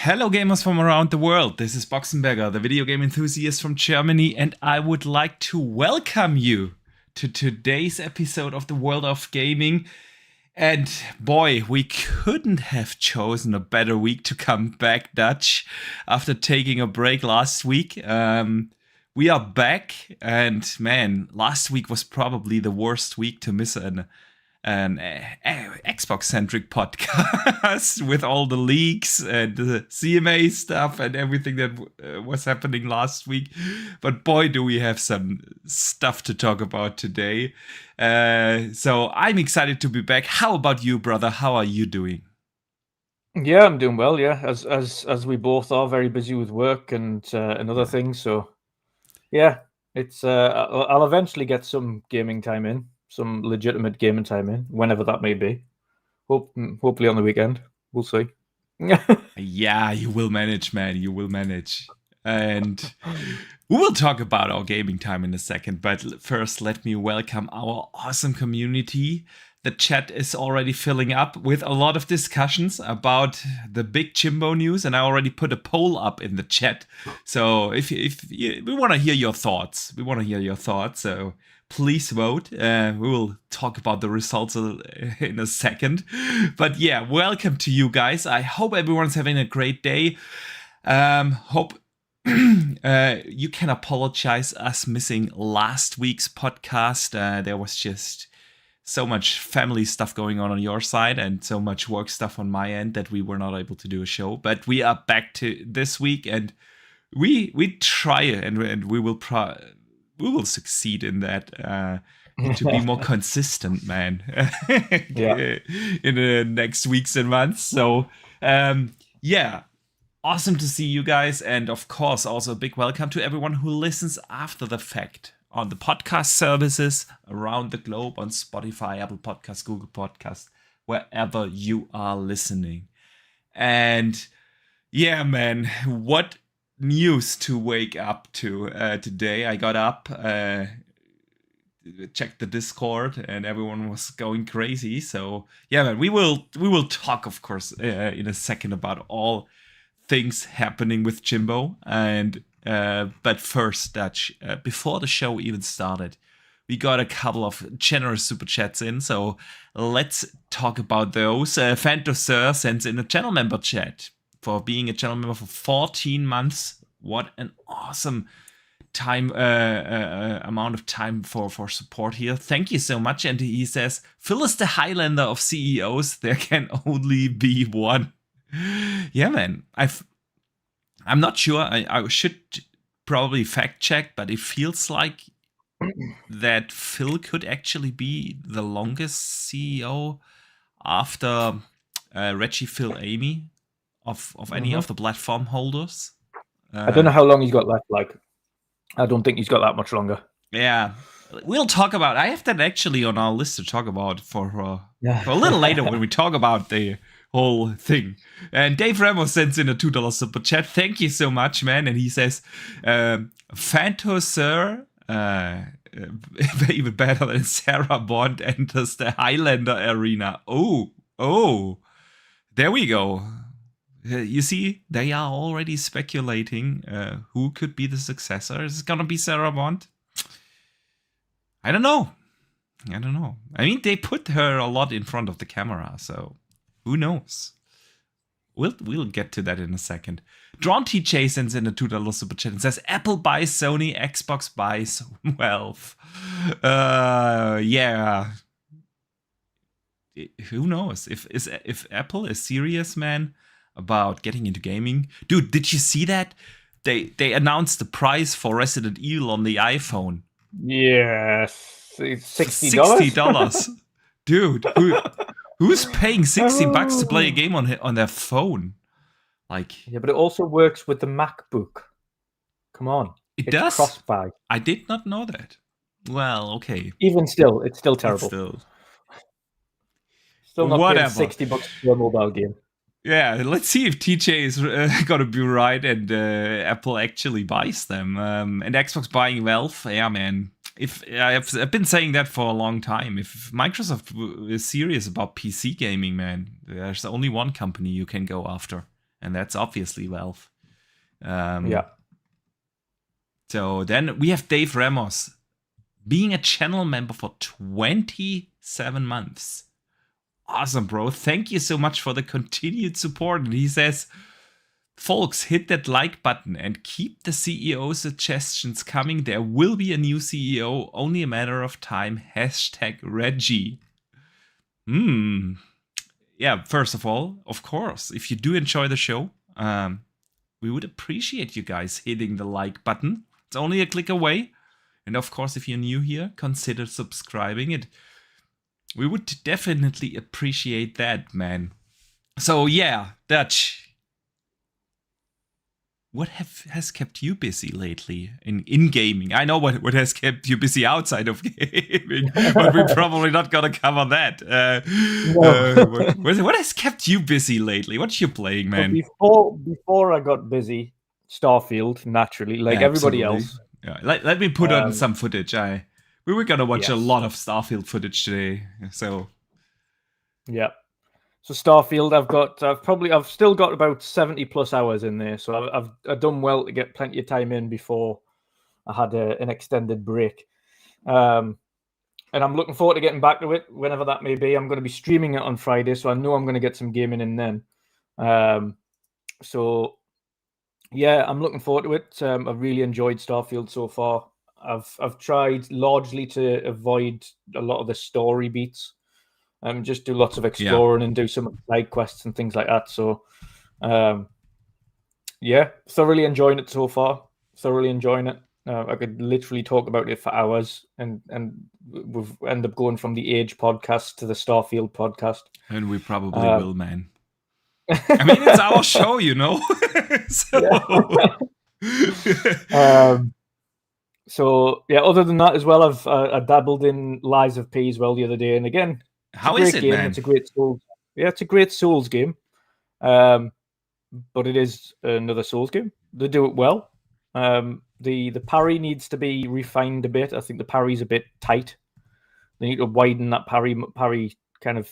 Hello gamers from around the world, this is Boxenberger, the video game enthusiast from Germany, and I would like to welcome you to today's episode of the World of Gaming. And boy, we couldn't have chosen a better week to come back, Dutch, after taking a break last week. We are back, and man, last week was probably the worst week to miss an Xbox-centric podcast with all the leaks and the CMA stuff and everything that was happening last week. But boy, do we have some stuff to talk about today. So I'm excited to be back. How about you, brother? How are you doing? Yeah, I'm doing well. Yeah, as we both are very busy with work and other things. So yeah, it's I'll eventually get some gaming time in. Some legitimate gaming time in, whenever that may be. Hopefully on the weekend. We'll see. Yeah, you will manage, man. You will manage. And we will talk about our gaming time in a second. But first, let me welcome our awesome community. The chat is already filling up with a lot of discussions about the big Jimbo news. And I already put a poll up in the chat. So if we want to hear your thoughts. So please vote. We will talk about the results in a second. But yeah, welcome to you guys. I hope everyone's having a great day. Hope you can apologize us missing last week's podcast. There was just so much family stuff going on your side and so much work stuff on my end that we were not able to do a show. But we are back to this week, and we try and we will succeed in that to be more consistent, man. Yeah. In the next weeks and months. So yeah, awesome to see you guys, and of course also a big welcome to everyone who listens after the fact on the podcast services around the globe, on Spotify, Apple Podcasts, Google Podcasts, wherever you are listening. And yeah, man, what news to wake up to today. I got up, checked the Discord, and everyone was going crazy. So yeah, man, we will talk, of course, in a second about all things happening with Jimbo. And but first, Dutch, before the show even started, we got a couple of generous super chats in, so let's talk about those. Fantosir sends in a channel member chat for being a channel member for 14 months. What an awesome time, amount of time for support here. Thank you so much. And he says, Phil is the Highlander of CEOs. There can only be one. Yeah, man. I'm not sure. I should probably fact check, but it feels like that Phil could actually be the longest CEO after Reggie Fils-Aimé of any of the platform holders. I don't know how long he's got left. Like, I don't think he's got that much longer. Yeah, we'll talk about. I have that actually on our list to talk about for a little later when we talk about the whole thing. And Dave Ramos sends in a $2 super chat. Thank you so much, man. And he says, Fantosir, even better than Sarah Bond enters the Highlander arena. Oh, there we go. You see, they are already speculating who could be the successor. Is it gonna be Sarah Bond? I don't know. I mean, they put her a lot in front of the camera, so who knows? We'll get to that in a second. Drawn TJ sends in a $2 super chat and says, Apple buys Sony, Xbox buys Valve. Yeah. Who knows? If Apple is serious, man, about getting into gaming. Dude, did you see that? They announced the price for Resident Evil on the iPhone. Yes, $60. $60. Dude, who's paying $60 to play a game on their phone? Like, yeah, but it also works with the MacBook. Come on. It does? Cross-buy. I did not know that. Well, okay. Even still, it's still terrible. Still not paying $60 for a mobile game. Yeah, let's see if TJ is gonna be right and Apple actually buys them. And Xbox buying Valve, yeah, man. I've been saying that for a long time. If Microsoft is serious about PC gaming, man, there's only one company you can go after, and that's obviously Valve. Yeah. So then we have Dave Ramos being a channel member for 27 months. Awesome, bro. Thank you so much for the continued support. And he says, folks, hit that like button and keep the CEO suggestions coming. There will be a new CEO, only a matter of time. Hashtag Reggie. Yeah, first of all, of course, if you do enjoy the show, we would appreciate you guys hitting the like button. It's only a click away. And of course, if you're new here, consider subscribing. We would definitely appreciate that, man. So yeah, Dutch. What has kept you busy lately in gaming? I know what has kept you busy outside of gaming, but we're probably not gonna cover that. What has kept you busy lately? What you playing, man? Before I got busy, Starfield, naturally, like everybody else. Yeah, let me put on some footage. We were gonna watch a lot of Starfield footage today, so yeah. So Starfield, I've still got about 70 plus hours in there. So I've done well to get plenty of time in before I had an extended break. And I'm looking forward to getting back to it whenever that may be. I'm going to be streaming it on Friday, so I know I'm going to get some gaming in then. So yeah, I'm looking forward to it. I've really enjoyed Starfield so far. I've tried largely to avoid a lot of the story beats. Just do lots of exploring and do some side quests and things like that. So, yeah, thoroughly enjoying it so far. Thoroughly enjoying it. I could literally talk about it for hours, and we've ended up going from the Age podcast to the Starfield podcast. And we probably will, man. I mean, it's our show, you know. So yeah. Other than that, as well, I dabbled in Lies of P as well the other day, and again. How is it, game. man? It's a great Souls. Yeah, it's a great Souls game. But it is another Souls game. They do it well. The parry needs to be refined a bit. I think the parry's a bit tight. They need to widen that parry kind of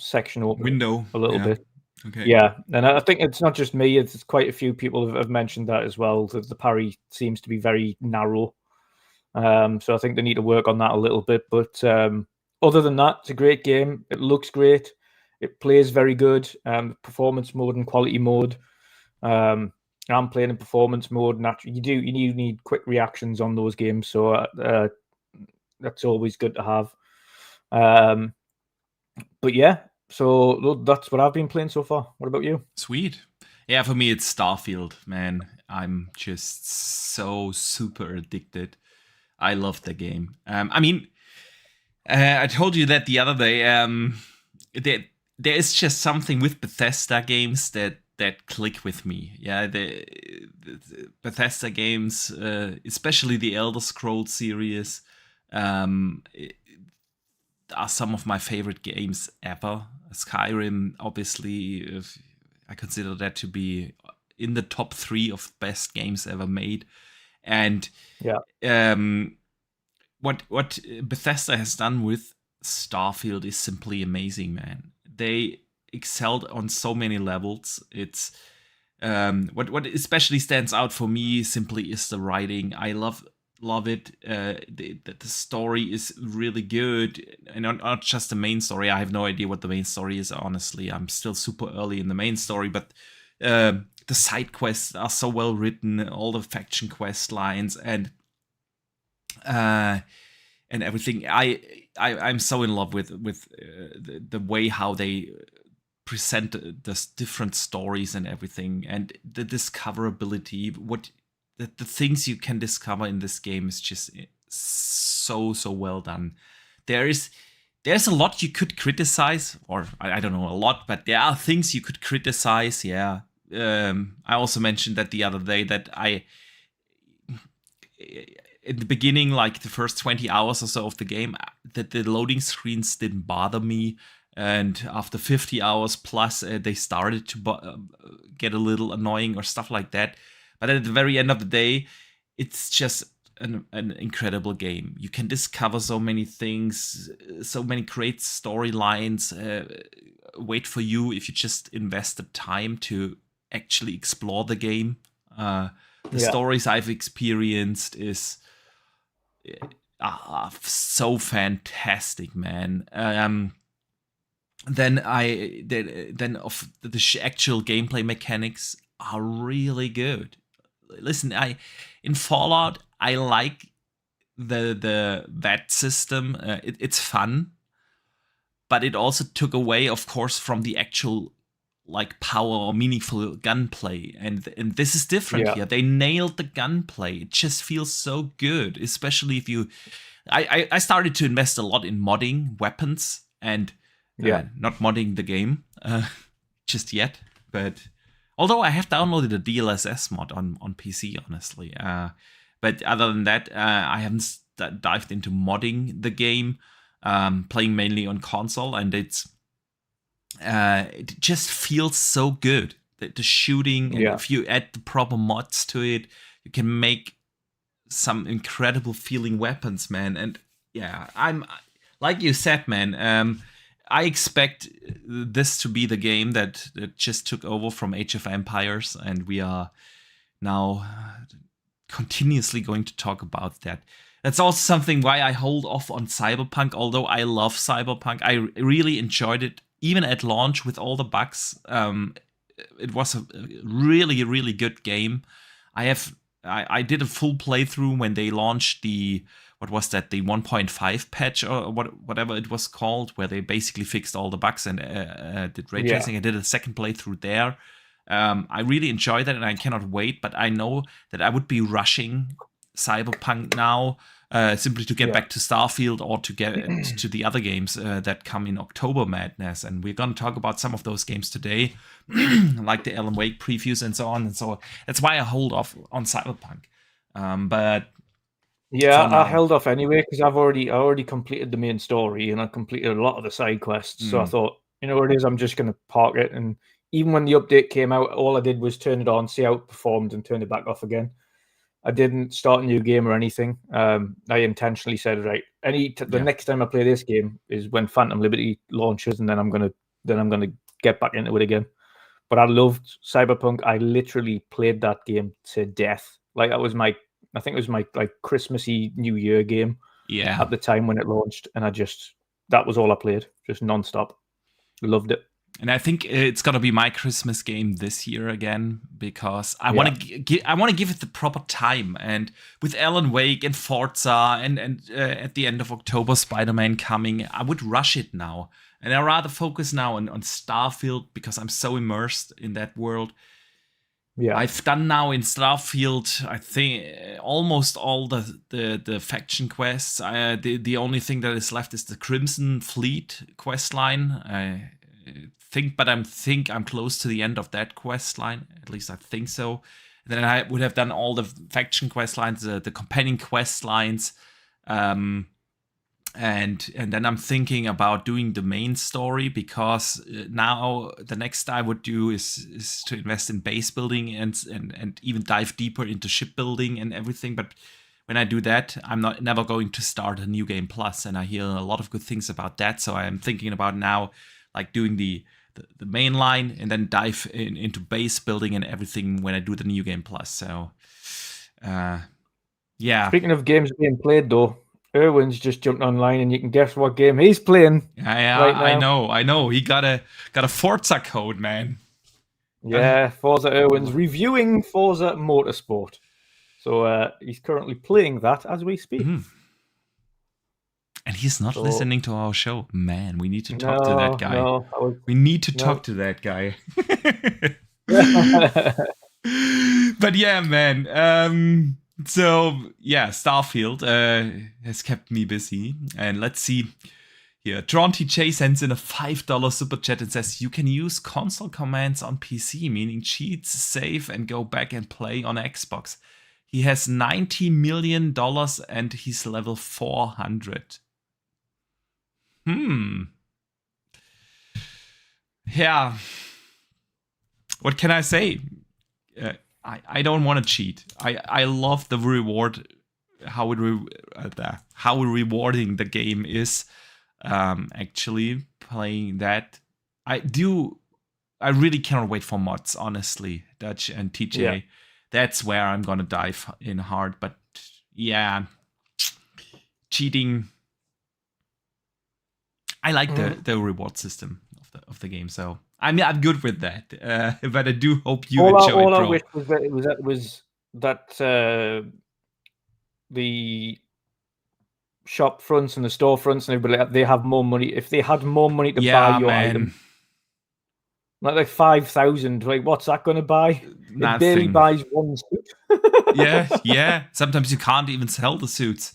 section open window a little bit. Okay. Yeah, and I think it's not just me. It's quite a few people have mentioned that as well. That the parry seems to be very narrow. So I think they need to work on that a little bit. But other than that, it's a great game. It looks great. It plays very good. Performance mode and quality mode. I'm playing in performance mode. Naturally, you need quick reactions on those games, so that's always good to have. But yeah, so that's what I've been playing so far. What about you? Sweet. Yeah, for me it's Starfield, man. I'm just so super addicted. I love the game. I mean, I told you that the other day. There is just something with Bethesda games that click with me. Yeah, the Bethesda games, especially the Elder Scrolls series, are some of my favorite games ever. Skyrim, obviously, I consider that to be in the top 3 of best games ever made. And what Bethesda has done with Starfield is simply amazing, man. They excelled on so many levels. It's what especially stands out for me simply is the writing. I love it. The story is really good, and not just the main story. I have no idea what the main story is, honestly. I'm still super early in the main story, but the side quests are so well written, all the faction quest lines and everything. I'm so in love with the way how they present the different stories and everything, and the discoverability. What the things you can discover in this game is just so well done. There's a lot you could criticize, or I don't know a lot, but there are things you could criticize. Yeah. I also mentioned that the other day that in the beginning, like the first 20 hours or so of the game, that the loading screens didn't bother me. And after 50 hours plus, they started to get a little annoying or stuff like that. But at the very end of the day, it's just an incredible game. You can discover so many things, so many great storylines wait for you if you just invest the time to actually explore the game. The Yeah. stories I've experienced is so fantastic, man. Then of the actual gameplay mechanics are really good. Listen, in Fallout I like the that system. It's fun, but it also took away, of course, from the actual like power or meaningful gunplay, and this is different Yeah. here. They nailed the gunplay. It just feels so good, especially if you. I started to invest a lot in modding weapons and Yeah. not modding the game just yet, but although I have downloaded a DLSS mod on PC, honestly. But other than that, I haven't dived into modding the game. Playing mainly on console, and it just feels so good. The shooting, and Yeah. if you add the proper mods to it, you can make some incredible feeling weapons, man. And yeah, I'm like you said, man. I expect this to be the game that just took over from Age of Empires, and we are now continuously going to talk about that. That's also something why I hold off on Cyberpunk, although I love Cyberpunk. I really enjoyed it, even at launch with all the bugs. It was a really, really good game. I did a full playthrough when they launched the, what was that, the 1.5 patch or whatever it was called, where they basically fixed all the bugs and did ray tracing. I did a second playthrough there. I really enjoyed that, and I cannot wait. But I know that I would be rushing Cyberpunk now, simply to get back to Starfield or to get to the other games that come in October Madness. And we're going to talk about some of those games today, like the Alan Wake previews and so on. And so that's why I hold off on Cyberpunk. But yeah, I held off anyway because I already completed the main story, and I completed a lot of the side quests. So I thought, you know what it is, I'm just going to park it. And even when the update came out, all I did was turn it on, see how it performed, and turn it back off again. I didn't start a new game or anything. I intentionally said, right, the next time I play this game is when Phantom Liberty launches, and then I'm gonna get back into it again. But I loved Cyberpunk. I literally played that game to death. Like I think it was my like Christmassy New Year game. Yeah. At the time when it launched, and that was all I played, just nonstop. Loved it. And I think it's gonna be my Christmas game this year again, because I want to give it the proper time. And with Alan Wake and Forza and at the end of October, Spider-Man coming, I would rush it now, and I rather focus now on Starfield, because I'm so immersed in that world. Yeah, I've done now in Starfield, I think, almost all the faction quests. The only thing that is left is the Crimson Fleet quest line. I think I'm close to the end of that quest line. At least I think so. And then I would have done all the faction quest lines, the companion quest lines, and then I'm thinking about doing the main story, because now the next I would do is to invest in base building and even dive deeper into shipbuilding and everything. But when I do that, I'm never going to start a New Game Plus, and I hear a lot of good things about that. So I'm thinking about now, like doing the main line and then dive into base building and everything when I do the New Game Plus. So, yeah. Speaking of games being played, though, Erwin's just jumped online, and you can guess what game he's playing. Yeah, right now. I know. He got a Forza code, man. Yeah, Forza Erwin's reviewing Forza Motorsport. So he's currently playing that as we speak. Mm-hmm. And he's not listening to our show. Man, we need to talk to that guy. We need to talk to that guy. But yeah, man. So yeah, Starfield has kept me busy. And let's see here. Tronty J sends in a $5 super chat and says, you can use console commands on PC, meaning cheats, save, and go back and play on Xbox. He has $90 million and he's level 400. Yeah. What can I say? I don't want to cheat. I love the reward, how rewarding the game is. Actually playing that, I I really cannot wait for mods, honestly. Dutch and TJ. Yeah. That's where I'm gonna dive in hard. But yeah, cheating. I like the reward system of the game, so I'm good with that. But I do hope you enjoy it, All I bro. wish was that the shop fronts and the store fronts and everybody, they have more money. If they had more money to buy your item, like 5,000, like what's that going to buy? Nothing. It barely buys one suit. yeah. Sometimes you can't even sell the suits.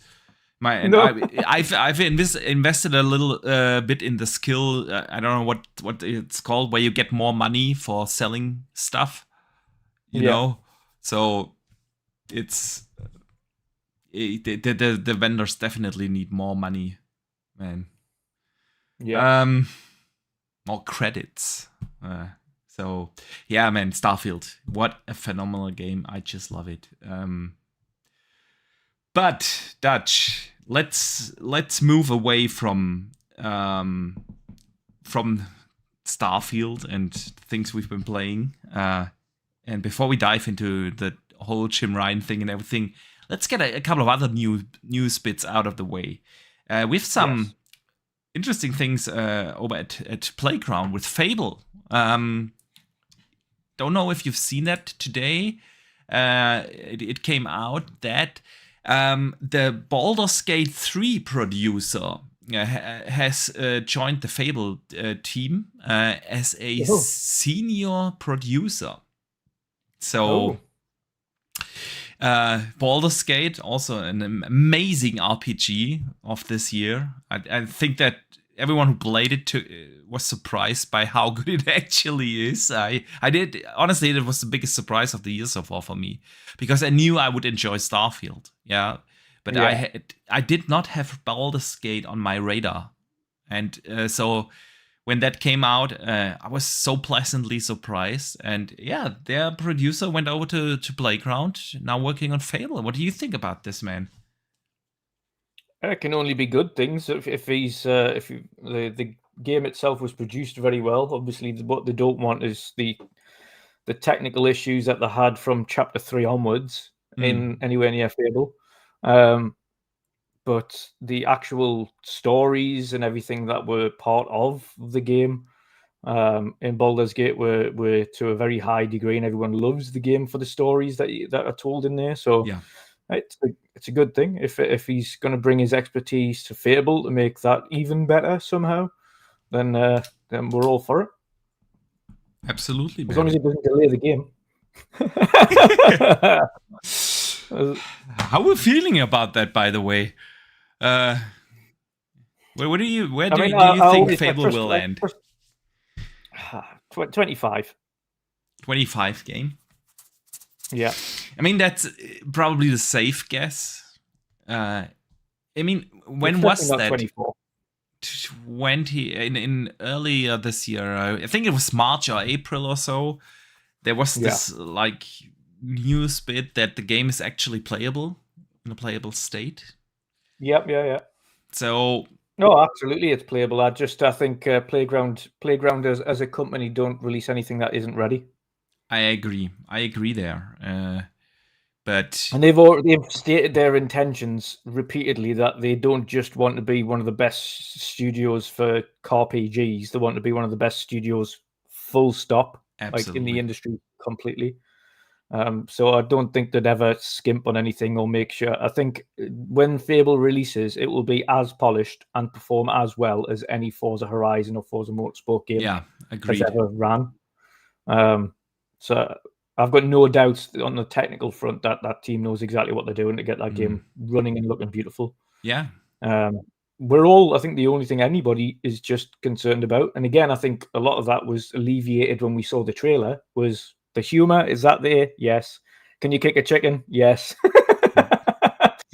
I've invested a little bit in the skill. I don't know what it's called, where you get more money for selling stuff. You know, so it's the vendors definitely need more money, man. Yeah. More credits. So yeah, man, Starfield. What a phenomenal game! I just love it. But Dutch, let's move away from Starfield and things we've been playing. And before we dive into the whole Jim Ryan thing and everything, let's get a couple of other news bits out of the way. We have some interesting things over at Playground with Fable. Don't know if you've seen that today. It came out that the Baldur's Gate 3 producer has joined the Fable team as a senior producer. So, Baldur's Gate, also an amazing RPG of this year. I think that everyone who played it was surprised by how good it actually is. I did, honestly, it was the biggest surprise of the year so far for me, because I knew I would enjoy Starfield. Yeah, but I did not have Baldur's Gate on my radar, and so when that came out, I was so pleasantly surprised. And yeah, their producer went over to Playground, now working on Fable. What do you think about this, man? It can only be good things if the game itself was produced very well. Obviously, what they don't want is the technical issues that they had from Chapter 3 onwards in anywhere near Fable. But the actual stories and everything that were part of the game in Baldur's Gate were to a very high degree, and everyone loves the game for the stories that are told in there. So yeah, it's a good thing if he's going to bring his expertise to Fable to make that even better somehow. Then we're all for it. Absolutely, man. As long as it doesn't delay the game. How are we feeling about that, by the way? Where do you think Fable will end? 25. 25 game? Yeah. I mean, that's probably the safe guess. I mean, when was that? 24. 20 in earlier this year. I think it was March or April or so. There was this like news bit that the game is actually playable in a playable state. Yep, yeah. So no, absolutely, it's playable. I think Playground as a company don't release anything that isn't ready. I agree there. And they've stated their intentions repeatedly that they don't just want to be one of the best studios for RPGs. They want to be one of the best studios, full stop, absolutely. like in the industry completely. So I don't think they'd ever skimp on anything or make sure. I think when Fable releases, it will be as polished and perform as well as any Forza Horizon or Forza Motorsport game has ever ran. So I've got no doubts on the technical front that team knows exactly what they're doing to get that game running and looking beautiful. Yeah. We're all, I think, the only thing anybody is just concerned about, and again, I think a lot of that was alleviated when we saw the trailer, was the humor. Is that there? Yes. Can you kick a chicken? Yes.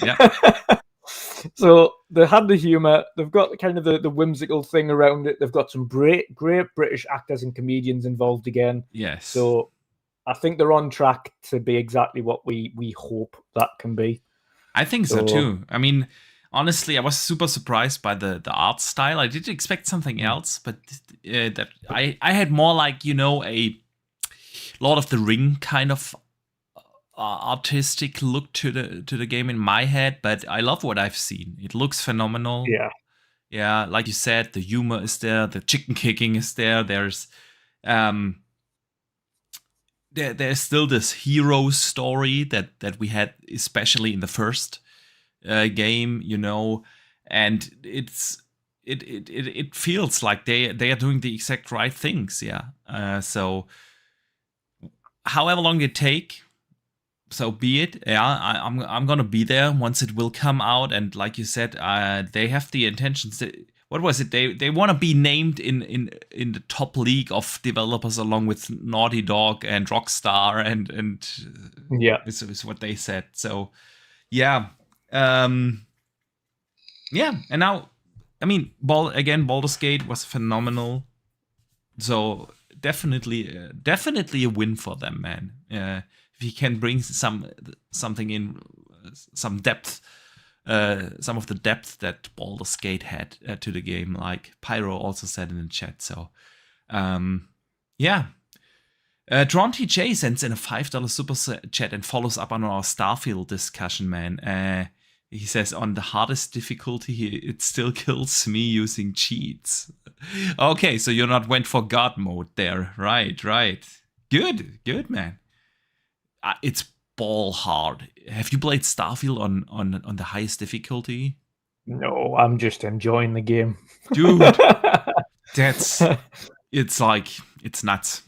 Yeah. So they had the humor. They've got kind of the whimsical thing around it. They've got some great British actors and comedians involved again. Yes. So I think they're on track to be exactly what we hope that can be. I think so too. I mean, honestly, I was super surprised by the art style. I did expect something else, but that I had more like, a Lord of the Ring kind of artistic look to the game in my head. But I love what I've seen. It looks phenomenal. Yeah. Yeah, like you said, the humor is there, the chicken kicking is there. There's there's still this hero story that we had, especially in the first game, and it feels like they are doing the exact right things. Yeah. So however long it take, so be it. Yeah, I'm gonna be there once it will come out. And like you said, they have the intentions. What was it? They want to be named in the top league of developers, along with Naughty Dog and Rockstar, and Yeah. is what they said. So yeah, um, yeah. And now, I mean, Baldur's Gate was phenomenal. So definitely a win for them, man. If he can bring something in, some depth, some of the depth that Baldur's Gate had to the game, like Pyro also said in the chat. So, yeah. Tron TJ sends in a $5 super chat and follows up on our Starfield discussion, man. He says, on the hardest difficulty, it still kills me using cheats. Okay, so you're not went for God mode there. Right. Good, man. It's ball hard. Have you played Starfield on the highest difficulty? No, I'm just enjoying the game. Dude, it's nuts.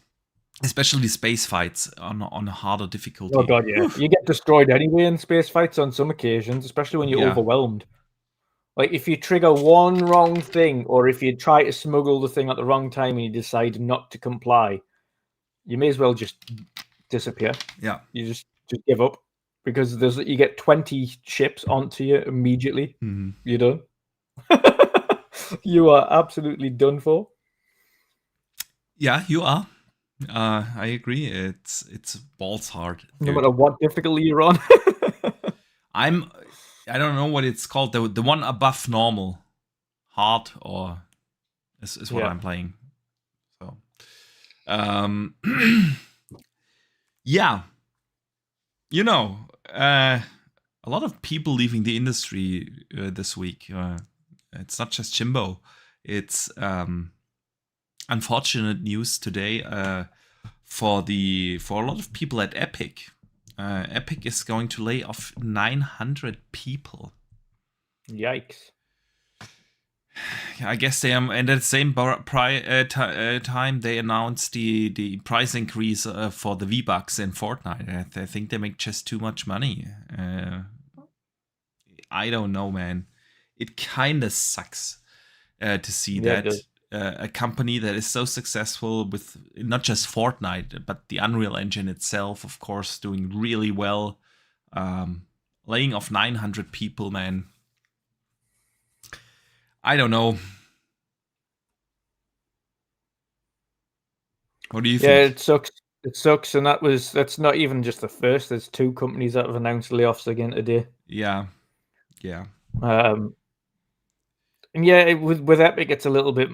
Especially space fights on a harder difficulty. Oh god, yeah. You get destroyed anyway in space fights on some occasions, especially when you're overwhelmed. Like, if you trigger one wrong thing, or if you try to smuggle the thing at the wrong time and you decide not to comply, you may as well just disappear. Yeah. You just give up, because you get 20 ships onto you immediately. Mm-hmm. You're done. You are absolutely done for. Yeah, you are. I agree. It's balls hard. No matter what difficulty you're on. I don't know what it's called. The one above normal, hard, or is what I'm playing. So, yeah, a lot of people leaving the industry this week. It's not just Jimbo. It's unfortunate news today for a lot of people at Epic. Epic is going to lay off 900 people. Yikes. I guess they are, and at the same time they announced the price increase for the V-Bucks in Fortnite. I think they make just too much money. I don't know, man. It kind of sucks to see that a company that is so successful with not just Fortnite, but the Unreal Engine itself, of course, doing really well, laying off 900 people, man. I don't know. What do you think? Yeah, it sucks. It sucks, and that's not even just the first. There's two companies that have announced layoffs again today. Yeah. And yeah, with Epic, it's a little bit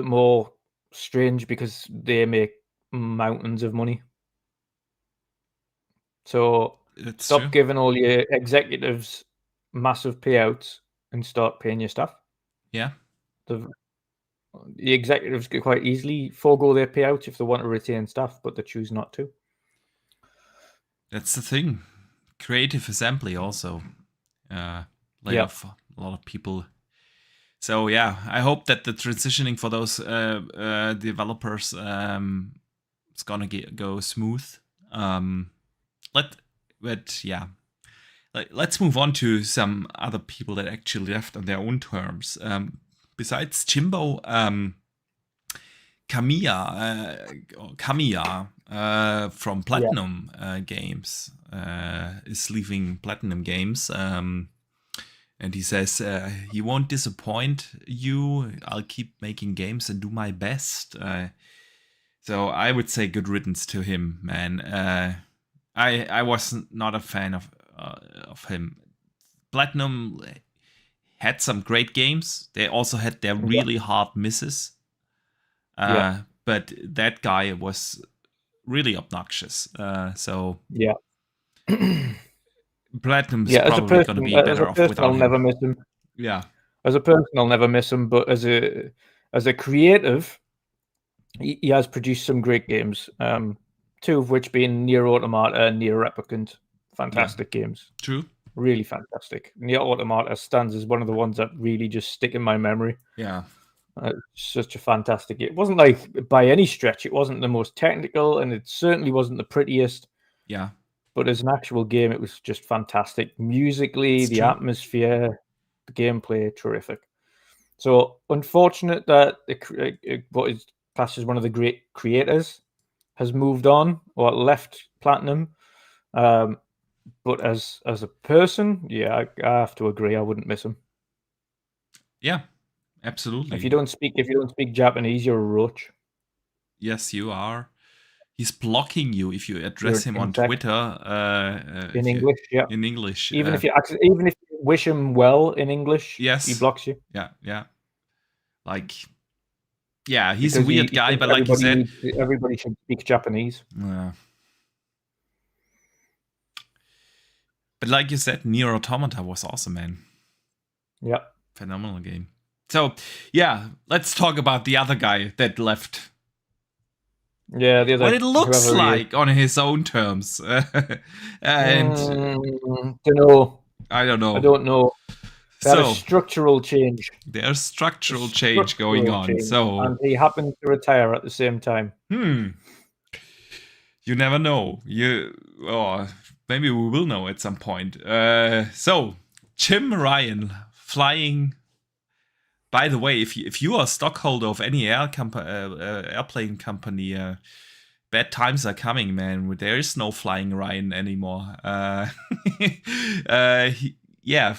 more strange, because they make mountains of money. So stop giving all your executives massive payouts and start paying your staff. Yeah. The executives could quite easily forego their payouts if they want to retain staff, but they choose not to. That's the thing. Creative Assembly also laid off a lot of people. So yeah, I hope that the transitioning for those developers is gonna go smooth. Let's move on to some other people that actually left on their own terms. Besides Jimbo, Kamiya from Platinum Games is leaving Platinum Games. And he says he won't disappoint you. I'll keep making games and do my best. So I would say good riddance to him, man. I was not a fan of him. Platinum, had some great games. They also had their really hard misses. But that guy was really obnoxious. So yeah. Platinum's Yeah, probably going to be better off without I'll him. never miss him. Yeah. As a person, I'll never miss him. But as a creative, he has produced some great games. Two of which being Nier Automata and Nier Replicant. Fantastic games. True. Really fantastic. Nier Automata stands as one of the ones that really just stick in my memory. Yeah. Such a fantastic game. It wasn't like by any stretch, it wasn't the most technical, and it certainly wasn't the prettiest. Yeah. But as an actual game, it was just fantastic. Musically, the atmosphere, the gameplay, terrific. So unfortunate that what is classed as one of the great creators has moved on or left Platinum. But as a person, yeah, I have to agree. I wouldn't miss him. Yeah, absolutely. If you don't speak Japanese, you're a roach. Yes, you are. He's blocking you if you address him on Twitter. In English, yeah. In English, even if you wish him well in English, yes, he blocks you. Yeah. Like, yeah, he's a weird guy, but like you said, everybody should speak Japanese. But like you said, Nier Automata was awesome, man. Yeah, phenomenal game. So yeah, let's talk about the other guy that left. Yeah, the other. What it looks like on his own terms. And don't know. I don't know. I don't know. There's structural change. There's structural change going on. So and he happened to retire at the same time. You never know. Maybe we will know at some point. So Jim Ryan flying. By the way, if you are a stockholder of any airplane company, bad times are coming, man. There is no flying Ryan anymore.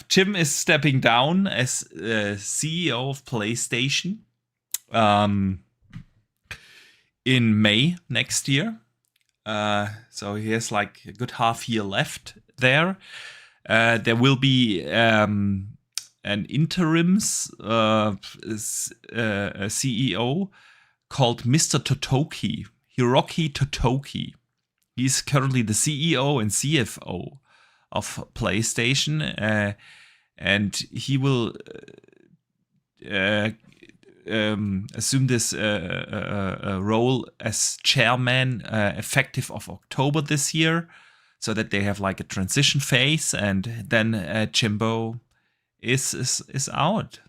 Jim is stepping down as CEO of PlayStation in May next year. So he has like a good half year left there. There will be an interims CEO called Mr. Totoki, Hiroki Totoki. He's currently the CEO and CFO of PlayStation, and he will assume this role as chairman effective of October this year, so that they have like a transition phase, and then Jimbo is out.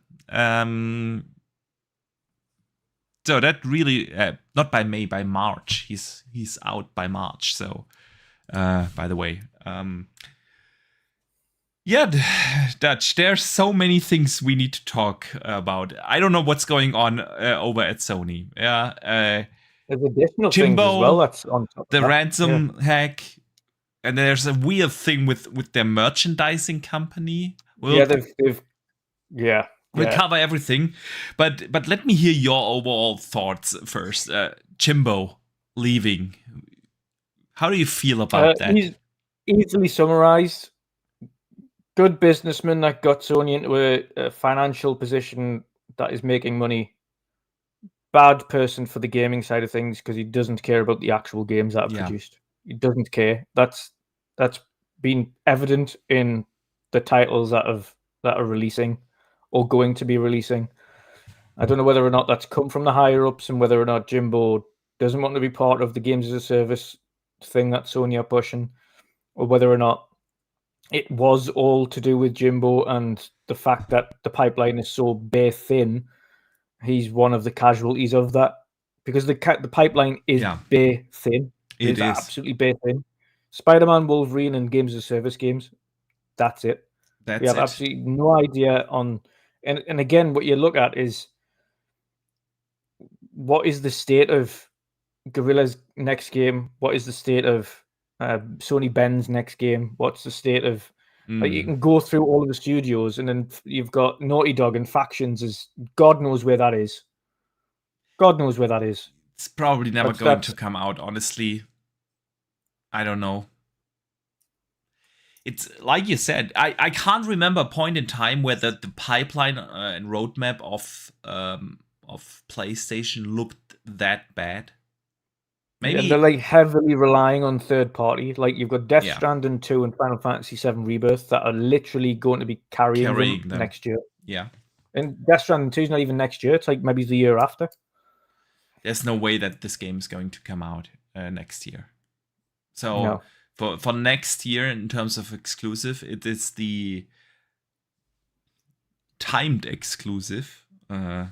So that really not by May, by March. He's out by March. So by the way, Dutch, there's so many things we need to talk about. I don't know what's going on over at Sony. There's additional Jimbo, things as well that's on top the ransom hack, and there's a weird thing with their merchandising company. We'll cover everything, but let me hear your overall thoughts first. Jimbo leaving. How do you feel about that? He's easily summarized. Good businessman that got Sony into a financial position that is making money. Bad person for the gaming side of things because he doesn't care about the actual games that are produced. He doesn't care. That's been evident in the titles that are releasing or going to be releasing. I don't know whether or not that's come from the higher ups and whether or not Jimbo doesn't want to be part of the games as a service thing that Sony are pushing, or whether or not it was all to do with Jimbo and the fact that the pipeline is so bare thin. He's one of the casualties of that, because the pipeline is bare thin. It is absolutely bare thin. Spider-Man, Wolverine, and games as a service games. That's it. We have absolutely no idea on. And again, what you look at is what is the state of Guerrilla's next game? What is the state of Sony Ben's next game? What's the state of like, you can go through all of the studios, and then you've got Naughty Dog and Factions. Is God knows where that is. God knows where that is. It's probably never going to come out, honestly. I don't know. it's like you said. I can't remember a point in time where the pipeline and roadmap of PlayStation looked that bad. Maybe they're like heavily relying on third party. Like you've got Death Yeah. Stranding 2 and Final Fantasy 7 Rebirth that are literally going to be carrying them next year. Yeah. And Death Stranding 2 is not even next year. It's like maybe the year after. There's no way that this game is going to come out next year. So No. for next year, in terms of exclusive, it is the timed exclusive for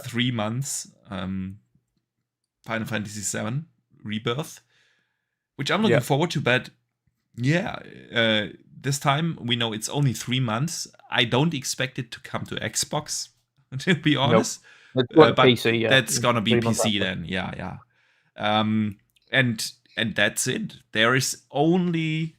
3 months. Final Fantasy 7 Rebirth, which I'm looking forward to. But this time we know it's only 3 months. I don't expect it to come to Xbox, to be honest. Nope. But PC, that's gonna be PC after. then. Yeah. And that's it. There is only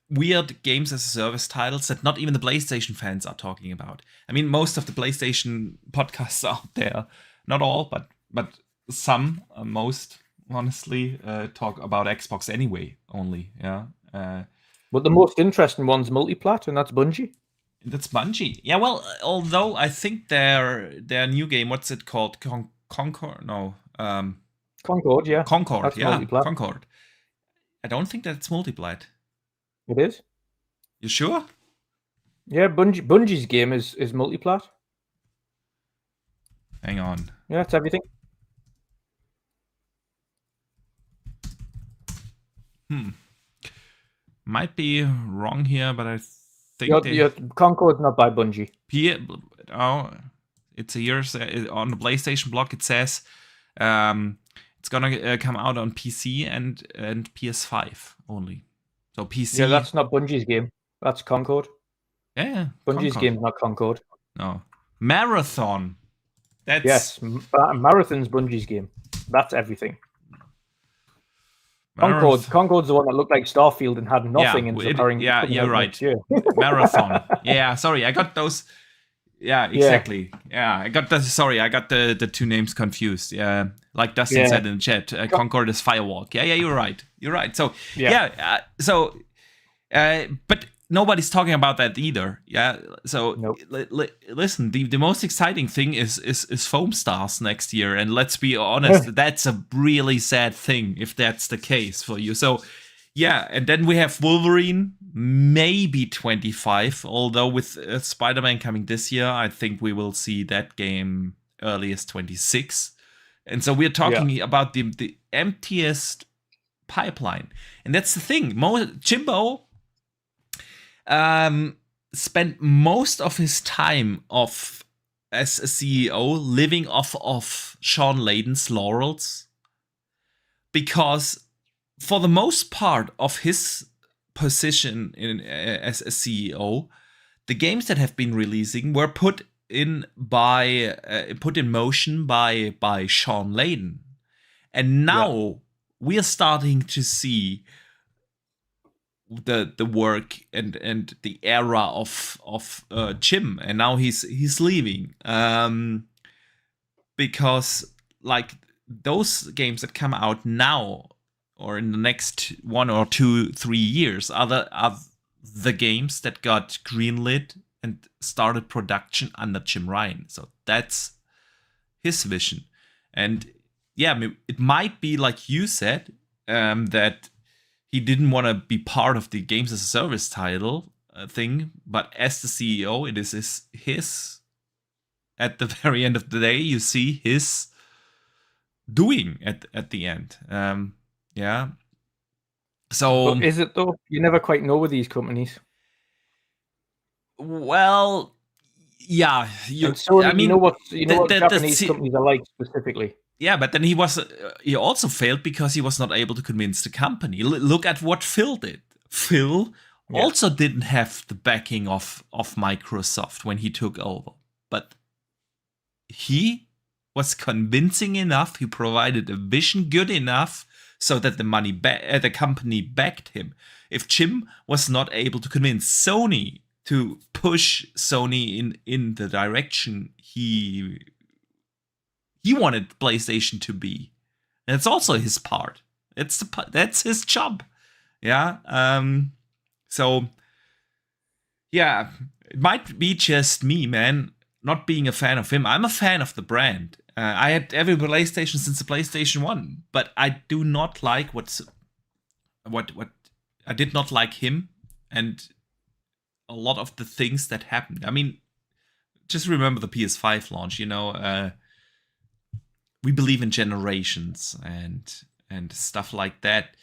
weird games as a service titles that not even the PlayStation fans are talking about. I mean, most of the PlayStation podcasts out there, not all, but some, most honestly, talk about Xbox anyway. Only, yeah. But the most interesting one's Multiplat, and that's Bungie. That's Bungie. Yeah, well, although I think their new game, what's it called? Concord? No. Concord, yeah. Concord, that's yeah. Multiplat. Concord. I don't think that's Multiplat. It is. You sure? Yeah, Bungie's game is Multiplat. Hang on. Yeah, it's everything. Might be wrong here, but I think Concord's not by Bungie. It's a year on the PlayStation blog. It says it's gonna come out on PC and PS5 only. So PC. Yeah, that's not Bungie's game. That's Concord. Yeah, Bungie's game's not Concord. No, Marathon. Yes, Marathon's Bungie's game. That's everything. Concord's the one that looked like Starfield and had nothing. Yeah, you're right. Marathon. Yeah, sorry, I got those. Yeah, exactly. Yeah, I got the two names confused. Yeah, like Dustin said in the chat, Concord is Firewalk. Yeah, you're right. So but nobody's talking about that either. Yeah, so nope. Listen, the most exciting thing is Foam Stars next year, and let's be honest, that's a really sad thing if that's the case for you. So yeah, and then we have Wolverine, maybe 25. Although with Spider-Man coming this year, I think we will see that game earliest 26. And so we're talking about the emptiest pipeline, and that's the thing. Jimbo spent most of his time as a CEO living off of Sean Layden's laurels, because for the most part of his position as a CEO, the games that have been releasing were put in motion by Sean Layden, and now we are starting to see the work and the era of Jim, and now he's leaving because like those games that come out now or in the next 1 or 2, 3 years are the games that got greenlit and started production under Jim Ryan. So that's his vision, and it might be like you said, that he didn't want to be part of the games as a service title thing, but as the CEO, it is his. At the very end of the day, you see his doing at the end. So but is it though? You never quite know with these companies. Well, yeah. You know what Japanese companies are like specifically. Yeah, but then he also failed because he was not able to convince the company. Look at what Phil did. Phil also didn't have the backing of Microsoft when he took over, but he was convincing enough. He provided a vision good enough so that the company backed him. If Jim was not able to convince Sony to push Sony in the direction he wanted PlayStation to be, and it's also his part. That's his job. Yeah. So yeah, it might be just me, man, not being a fan of him. I'm a fan of the brand. I had every PlayStation since the PlayStation 1, but I do not like what I did not like him and a lot of the things that happened. I mean, just remember the PS5 launch, we believe in generations and stuff like that.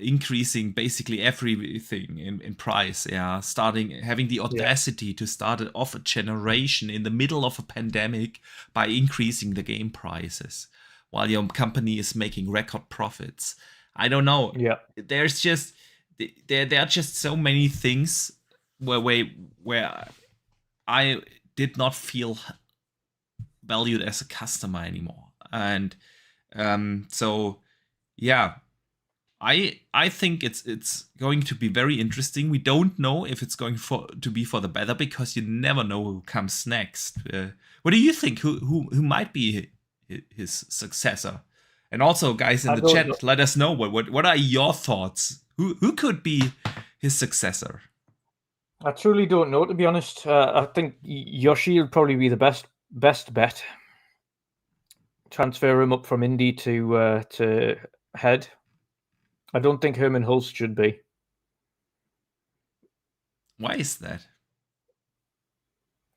Increasing basically everything in price, yeah. Starting having the audacity to start off a generation in the middle of a pandemic by increasing the game prices while your company is making record profits. I don't know. Yeah. There's just there are just so many things where I did not feel valued as a customer anymore, and so yeah, I think it's going to be very interesting. We don't know if it's going to be for the better because you never know who comes next. What do you think? Who might be his successor? And also, guys in the chat, let us know what are your thoughts. Who could be his successor? I truly don't know, to be honest. I think Yoshi will probably be the best bet. Transfer him up from indie to head. I don't think Herman Hulst should be. Why is that?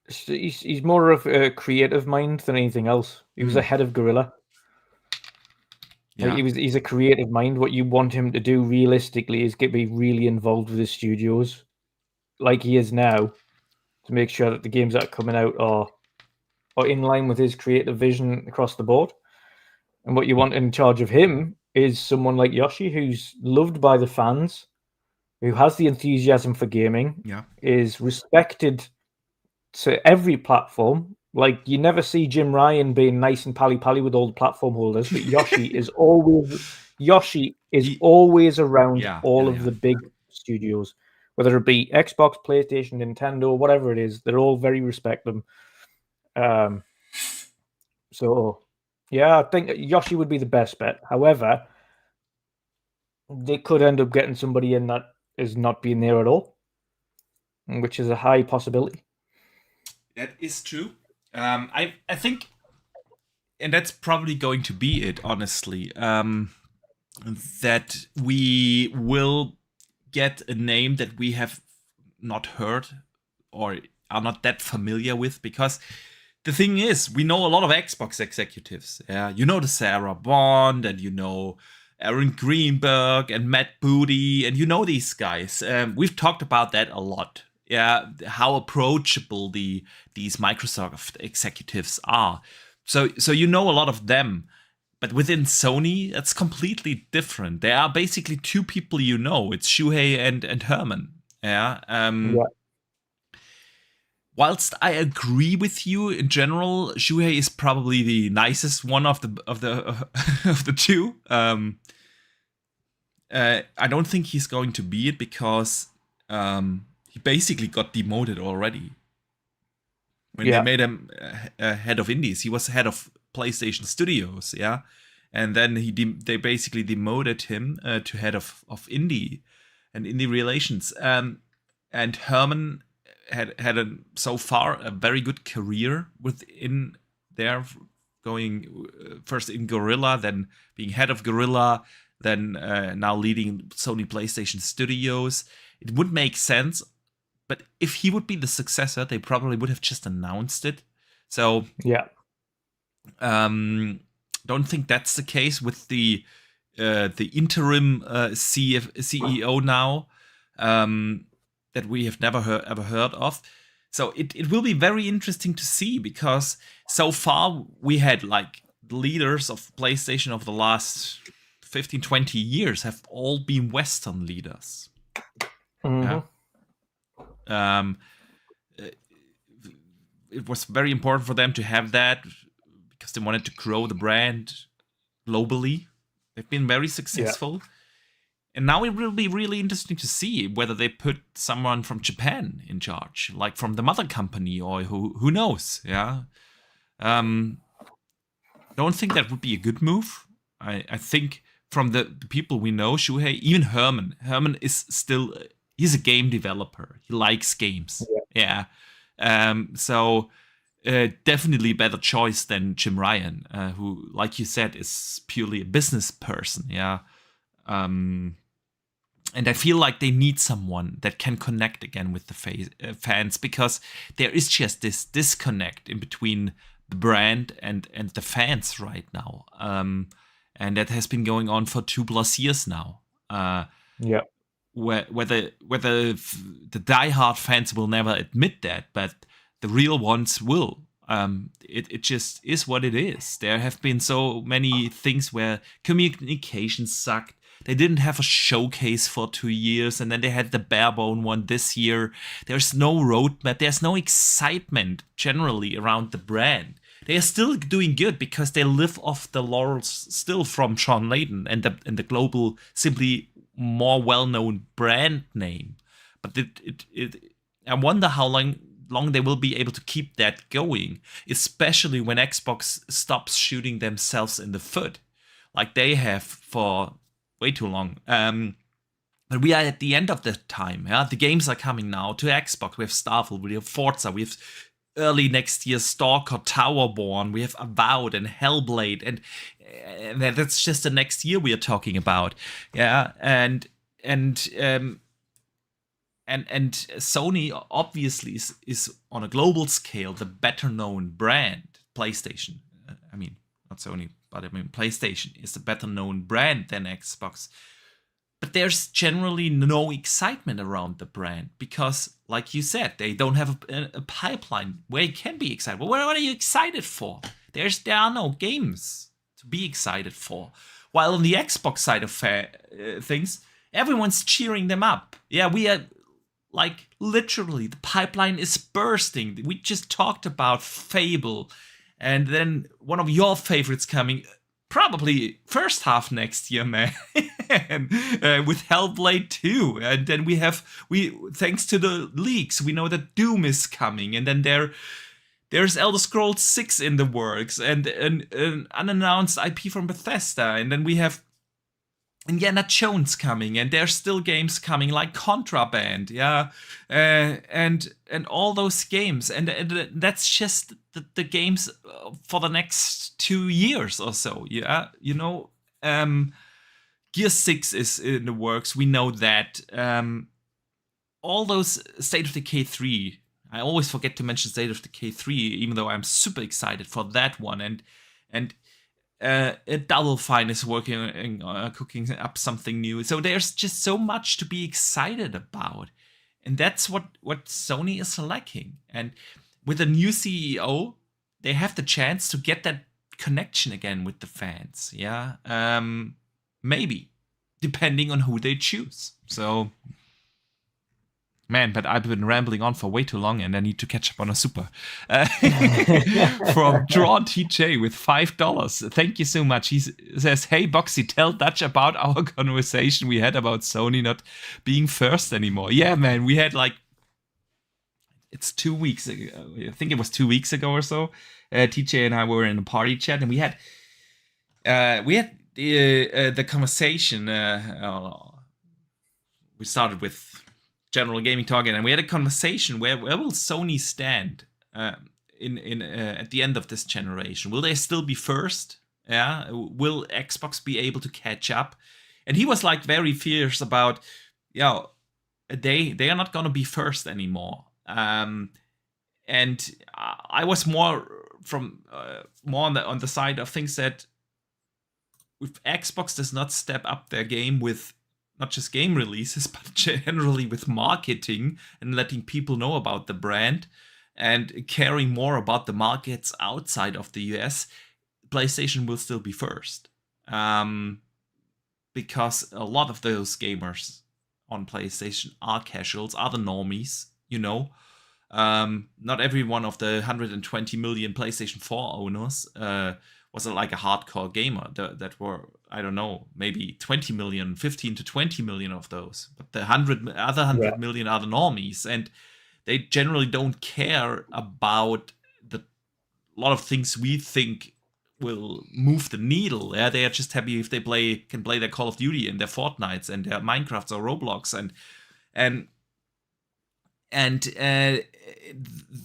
He's more of a creative mind than anything else. He was a head of Guerrilla. Yeah. He's a creative mind. What you want him to do realistically is be really involved with the studios, like he is now, to make sure that the games that are coming out are in line with his creative vision across the board. And what you want in charge of him is someone like Yoshi, who's loved by the fans, who has the enthusiasm for gaming, is respected to every platform. Like, you never see Jim Ryan being nice and pally-pally with all the platform holders, but Yoshi is always around all of the big studios, whether it be Xbox, PlayStation, Nintendo, whatever it is. They're all very respect them. So yeah, I think Yoshi would be the best bet. However, they could end up getting somebody in that is not being there at all, which is a high possibility. That is true. I think, and that's probably going to be it, honestly, that we will get a name that we have not heard or are not that familiar with, because the thing is, we know a lot of Xbox executives. Yeah, you know the Sarah Bond, and you know Aaron Greenberg and Matt Booty, and you know these guys. We've talked about that a lot. Yeah, how approachable these Microsoft executives are. So you know a lot of them. But within Sony, that's completely different. There are basically two people you know. It's Shuhei and Herman. Yeah. Whilst I agree with you in general, Shuhei is probably the nicest one of the of the two. I don't think he's going to be it because he basically got demoted already. When they made him head of indies, he was head of PlayStation Studios, yeah, and then they basically demoted him to head of indie and indie relations. And Herman had so far a very good career within there, going first in Guerrilla, then being head of Guerrilla, then now leading Sony PlayStation Studios. It would make sense, but if he would be the successor, they probably would have just announced it. So yeah, don't think that's the case with the interim CEO now. That we have never ever heard of. So it will be very interesting to see, because so far we had like the leaders of PlayStation of the last 15, 20 years have all been Western leaders. Mm-hmm. Yeah. It was very important for them to have that because they wanted to grow the brand globally. They've been very successful. Yeah. And now it will be really interesting to see whether they put someone from Japan in charge, like from the mother company, or who knows, yeah. Don't think that would be a good move. I think from the people we know, Shuhei, even Herman is still, he's a game developer. He likes games. Yeah. So definitely better choice than Jim Ryan, who, like you said, is purely a business person. Yeah. And I feel like they need someone that can connect again with the fans, because there is just this disconnect in between the brand and the fans right now. And that has been going on for 2+ years now. Yeah. Whether the diehard fans will never admit that, but the real ones will. It just is what it is. There have been so many things where communication sucked. They didn't have a showcase for 2 years, and then they had the bare bone one this year. There's no roadmap. There's no excitement generally around the brand. They are still doing good because they live off the laurels still from Sean Layden and the global, simply more well-known brand name. But I wonder how long they will be able to keep that going, especially when Xbox stops shooting themselves in the foot, like they have for way too long. But we are at the end of the time. Yeah, the games are coming now to Xbox. We have Starfield, we have Forza, we have early next year Stalker, Towerborn, we have Avowed and Hellblade, and that's just the next year we are talking about. Yeah, and Sony obviously is on a global scale the better known brand. PlayStation, I mean, not Sony, but I mean PlayStation is a better known brand than Xbox. But there's generally no excitement around the brand because, like you said, they don't have a pipeline where you can be excited. Well, what are you excited for? There are no games to be excited for. While on the Xbox side of things, everyone's cheering them up. Yeah, we are, like, literally, the pipeline is bursting. We just talked about Fable, and then one of your favorites coming probably first half next year, man. With Hellblade 2, and then we thanks to the leaks, we know that Doom is coming, and then there's Elder Scrolls 6 in the works, and an unannounced IP from Bethesda, and then we have Indiana Jones coming, and there's still games coming like Contraband, yeah, and all those games, and that's just the games for the next 2 years or so, yeah, you know. Gear 6 is in the works, we know that. All those State of Decay 3, I always forget to mention State of Decay 3, even though I'm super excited for that one, and Double Fine is working cooking up something new. So there's just so much to be excited about, and that's what Sony is lacking. And with a new CEO, they have the chance to get that connection again with the fans. Yeah, maybe, depending on who they choose. So, man, but I've been rambling on for way too long, and I need to catch up on a super. From Drawn TJ with $5. Thank you so much. He says, "Hey, Boxy, tell Dutch about our conversation we had about Sony not being first anymore." Yeah, man, we had it's 2 weeks ago. I think it was 2 weeks ago or so. TJ and I were in a party chat, and we had the conversation. We started with general gaming talk, and we had a conversation where will Sony stand in at the end of this generation? Will they still be first? Yeah, will Xbox be able to catch up? And he was like very fierce about, they are not gonna be first anymore. And I was more on the side of things that if Xbox does not step up their game with not just game releases, but generally with marketing and letting people know about the brand and caring more about the markets outside of the US, PlayStation will still be first. Because a lot of those gamers on PlayStation are casuals, are the normies, you know. Not every one of the 120 million PlayStation 4 owners was like a hardcore gamer. That were, I don't know, maybe 20 million, 15 to 20 million of those. But the 100 million are the normies, and they generally don't care about a lot of things we think will move the needle. Yeah, they are just happy if they can play their Call of Duty and their Fortnites and their Minecrafts or Roblox, And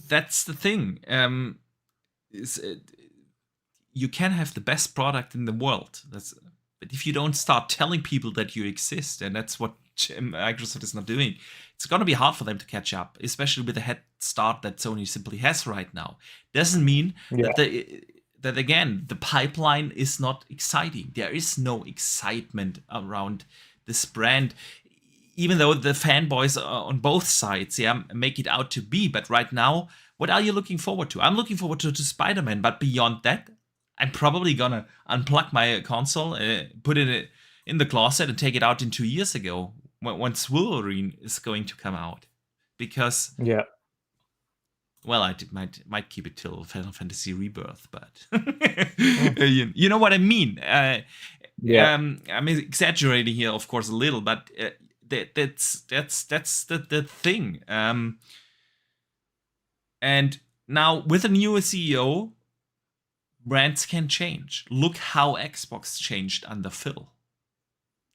that's the thing. Is you can have the best product in the world. But if you don't start telling people that you exist, and that's what Microsoft is not doing, it's going to be hard for them to catch up, especially with the head start that Sony simply has right now. Doesn't mean Yeah. that again, the pipeline is not exciting. There is no excitement around this brand, even though the fanboys on both sides, make it out to be. But right now, what are you looking forward to? I'm looking forward to Spider-Man, but beyond that, I'm probably gonna unplug my console, put it in the closet, and take it out in 2 years ago once Wolverine is going to come out, because Yeah. well, I might keep it till Final Fantasy Rebirth, but you know what I mean. Yeah. I'm exaggerating here, of course, a little, but that's the thing. And now with a new CEO, brands can change. Look how Xbox changed under Phil.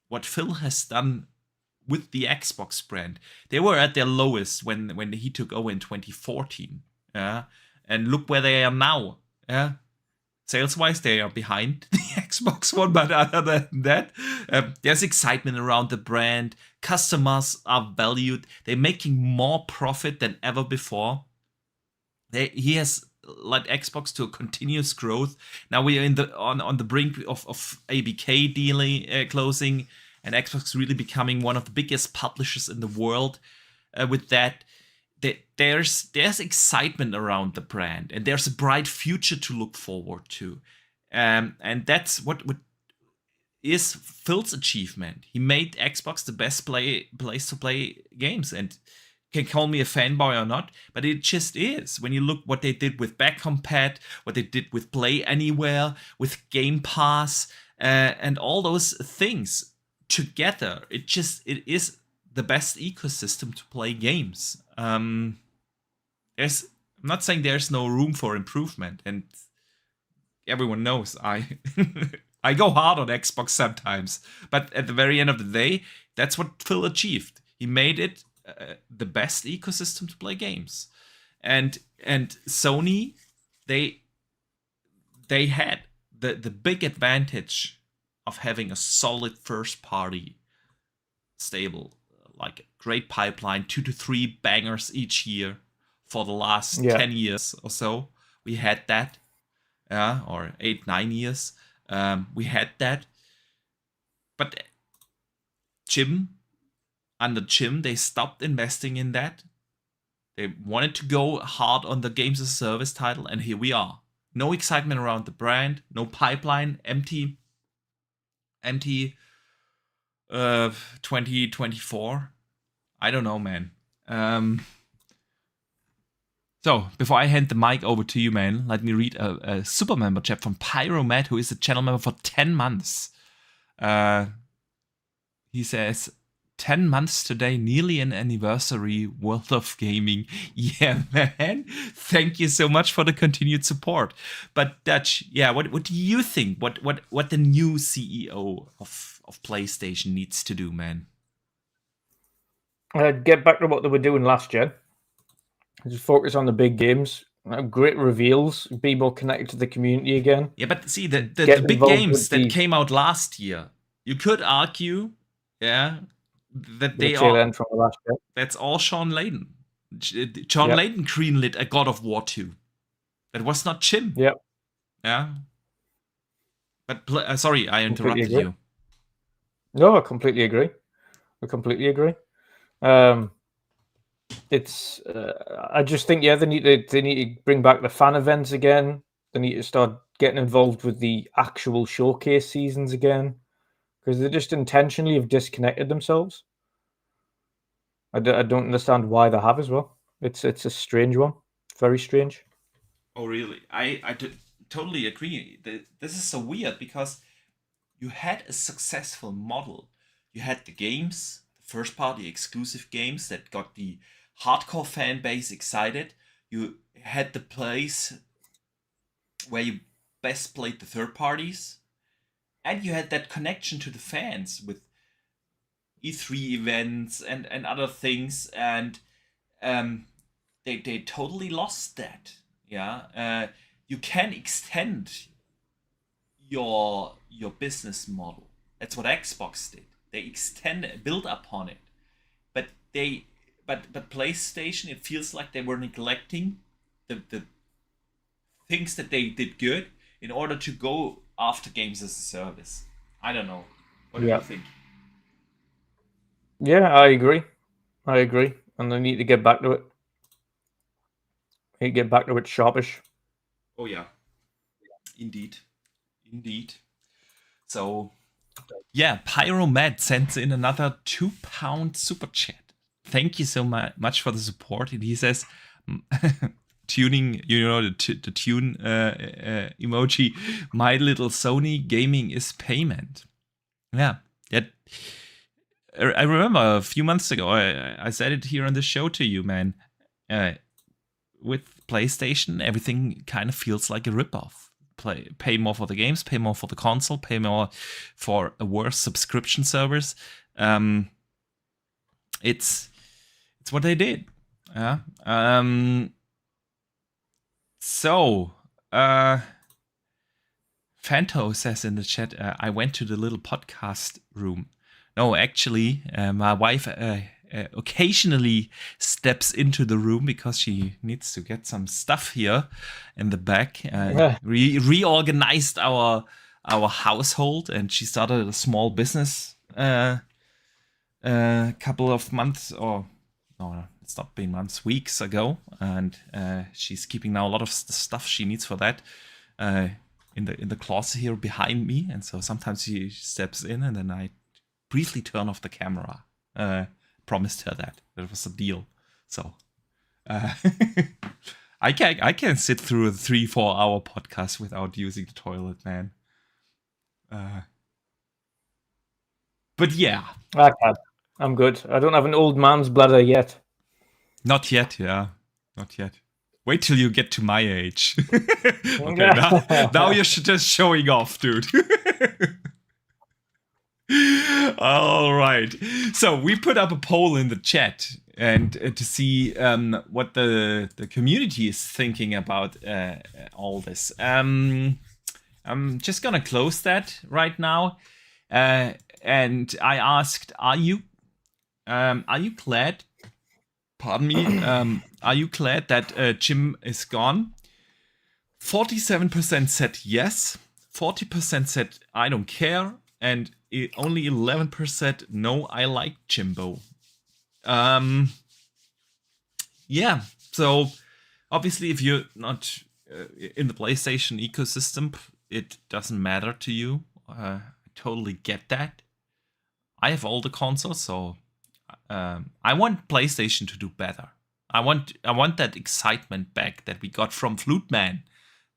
What Phil has done with the Xbox brand. They were at their lowest when he took over in 2014. And look where they are now. Sales-wise, they are behind the Xbox One, but other than that, there's excitement around the brand. Customers are valued. They're making more profit than ever before. He has led Xbox to a continuous growth. Now we are on the brink of ABK deal closing, and Xbox really becoming one of the biggest publishers in the world. With that, there's excitement around the brand, and there's a bright future to look forward to. And that's what is Phil's achievement. He made Xbox the best place to play games, and can call me a fanboy or not, but it just is. When you look what they did with Backcompat, what they did with Play Anywhere, with Game Pass, and all those things together, it is the best ecosystem to play games. I'm not saying there's no room for improvement, and everyone knows I I go hard on Xbox sometimes, but at the very end of the day, that's what Phil achieved. He made it the best ecosystem to play games, and Sony, they had the big advantage of having a solid first party stable, like a great pipeline, 2 to 3 bangers each year for the last 10 years or so. We had that, or 8-9 years. We had that, but under Jim, they stopped investing in that. They wanted to go hard on the games as a service title, and here we are. No excitement around the brand, no pipeline, empty 2024. I don't know, man. So, before I hand the mic over to you, man, let me read a super member chat from Pyromat, who is a channel member for 10 months. He says, 10 months today, nearly an anniversary, World of Gaming. Yeah, man. Thank you so much for the continued support. But Dutch, what do you think? What the new CEO of PlayStation needs to do, man? Get back to what they were doing last gen. Just focus on the big games. Great reveals. Be more connected to the community again. Yeah, but see, the big games that came out last year, you could argue, that they are from the last year. That's all Sean Layden. Sean Layden greenlit a God of War 2. That was not Jim. Yep. Yeah. But sorry, I interrupted you. No, I completely agree. It's I just think they need to bring back the fan events again. They need to start getting involved with the actual showcase seasons again, because they just intentionally have disconnected themselves. I don't understand why they have as well. It's a strange one, very strange. Oh really? I totally agree. This is so weird, because you had a successful model. You had the games, first party exclusive games that got the hardcore fan base excited. You had the place where you best played the third parties, and you had that connection to the fans with E3 events and other things, and they totally lost that. Yeah, you can extend your business model. That's what Xbox did. They build upon it, but but PlayStation, it feels like they were neglecting the things that they did good in order to go after games as a service. I don't know. What do you Yeah. think? Yeah, I agree. And they need to get back to it. Need to get back to it sharpish. Oh yeah, indeed, indeed. So yeah, Pyromed sends in another £2 super chat. Thank you so much for the support. And he says, tuning, the tune emoji. My little Sony gaming is payment. Yeah, that. I remember a few months ago, I said it here on the show to you, man. With PlayStation, everything kind of feels like a ripoff. Pay more for the games, pay more for the console, pay more for a worse subscription service. It's what they did. Yeah. So, Fanto says in the chat, I went to the little podcast room. No, actually, my wife occasionally steps into the room because she needs to get some stuff here in the back. Reorganized our household, and she started a small business couple of months, or no, it's not been months, weeks ago, and she's keeping now a lot of stuff she needs for that in the closet here behind me. And so sometimes she steps in, and then I briefly turn off the camera. Promised her that was a deal. So I can sit through a 3-4 hour podcast without using the toilet, man. But yeah, I can. I'm good. I don't have an old man's bladder yet. Not yet, yeah. Not yet. Wait till you get to my age. Okay, now you're just showing off, dude. All right. So we put up a poll in the chat and to see what the community is thinking about all this. I'm just gonna close that right now, and I asked, are you glad? Pardon me. Are you glad that Jim is gone? 47% said yes. 40% said I don't care, and only 11% no, I like Jimbo. Yeah. So obviously, if you're not in the PlayStation ecosystem, it doesn't matter to you. I totally get that. I have all the consoles, so I want PlayStation to do better. I want that excitement back that we got from Flute Man.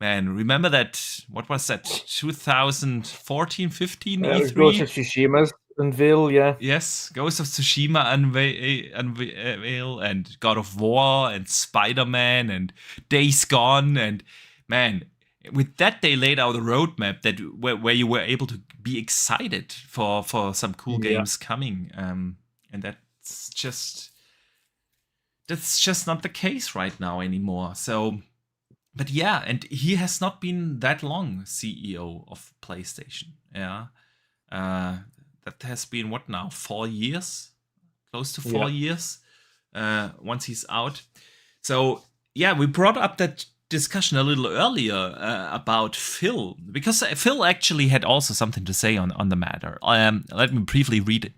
Man, remember that? What was that? 2014, 15 E3? Ghost of Tsushima's unveil, yeah. Yes, Ghost of Tsushima unveil, and God of War, and Spider-Man, and Days Gone, and man, with that they laid out a roadmap that where you were able to be excited for some cool games coming, and that's just not the case right now anymore. So, but yeah, and he has not been that long CEO of PlayStation. Yeah, that has been what now, 4 years, close to 4 years. Once he's out, so yeah, we brought up that discussion a little earlier about Phil, because Phil actually had also something to say on the matter. Let me briefly read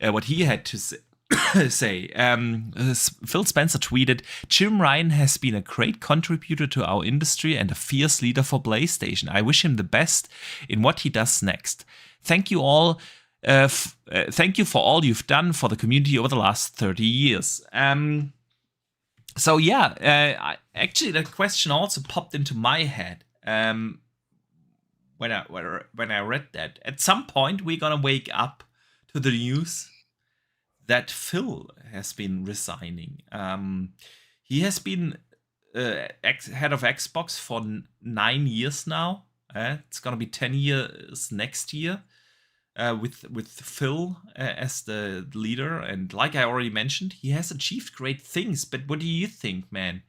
what he had to say. Phil Spencer tweeted, Jim Ryan has been a great contributor to our industry and a fierce leader for PlayStation. I wish him the best in what he does next. Thank you all. Thank you for all you've done for the community over the last 30 years. So yeah, actually that question also popped into my head when I read that. At some point, we're gonna wake up to the news that Phil has been resigning. He has been head of Xbox for 9 years now. It's gonna be 10 years next year. with Phil as the leader, and like I already mentioned, he has achieved great things. But what do you think, man?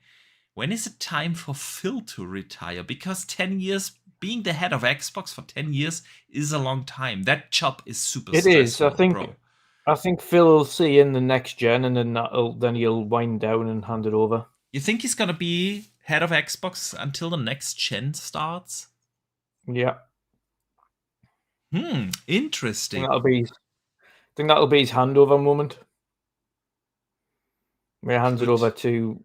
When is it time for Phil to retire? Because 10 years, being the head of Xbox for 10 years is a long time. That job is super It is. stressful, bro. I think Phil will see in the next gen, and then he'll wind down and hand it over. You think he's gonna be head of Xbox until the next gen starts? Yeah. Interesting. I think that'll be his handover moment. Where he hands it over to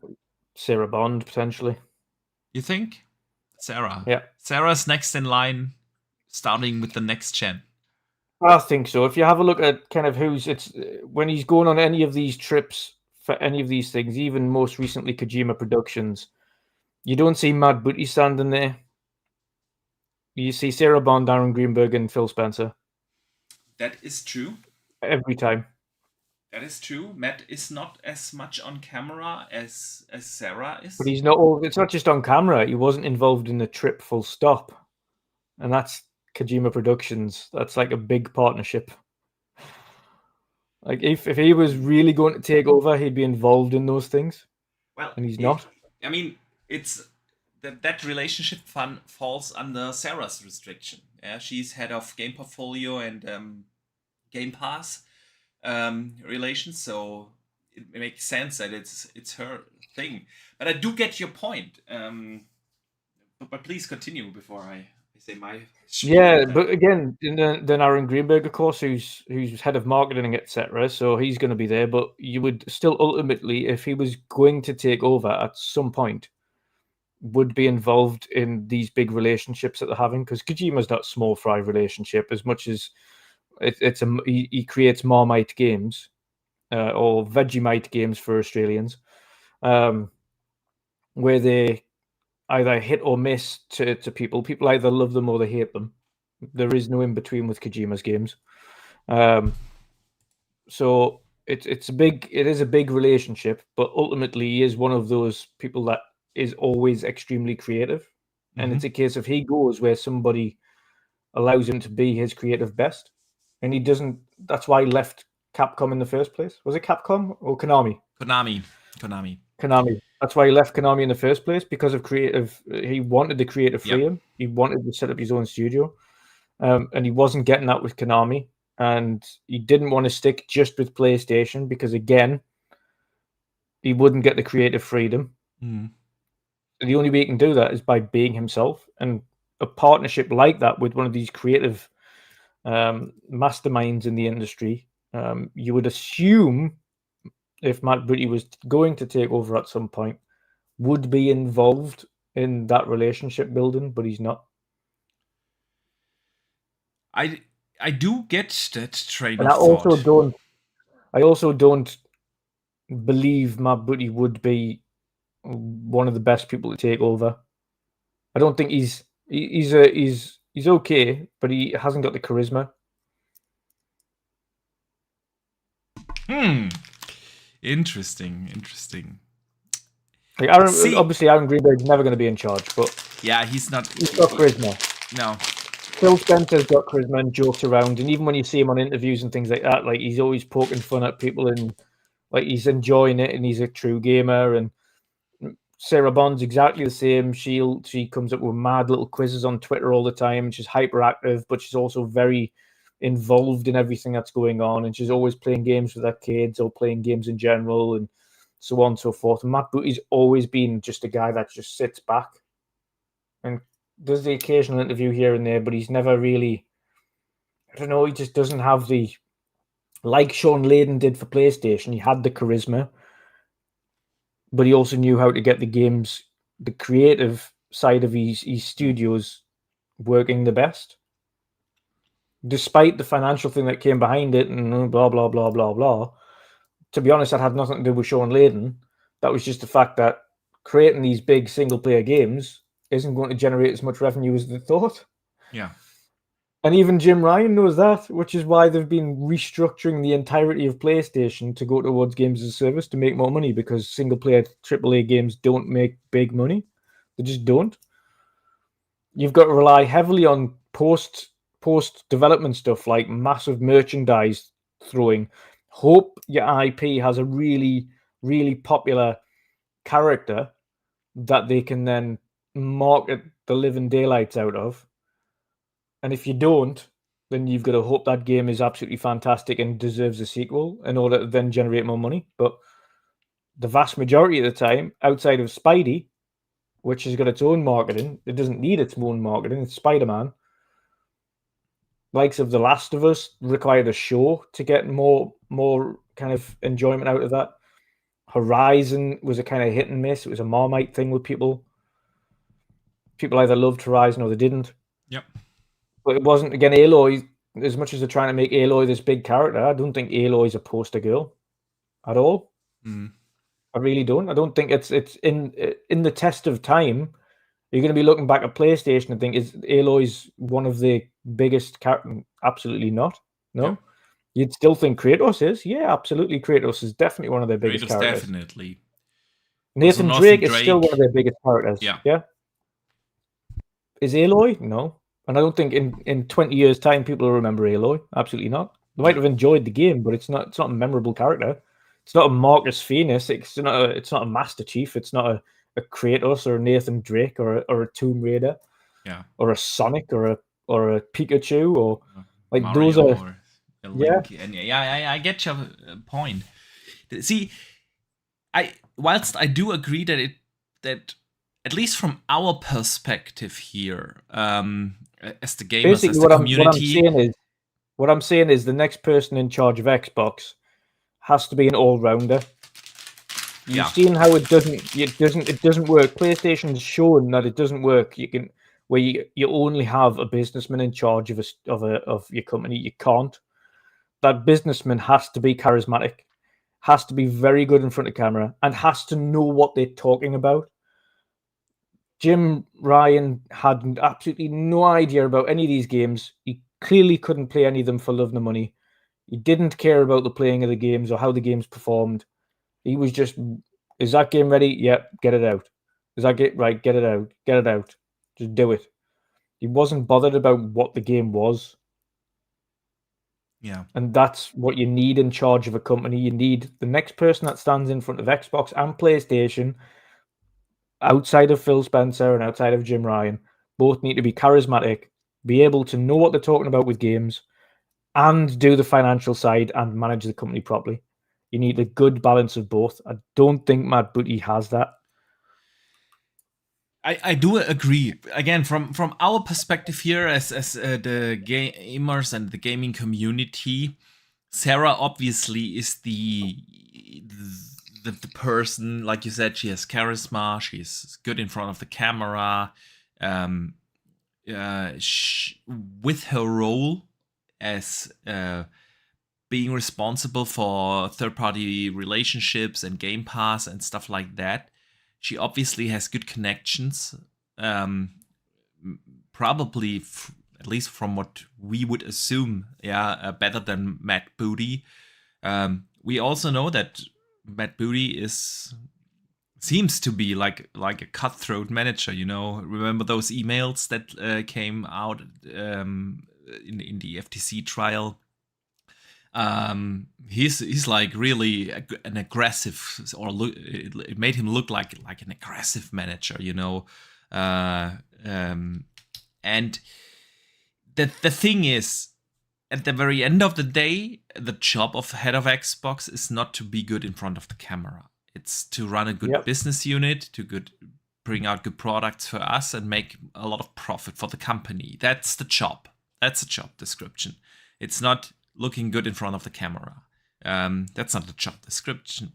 Sarah Bond potentially. You think? Sarah. Yeah. Sarah's next in line, starting with the next gen. I think so. If you have a look at kind of when he's going on any of these trips for any of these things, even most recently Kojima Productions, you don't see Matt Booty standing there. You see Sarah Bond, Aaron Greenberg, and Phil Spencer. That is true. Every time. That is true. Matt is not as much on camera as Sarah is. But he's not. It's not just on camera. He wasn't involved in the trip. Full stop. And that's Kojima Productions. That's like a big partnership. Like if he was really going to take over, he'd be involved in those things. Well, and he's not. I mean, it's that relationship falls under Sarah's restriction. Yeah, she's head of game portfolio and Game Pass relations, so it makes sense that it's her thing. But I do get your point. But please continue before I say my. Yeah, but again, then Aaron Greenberg, of course, who's head of marketing, etc. So he's going to be there. But you would still ultimately, if he was going to take over at some point, would be involved in these big relationships that they're having, because Kojima's that small fry relationship as much as he creates Marmite games or Vegemite games for Australians, where they either hit or miss to people. People either love them or they hate them. There is no in between with Kojima's games. So it is a big relationship, but ultimately he is one of those people that is always extremely creative. And it's a case of he goes where somebody allows him to be his creative best. And he doesn't. That's why he left Capcom in the first place. Was it Capcom or Konami? Konami. That's why he left Konami in the first place, because of creative. He wanted the creative freedom. Yep. He wanted to set up his own studio, and he wasn't getting that with Konami. And he didn't want to stick just with PlayStation because, again, he wouldn't get the creative freedom. The only way he can do that is by being himself. And a partnership like that with one of these creative masterminds in the industry, you would assume, if Matt Booty was going to take over at some point, would be involved in that relationship building, but he's not. I do get that train and of thought. I also don't believe Matt Booty would be one of the best people to take over. I don't think he's okay, but he hasn't got the charisma. Interesting. Like obviously, Aaron Greenberg's never going to be in charge, but yeah, he's not. He's got charisma. No. Phil Spencer's got charisma and jokes around, and even when you see him on interviews and things like that, like he's always poking fun at people and like he's enjoying it, and he's a true gamer. And Sarah Bond's exactly the same. She comes up with mad little quizzes on Twitter all the time. She's hyperactive, but she's also very involved in everything that's going on, and she's always playing games with her kids or playing games in general, and so on and so forth. And Matt Booty's always been just a guy that just sits back and does the occasional interview here and there, but he's never really, I don't know, he just doesn't have the, like Sean Layden did for PlayStation, he had the charisma, but he also knew how to get the games, the creative side of his studios working the best. Despite the financial thing that came behind it and blah, blah, blah, blah, blah. To be honest, that had nothing to do with Sean Layden. That was just the fact that creating these big single-player games isn't going to generate as much revenue as they thought. Yeah. And even Jim Ryan knows that, which is why they've been restructuring the entirety of PlayStation to go towards games as a service to make more money, because single-player AAA games don't make big money. They just don't. You've got to rely heavily on post-development stuff like massive merchandise throwing. Hope your IP has a really, really popular character that they can then market the living daylights out of. And if you don't, then you've got to hope that game is absolutely fantastic and deserves a sequel in order to then generate more money. But the vast majority of the time, outside of Spidey, which has got its own marketing, it doesn't need its own marketing. It's Spider-Man. Likes of The Last of Us required a show to get more kind of enjoyment out of that. Horizon was a kind of hit and miss. It was a Marmite thing with people. People either loved Horizon or they didn't. Yep. But it wasn't, again, Aloy, as much as they're trying to make Aloy this big character, I don't think Aloy's a poster girl at all. I really don't. I don't think it's in the test of time. You're going to be looking back at PlayStation and think, is Aloy's one of the biggest characters? Absolutely not. No. Yeah. You'd still think Kratos is. Yeah, absolutely. Kratos is definitely one of their biggest characters. Definitely. Nathan Drake is still one of their biggest characters. Yeah. Is Aloy? No. And I don't think in 20 years' time people will remember Aloy. Absolutely not. They might have enjoyed the game, but it's not a memorable character. It's not a Marcus Phoenix. It's not a Master Chief. It's not a Kratos or a Nathan Drake or a Tomb Raider. Yeah. Or a Sonic or a Pikachu or like Mario those are or a Link. And I get your point. See, whilst I do agree that at least from our perspective here, as the gamers, basically as the community, what I'm saying is the next person in charge of Xbox has to be an all-rounder. You've seen how it doesn't work. PlayStation's shown that it doesn't work. Where you only have a businessman in charge of your company. You can't. That businessman has to be charismatic, has to be very good in front of camera, and has to know what they're talking about. Jim Ryan had absolutely no idea about any of these games. He clearly couldn't play any of them for love nor money. He didn't care about the playing of the games or how the games performed. He was just, is that game ready? Yep, get it out. Is that game right? Get it out. Get it out. Just do it. He wasn't bothered about what the game was. Yeah. And that's what you need in charge of a company. You need the next person that stands in front of Xbox and PlayStation, outside of Phil Spencer and outside of Jim Ryan, both need to be charismatic, be able to know what they're talking about with games, and do the financial side and manage the company properly. You need a good balance of both. I don't think Matt Booty has that. I do agree. Again, from our perspective here as the gamers and the gaming community, Sarah obviously is the person, like you said. She has charisma. She's good in front of the camera. With her role as being responsible for third-party relationships and Game Pass and stuff like that, she obviously has good connections. Probably, at least from what we would assume, better than Matt Booty. We also know that Matt Booty seems to be like a cutthroat manager. Remember those emails that came out in the FTC trial? He's like really an aggressive, it made him look like an aggressive manager, and the thing is, at the very end of the day, the job of head of Xbox is not to be good in front of the camera. It's to run a good business unit, to bring out good products for us and make a lot of profit for the company. That's the job. That's the job description. It's not looking good in front of the camera. That's not the job description.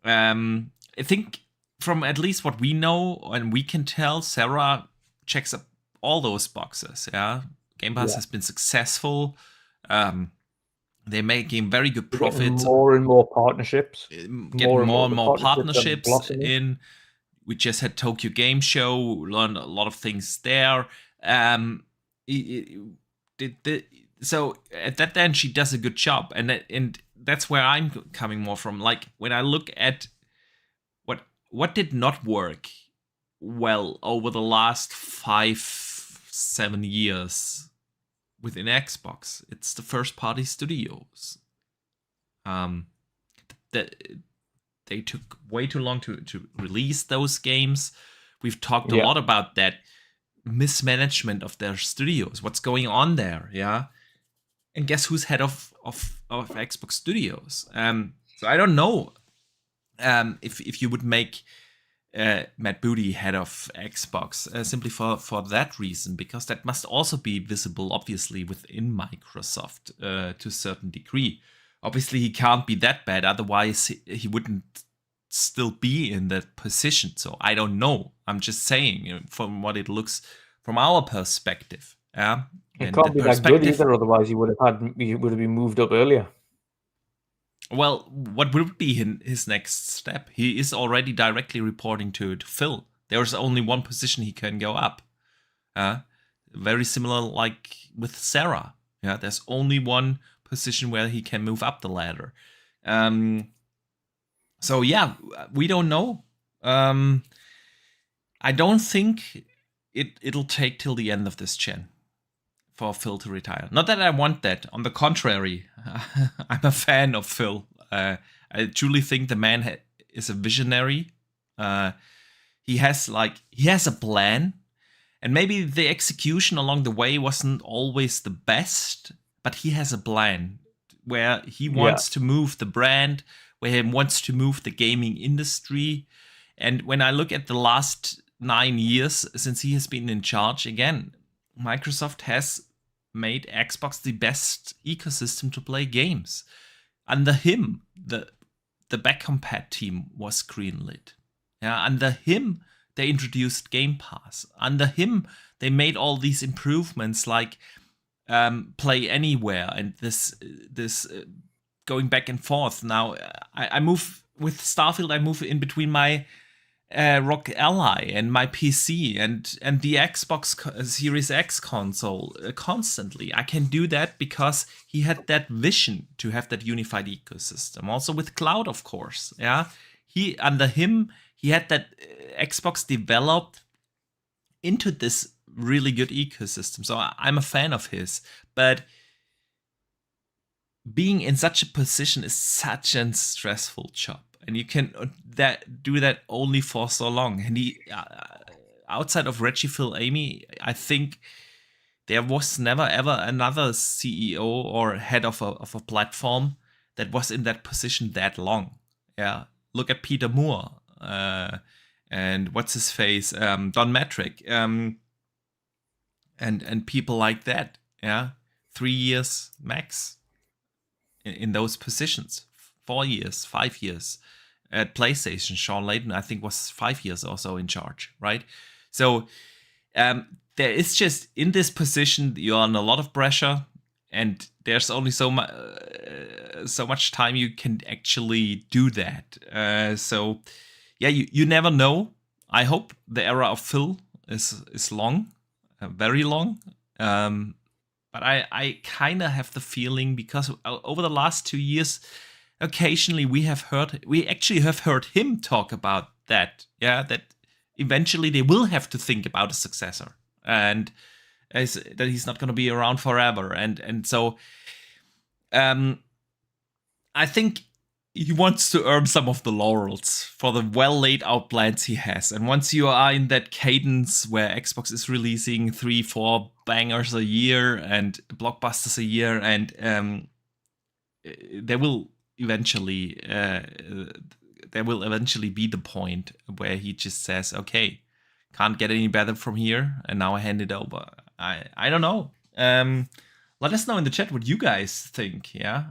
I think from at least what we know and we can tell, Sarah checks up all those boxes. Game Pass has been successful. They're making very good profits. More and more partnerships. Getting more and more partnerships in. We just had Tokyo Game Show. Learned a lot of things there. So at that end, she does a good job, and that's where I'm coming more from. Like when I look at what did not work well over the last 5-7 years, within Xbox. It's the first-party studios. That they took way too long to release those games. We've talked a lot about that mismanagement of their studios. What's going on there? Yeah. And guess who's head of Xbox Studios? So I don't know if you would make Matt Booty head of Xbox simply for that reason, because that must also be visible, obviously, within Microsoft to a certain degree. Obviously, he can't be that bad, otherwise he wouldn't still be in that position. So I don't know. I'm just saying, from what it looks from our perspective. Yeah, it can't be that good either. Otherwise, he would have been moved up earlier. Well, what would be his next step? He is already directly reporting to Phil. There's only one position he can go up. Very similar like with Sarah. Yeah, there's only one position where he can move up the ladder. So yeah, we don't know. I don't think it'll take till the end of this gen for Phil to retire. Not that I want that. On the contrary, I'm a fan of Phil. I truly think the man is a visionary. He has a plan, and maybe the execution along the way wasn't always the best, but he has a plan where he wants to move the brand, where he wants to move the gaming industry. And when I look at the last 9 years since he has been in charge, again, Microsoft has made Xbox the best ecosystem to play games. Under him, the backcompat team was greenlit. Yeah, under him, they introduced Game Pass. Under him, they made all these improvements like Play Anywhere and this going back and forth. Now, I move with Starfield. I move in between my ROG Ally and my PC and the Xbox Series X console constantly. I can do that because he had that vision to have that unified ecosystem. Also with cloud, of course. Yeah, under him he had that Xbox developed into this really good ecosystem. So I'm a fan of his, but being in such a position is such a stressful job. And you can do that only for so long. And he, outside of Reggie Fils-Aimé, I think there was never ever another CEO or head of a platform that was in that position that long. Yeah, look at Peter Moore and what's his face, Don Matrick, and people like that. Yeah, 3 years max in those positions. 4 years, 5 years. At PlayStation, Sean Layden, I think, was 5 years or so in charge, right? So there is just, in this position, you're on a lot of pressure, and there's only so much time you can actually do that. So yeah, you never know. I hope the era of Phil is long, very long. But I kind of have the feeling, because over the last 2 years, occasionally we actually have heard him talk about that. Yeah, that eventually they will have to think about a successor, and that he's not going to be around forever. And so I think he wants to earn some of the laurels for the well laid out plans he has. And once you are in that cadence where Xbox is releasing 3-4 bangers a year and blockbusters a year, and there will eventually be the point where he just says, okay, can't get any better from here, and now I hand it over. I don't know. Let us know in the chat what you guys think. Yeah.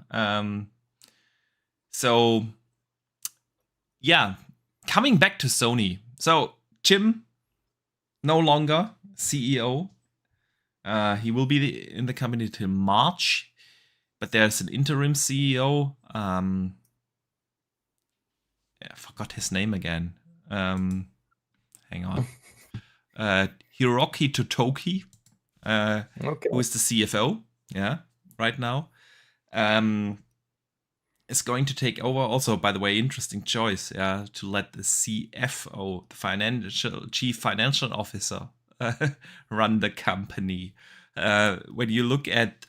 So yeah, coming back to Sony. So Jim, no longer CEO. He will be in the company till March, but there's an interim CEO. I forgot his name again. Hang on. Hiroki Totoki, who is the CFO, yeah, right now, is going to take over. Also, by the way, interesting choice, yeah, to let the CFO, the chief financial officer, run the company. When you look at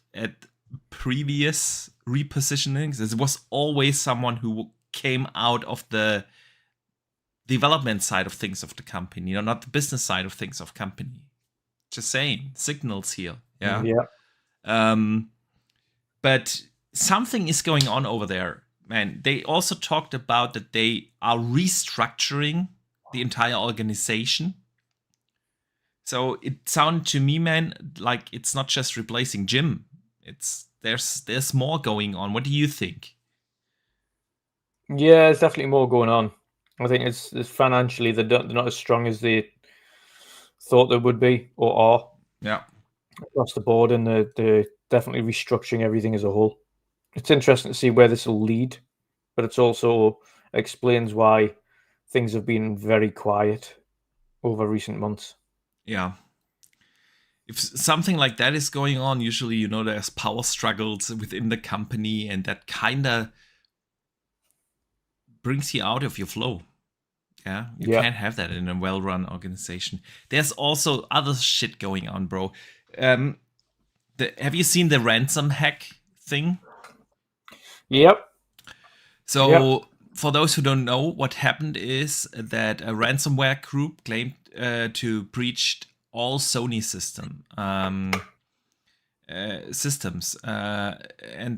previous repositionings, it was always someone who came out of the development side of things of the company, not the business side of things of company. Just saying, signals here. Yeah. Yeah. But something is going on over there, man. They also talked about that they are restructuring the entire organization. So it sounded to me, man, like it's not just replacing Jim. There's more going on. What do you think? Yeah, there's definitely more going on. I think it's financially they're not as strong as they thought they would be or are. Yeah. Across the board, and they're definitely restructuring everything as a whole. It's interesting to see where this will lead, but it's also explains why things have been very quiet over recent months. Yeah. If something like that is going on, usually, there's power struggles within the company, and that kind of brings you out of your flow. Yeah, you can't have that in a well-run organization. There's also other shit going on, bro. Have you seen the ransom hack thing? Yep. So, for those who don't know, what happened is that a ransomware group claimed to breach all Sony systems, and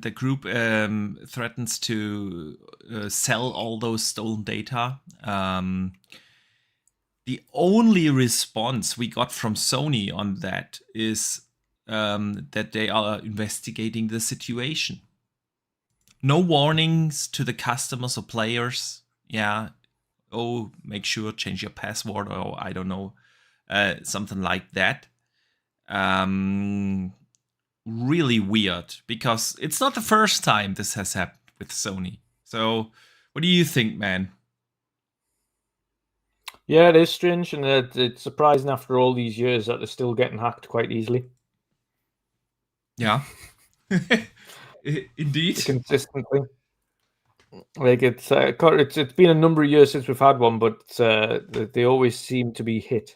the group threatens to sell all those stolen data. The only response we got from Sony on that is that they are investigating the situation. No warnings to the customers or players. Yeah. Oh, make sure change your password, or I don't know, something like that. Really weird, because it's not the first time this has happened with Sony. So, what do you think, man? Yeah, it is strange, and it's surprising after all these years that they're still getting hacked quite easily. Yeah. Indeed. Consistently. Like it's been a number of years since we've had one, but they always seem to be hit.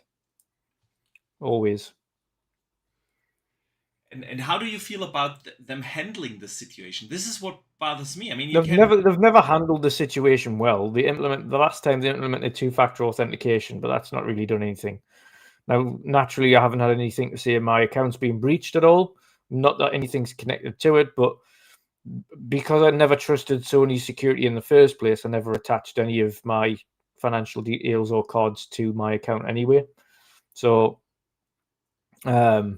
Always. And how do you feel about them handling this situation? This is what bothers me. I mean, they've never handled the situation well. The last time they implemented two-factor authentication, but that's not really done anything. Now, naturally, I haven't had anything to say of my accounts being breached at all. Not that anything's connected to it, but because I never trusted Sony's security in the first place, I never attached any of my financial details or cards to my account anyway. So, yeah,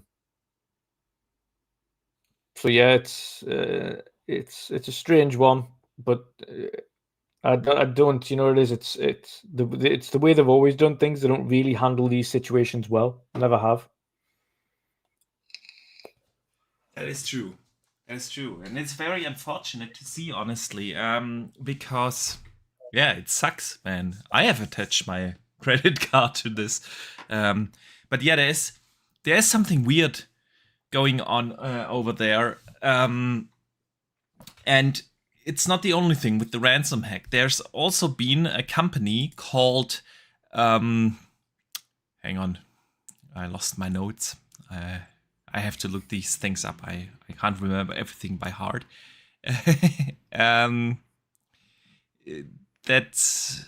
it's a strange one, but I don't, it is. It's the way they've always done things. They don't really handle these situations well. Never have. That is true. That's true, and it's very unfortunate to see, honestly, because yeah, it sucks, man. I have attached my credit card to this, but yeah, there's something weird going on over there, and it's not the only thing with the ransom hack. There's also been a company called, hang on, I lost my notes. I have to look these things up. I can't remember everything by heart. That's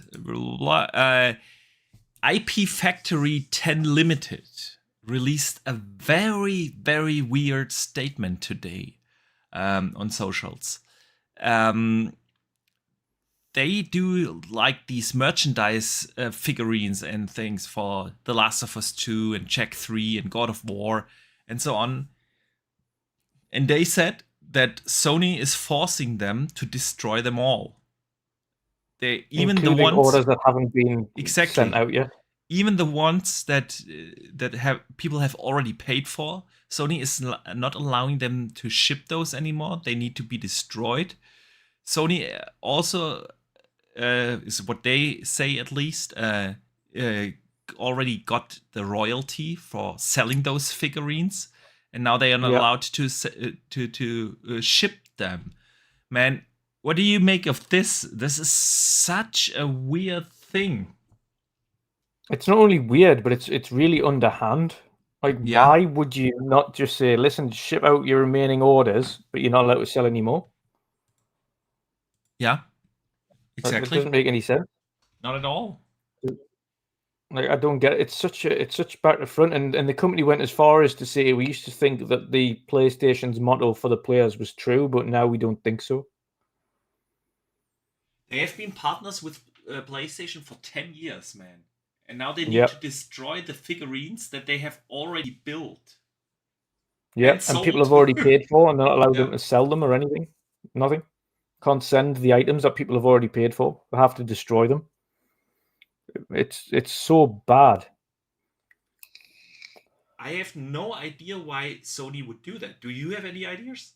IP Factory 10 Limited released a very, very weird statement today on socials. They do like these merchandise figurines and things for The Last of Us 2 and Jack 3 and God of War and so on. And they said that Sony is forcing them to destroy them all. Even including the ones orders that haven't been sent out yet. Even the ones that have people have already paid for, Sony is not allowing them to ship those anymore. They need to be destroyed. Sony also is what they say, at least, already got the royalty for selling those figurines, and now they are not allowed to ship them. Man, what do you make of this? This is such a weird thing. It's not only weird, but it's really underhand. Like, Yeah. why would you not just say, listen, ship out your remaining orders, but you're not allowed to sell anymore? Yeah. Like, that Exactly. doesn't make any sense. Not at all. Like, I don't get it. It's such back to front, and the company went as far as to say we used to think that the PlayStation's motto for the players was true, but now we don't think so. They have been partners with PlayStation for 10 years, man. And now they need Yeah, to destroy the figurines that they have already built yeah, and and people sold. have already paid for, and they're not allowed Yeah. them to sell them or anything. Nothing. Can't send the items that people have already paid for. They have to destroy them. It's so bad. I have no idea why Sony would do that. Do you have any ideas?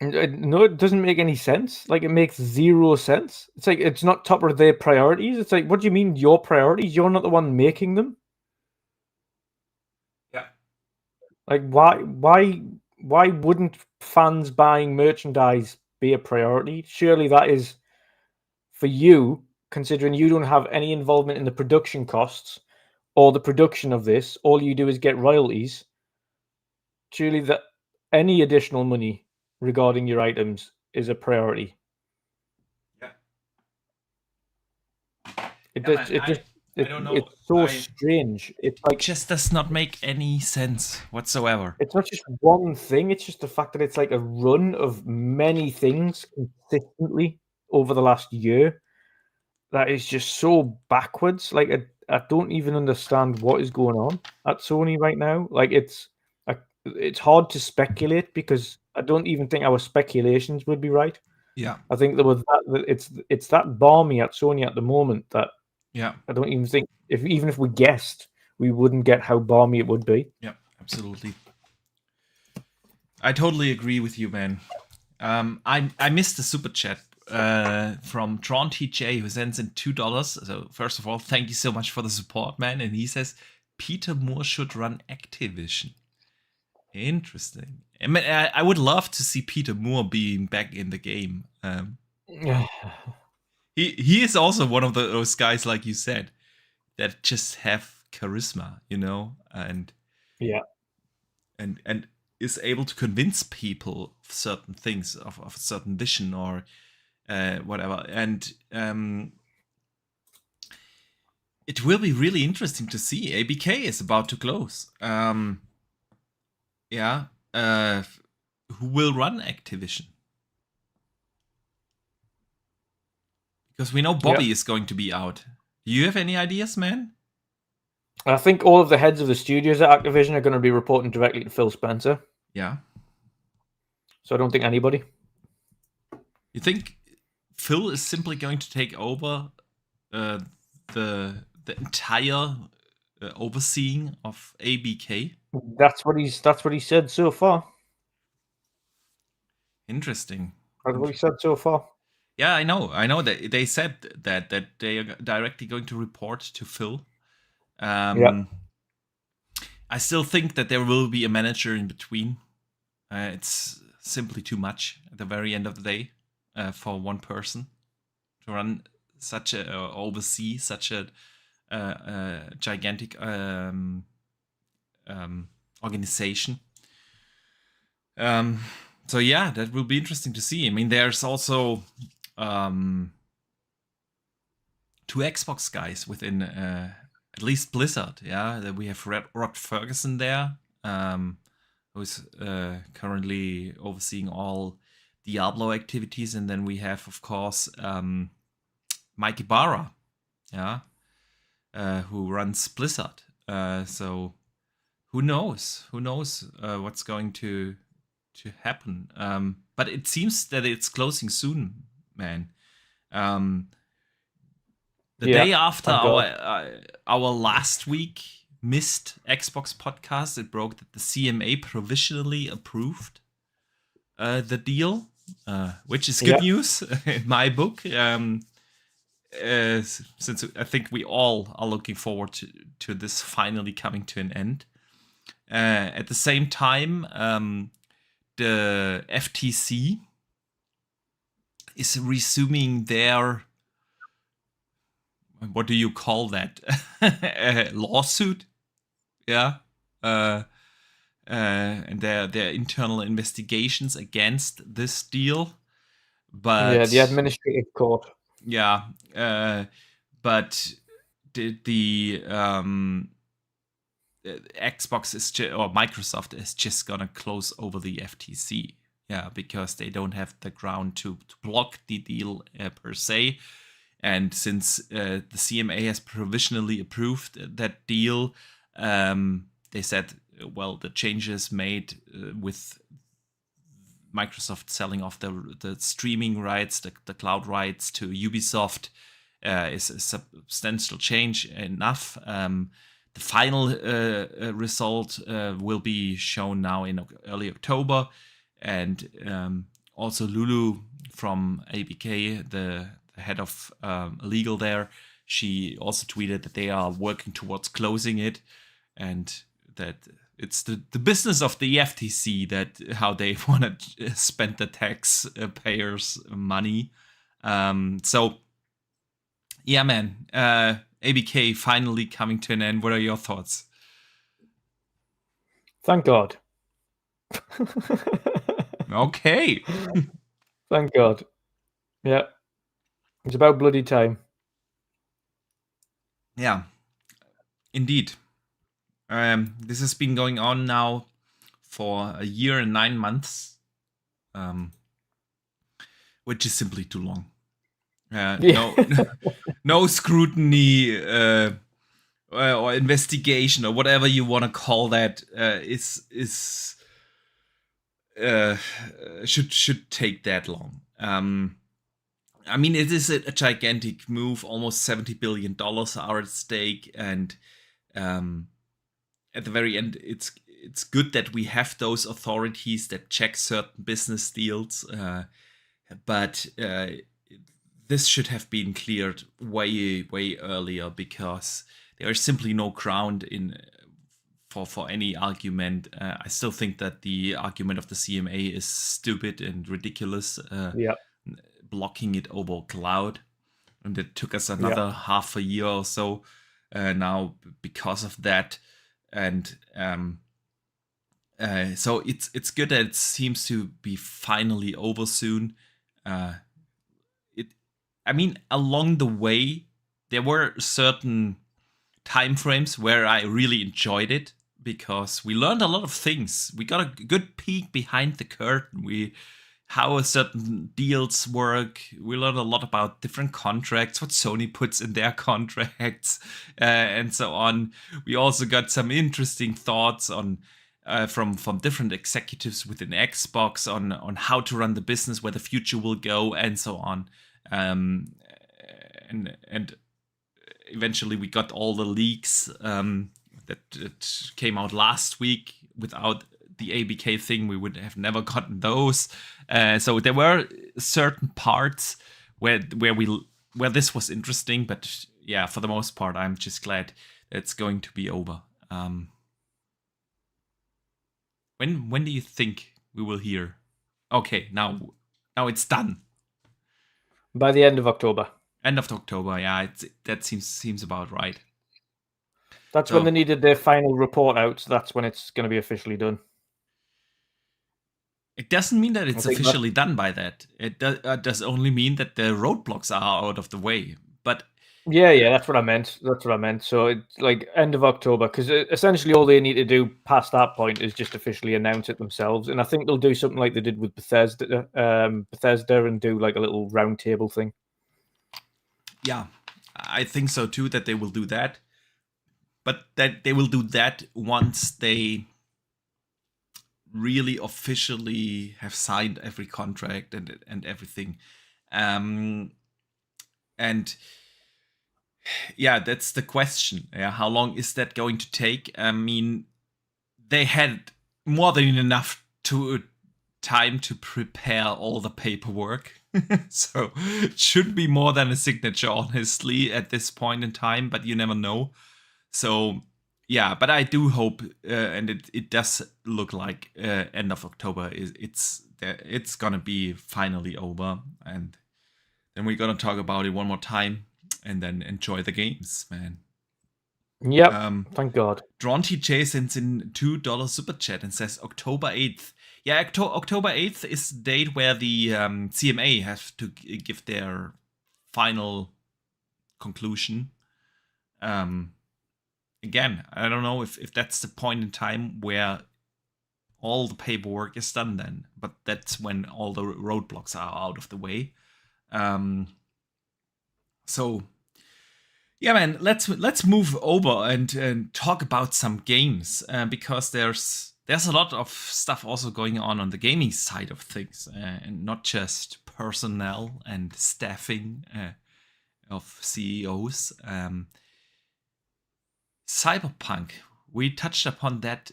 No, it doesn't make any sense. Like, it makes zero sense. It's like it's not top of their priorities. It's like, what do you mean your priorities? You're not the one making them. Yeah. Like, why wouldn't fans buying merchandise be a priority? Surely that is for you, considering you don't have any involvement in the production costs or the production of this. All you do is get royalties. Surely that any additional money regarding your items is a priority. Yeah. It Yeah, just man. it just I don't know. it's so strange. It's It like just does not make any sense whatsoever. it's not just one thing. It's just the fact that it's like a run of many things consistently over the last year that is just so backwards. Like I don't even understand what is going on at Sony right now. Like it's hard to speculate because I don't even think our speculations would be right. Yeah. I think there was that it's that balmy at Sony at the moment that Yeah. I don't even think even if we guessed, we wouldn't get how balmy it would be. Yeah. Absolutely. I totally agree with you, man. I missed the super chat from Tron TJ who sends in $2. So first of all, thank you so much for the support, man. And he says Peter Moore should run Activision. Interesting. I mean, I would love to see Peter Moore being back in the game. He is also one of those guys, like you said, that just have charisma, you know, and Yeah. and is able to convince people of certain things, of a certain vision or whatever. And it will be really interesting to see. ABK is about to close. Yeah. Who will run Activision? Because we know Bobby is going to be out. Do you have any ideas, man? I think all of the heads of the studios at Activision are going to be reporting directly to Phil Spencer. Yeah. So I don't think anybody. You think Phil is simply going to take over the entire overseeing of ABK? That's what he said so far. Interesting. That's what he said so far. Yeah, I know that they said that they are directly going to report to Phil. Yeah. I still think that there will be a manager in between. It's simply too much at the very end of the day for one person to run such a oversee such a gigantic organization. So yeah, that will be interesting to see. I mean, there's also two Xbox guys within at least Blizzard. Yeah, that we have Rod Ferguson there, who's currently overseeing all Diablo activities, and then we have, of course, Mike Ibarra, yeah, who runs Blizzard. So who knows? Who knows what's going to happen? But it seems that it's closing soon, man. The day after our last week missed Xbox podcast, it broke that the CMA provisionally approved the deal, which is good news in my book. Since I think we all are looking forward to this finally coming to an end. At the same time, the FTC is resuming their, what do you call that? Lawsuit? Yeah. and their internal investigations against this deal. Yeah, But the administrative court. yeah, but the Xbox is or Microsoft is just gonna close over the FTC. Yeah, because they don't have the ground to block the deal per se. And since the CMA has provisionally approved that deal, they said, well, the changes made with Microsoft selling off the streaming rights, the cloud rights to Ubisoft is a substantial change enough. The final result will be shown now in early October. And also Lulu from ABK, the head of legal there, she also tweeted that they are working towards closing it, and that it's the business of the FTC that how they want to spend the taxpayers' money. So, yeah, man, ABK finally coming to an end. What are your thoughts? Thank God. Okay. Thank God. Yeah. It's about bloody time. Yeah, indeed. This has been going on now for a year and 9 months, which is simply too long. No scrutiny or investigation or whatever you want to call that should take that long. I mean, it is a gigantic move. Almost $70 billion are at stake, and at the very end, it's good that we have those authorities that check certain business deals, but this should have been cleared way earlier, because there is simply no ground in for any argument. I still think that the argument of the CMA is stupid and ridiculous. Yeah. Blocking it over cloud, and it took us another half a year or so now because of that. And so it's good that it seems to be finally over soon. I mean, along the way, there were certain time frames where I really enjoyed it, because we learned a lot of things. We got a good peek behind the curtain. How certain deals work. We learned a lot about different contracts, what Sony puts in their contracts, and so on. We also got some interesting thoughts on from different executives within Xbox on how to run the business, where the future will go, and so on. And eventually we got all the leaks that came out last week. Without the ABK thing, we would have never gotten those. So there were certain parts where this was interesting, but yeah, for the most part, I'm just glad it's going to be over. When do you think we will hear? Okay, now it's done. By the end of October. End of October, yeah, that seems about right. That's when they needed their final report out. So that's when it's going to be officially done. It doesn't mean that it's officially done by that. It does only mean that the roadblocks are out of the way. But yeah, that's what I meant. So it's like end of October, because essentially all they need to do past that point is just officially announce it themselves. And I think they'll do something like they did with Bethesda, and do like a little roundtable thing. Yeah, I think so too, that they will do that. But that they will do that once they really officially have signed every contract and everything. And yeah, that's the question. Yeah, how long is that going to take? I mean, they had more than enough time to prepare all the paperwork. So it should be more than a signature, honestly, at this point in time, but you never know. So yeah, but I do hope, and it does look like end of October it's gonna be finally over, and then we're gonna talk about it one more time, and then enjoy the games, man. Yep. Thank God. Drawn TJ sends in $2 super chat and says October 8th. Yeah, October 8th is the date where the CMA have to give their final conclusion. Again, I don't know if that's the point in time where all the paperwork is done then, but that's when all the roadblocks are out of the way. So yeah, man, let's move over and talk about some games because there's a lot of stuff also going on the gaming side of things, and not just personnel and staffing of CEOs. Cyberpunk, we touched upon that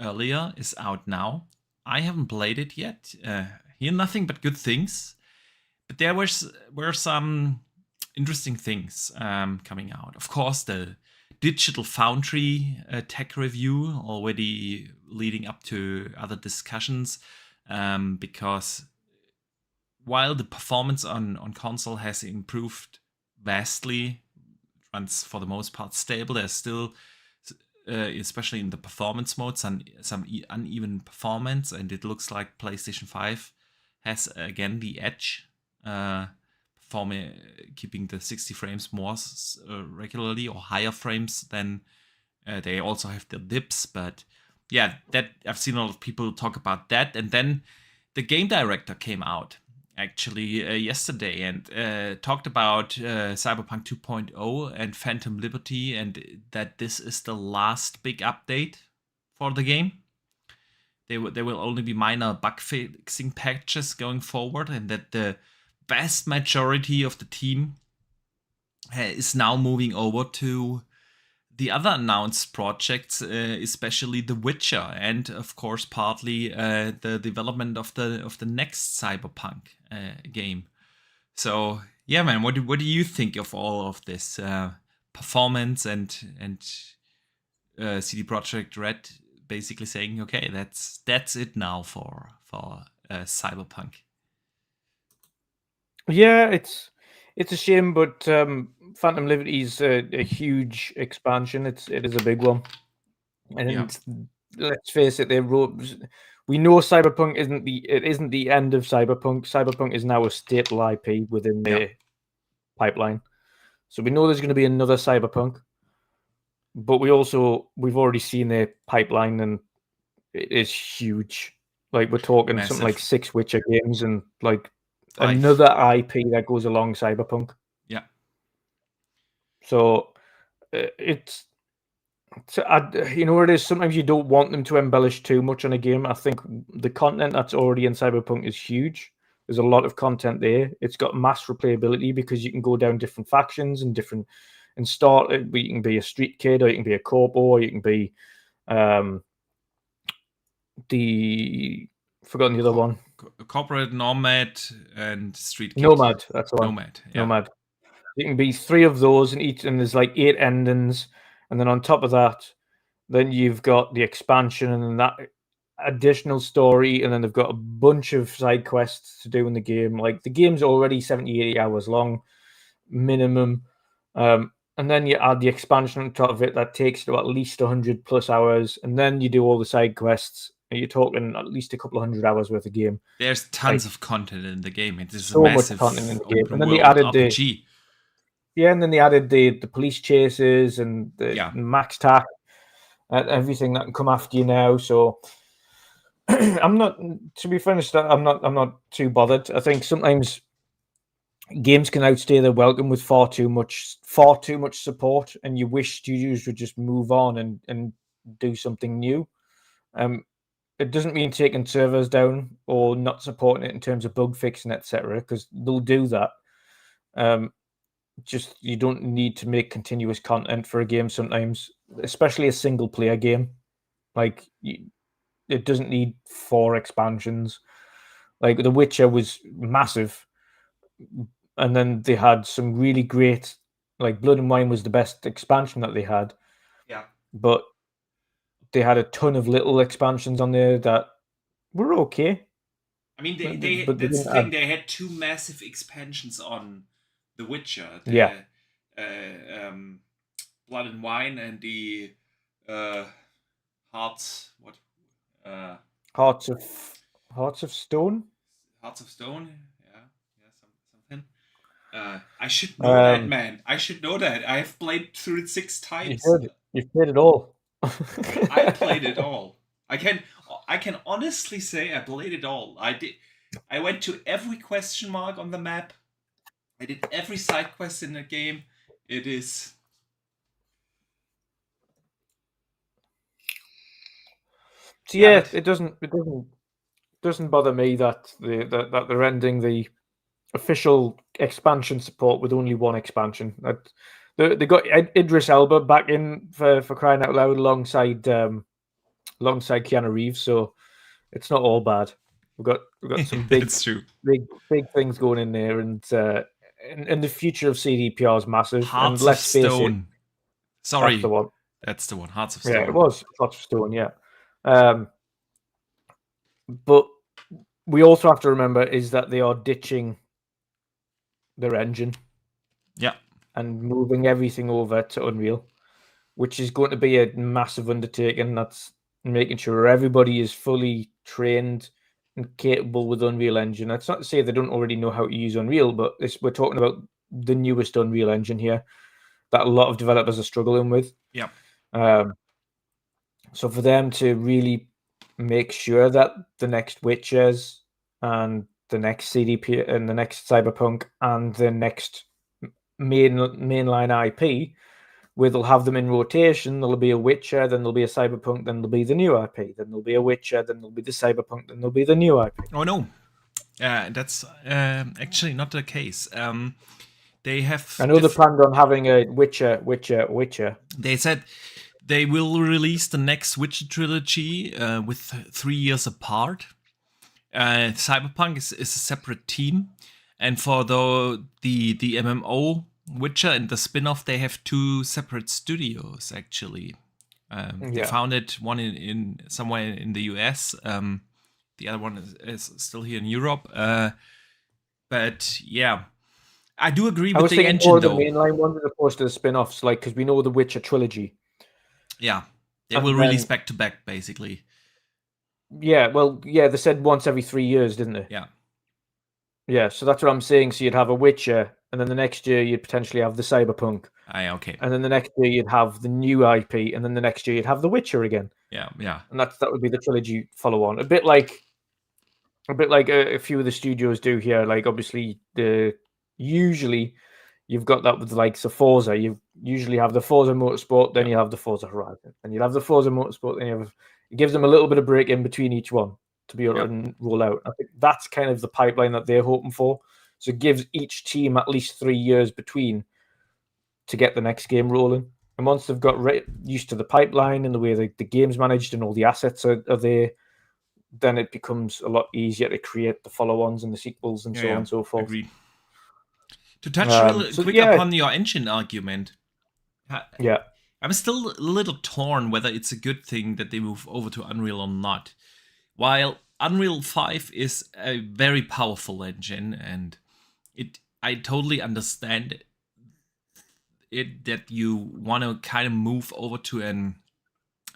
earlier, is out now. I haven't played it yet. Hear nothing but good things, but there were some interesting things coming out. Of course, the Digital Foundry tech review already leading up to other discussions, because while the performance on console has improved vastly, runs for the most part stable, there's still, especially in the performance mode, some uneven performance, and it looks like PlayStation 5 has again the edge, keeping the 60 frames more regularly, or higher frames than they also have the dips. But yeah, that I've seen a lot of people talk about that. And then the game director came out actually yesterday and talked about Cyberpunk 2.0 and Phantom Liberty, and that this is the last big update for the game. There will only be minor bug fixing patches going forward, and that the vast majority of the team is now moving over to the other announced projects, especially The Witcher, and of course partly the development of the next Cyberpunk game. So yeah, man, what do you think of all of this performance and CD Projekt Red basically saying, okay, that's it now for Cyberpunk? Yeah, it's a shame, but Phantom Liberty is a huge expansion. It is a big one, and let's face it, we know Cyberpunk isn't the end of Cyberpunk. Cyberpunk is now a staple IP within the pipeline, so we know there's going to be another Cyberpunk. But we've already seen their pipeline, and it is huge. Like, we're talking Massive. something like 6 Witcher games and like 5. Another IP that goes along Cyberpunk. Yeah. So it's you know what it is. Sometimes you don't want them to embellish too much on a game. I think the content that's already in Cyberpunk is huge. There's a lot of content there. It's got mass replayability because you can go down different factions and start. You can be a street kid, or you can be a corpo, or you can be forgotten the other one. Corporate, Nomad, and Street Kid. Nomad, that's the one. Nomad. Yeah. Nomad. You can be 3 of those in each, and there's like 8 endings. And then on top of that, then you've got the expansion and then that additional story, and then they've got a bunch of side quests to do in the game. Like, the game's already 70, 80 hours long, minimum. And then you add the expansion on top of it that takes to at least 100 plus hours, and then you do all the side quests. And you're talking at least a couple of 100 hours worth of game. There's tons of content in the game. It is so a massive much content in the game. And then they added RPG. And then they added the police chases and the max tack and everything that can come after you now. So I'm not, to be finished, I'm not too bothered. I think sometimes games can outstay their welcome with far too much support, and you wish studios would just move on and do something new. It doesn't mean taking servers down or not supporting it in terms of bug fixing, etc., because they'll do that. Just, you don't need to make continuous content for a game sometimes, especially a single player game. Like, it doesn't need 4 expansions. Like, The Witcher was massive, and then they had some really great, like Blood and Wine was the best expansion that they had. Yeah. But they had a ton of little expansions on there that were okay. I mean, that's the thing. They had 2 massive expansions on The Witcher. Blood and Wine and the Hearts. What? Hearts of Stone. Hearts of Stone. Yeah, something. I should know that, Um, man. I should know that. I have played through it 6 times. you've played it all. I played it all. I can honestly say I played it all. I did. I went to every question mark on the map. I did every side quest in the game. It is. So Yeah, yeah, but it doesn't bother me that they're ending the official expansion support with only one expansion. That they got Idris Elba back in for crying out loud alongside Keanu Reeves, so it's not all bad. We've got some that's true. big things going in there, and the future of CDPR is massive. And Hearts of let's face it, Stone. that's the Sorry, one. that's the one. Hearts of Yeah, it Stone. was Hearts of Stone. Yeah, um, but we also have to remember is that they are ditching their engine Yeah. and moving everything over to Unreal, which is going to be a massive undertaking. That's making sure everybody is fully trained and capable with Unreal Engine. That's not to say they don't already know how to use Unreal, but we're talking about the newest Unreal Engine here that a lot of developers are struggling with. Yeah. So for them to really make sure that the next Witchers and the next CDP and the next Cyberpunk and the next mainline IP, where they'll have them in rotation. There'll be a Witcher, then there'll be a Cyberpunk, then there'll be the new IP, then there'll be a Witcher, then there'll be the Cyberpunk, then there'll be the new IP. Oh no, that's actually not the case. They have. I know they planned on having a Witcher. They said they will release the next Witcher trilogy with 3 years apart. Cyberpunk is a separate team, and for the MMO Witcher and the spin-off, they have 2 separate studios actually. They founded one in somewhere in the US. The other one is still here in Europe. But yeah, I do agree with the engine more though. the mainline ones as opposed to the spin-offs, like because we know the Witcher trilogy. Yeah, they will release back to back basically. Yeah, well, yeah, they said once every 3 years, didn't they? Yeah. Yeah, so that's what I'm saying. So you'd have a Witcher, and then the next year you'd potentially have the Cyberpunk. Okay. And then the next year you'd have the new IP, and then the next year you'd have the Witcher again. Yeah. And that would be the trilogy follow-on. A bit like a few of the studios do here. Like obviously usually you've got that with like Forza. You usually have the Forza Motorsport, then you have the Forza Horizon, and you have the Forza Motorsport, then it gives them a little bit of break in between each one to be able to roll out. I think that's kind of the pipeline that they're hoping for. So it gives each team at least 3 years between to get the next game rolling. And once they've got used to the pipeline and the way the game's managed and all the assets are there, then it becomes a lot easier to create the follow-ons and the sequels and so on and so forth. Agreed. To touch real quick upon your engine argument, I'm still a little torn whether it's a good thing that they move over to Unreal or not. While Unreal 5 is a very powerful engine, and I totally understand it that you want to kind of move over to a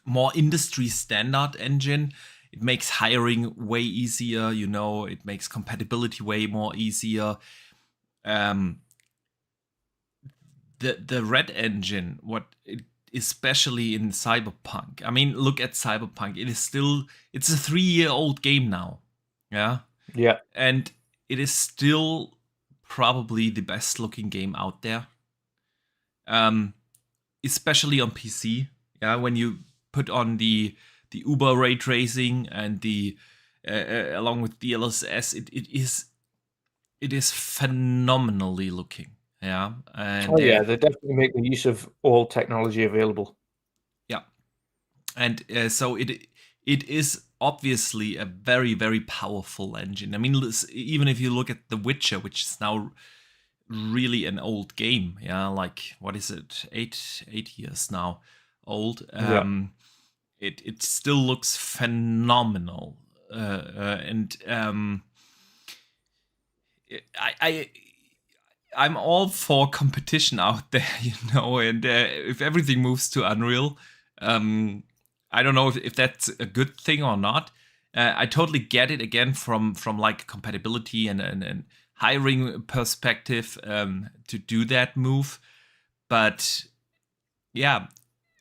more industry standard engine. It makes hiring way easier, it makes compatibility way more easier. The Red engine, especially in Cyberpunk. I mean, look at Cyberpunk. It's a 3-year-old game now. Yeah. Yeah. And it is still probably the best looking game out there. Especially on PC. Yeah, when you put on the Uber ray tracing and the along with DLSS, it is phenomenally looking. Yeah, and they definitely make the use of all technology available. Yeah, and so it is obviously a very, very powerful engine. I mean, even if you look at The Witcher, which is now really an old game, yeah, like what is it, 8 years now old. It still looks phenomenal, and I'm all for competition out there, and if everything moves to Unreal, I don't know if that's a good thing or not. I totally get it again from like compatibility and hiring perspective to do that move, but yeah,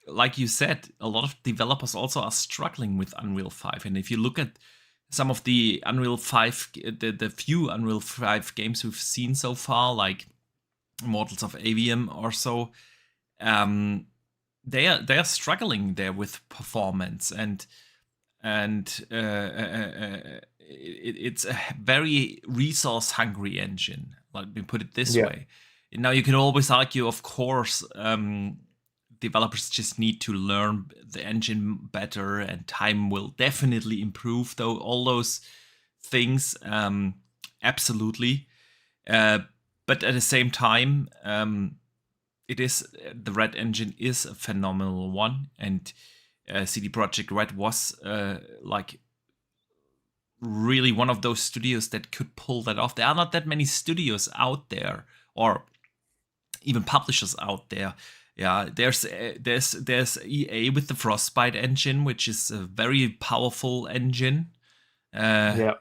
like you said, a lot of developers also are struggling with Unreal 5. And if you look at some of the Unreal 5, the few Unreal 5 games we've seen so far, like Mortals of Avium or so, they are struggling there with performance and it's a very resource hungry engine. Let me put it this way. Now you can always argue, of course, developers just need to learn the engine better, and time will definitely improve though all those things. Absolutely. But at the same time, the Red engine is a phenomenal one, and CD Projekt Red was like really one of those studios that could pull that off. There are not that many studios out there, or even publishers out there. Yeah, there's EA with the Frostbite engine, which is a very powerful engine. And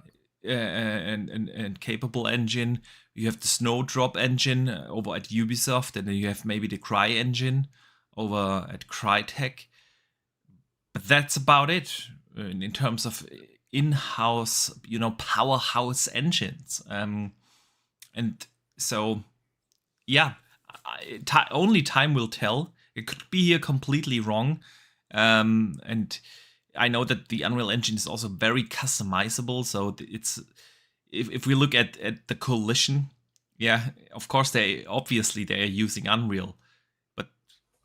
capable engine. You have the Snowdrop engine over at Ubisoft, and then you have maybe the Cry engine over at Crytek. But that's about it in terms of in-house, powerhouse engines. And so, yeah, only time will tell. It could be here completely wrong. And I know that the Unreal Engine is also very customizable. So it's if we look at the Coalition, yeah, of course they are using Unreal, but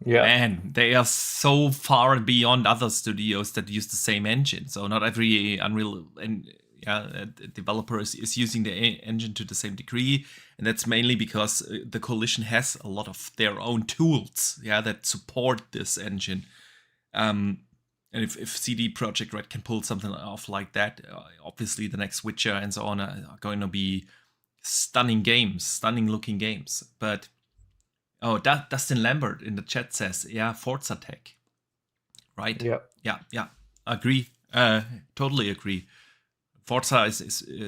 man, they are so far beyond other studios that use the same engine. So not every Unreal developer is using the engine to the same degree, and that's mainly because the Coalition has a lot of their own tools, that support this engine. And if CD Projekt Red can pull something off like that, obviously the next Witcher and so on are going to be stunning looking games. But Dustin Lambert in the chat says, Forza Tech, right? Yeah, agree. Totally agree. Forza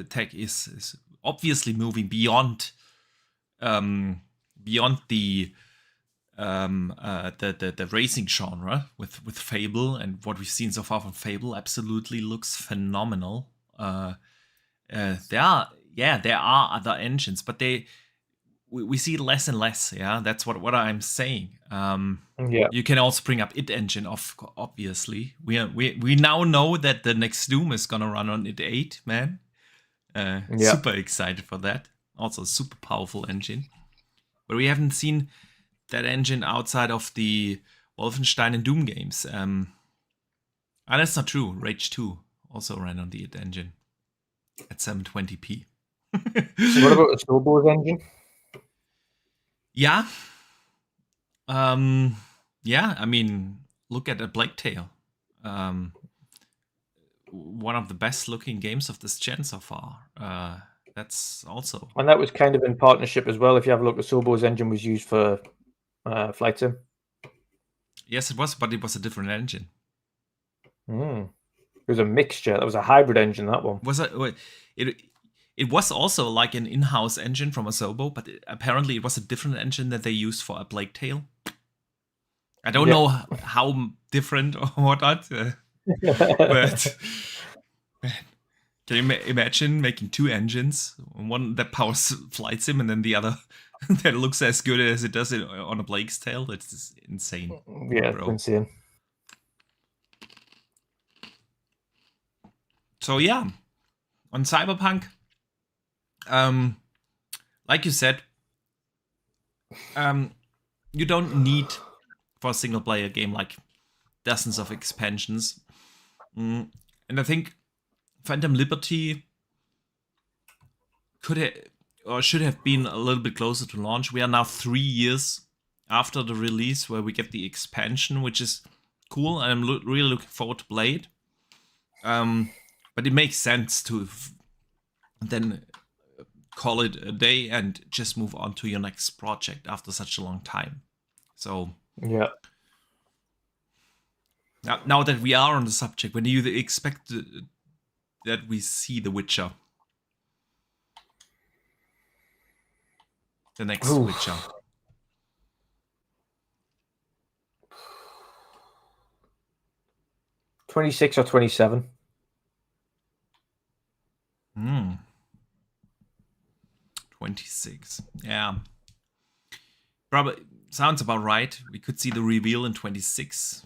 Tech is obviously moving beyond the racing genre with Fable, and what we've seen so far from Fable absolutely looks phenomenal. There are other engines, but we see less and less. Yeah, that's what I'm saying. You can also bring up id engine, obviously. We now know that the next Doom is gonna run on id 8, man. Super excited for that. Also a super powerful engine, but we haven't seen that engine outside of the Wolfenstein and Doom games. That's not true. Rage 2 also ran on the id engine at 720p. What about the Snowball's engine? Yeah. I mean, look at A Plague Tale. One of the best looking games of this gen so far. That's also... And that was kind of in partnership as well. If you have a look, the Sobo's engine was used for Flight Sim. Yes, it was, but it was a different engine. It was a mixture. That was a hybrid engine, that one. It was also like an in-house engine from Asobo, but apparently it was a different engine that they used for A Plague Tale. I don't know how different or whatnot, but can you imagine making two engines, one that powers Flight Sim and then the other that looks as good as it does on A Plague's Tale? That's just insane. Yeah, bro. It's insane. So yeah, on Cyberpunk, like you said, you don't need for a single player game like dozens of expansions. And I think Phantom Liberty should have been a little bit closer to launch. We are now 3 years after the release where we get the expansion, which is cool. I'm really looking forward to play it. But it makes sense to then call it a day and just move on to your next project after such a long time. So Yeah. now that we are on the subject, when do you expect that we see The Witcher? The next Oof. Witcher. 26 or 27. 26. Yeah. Probably sounds about right. We could see the reveal in 26.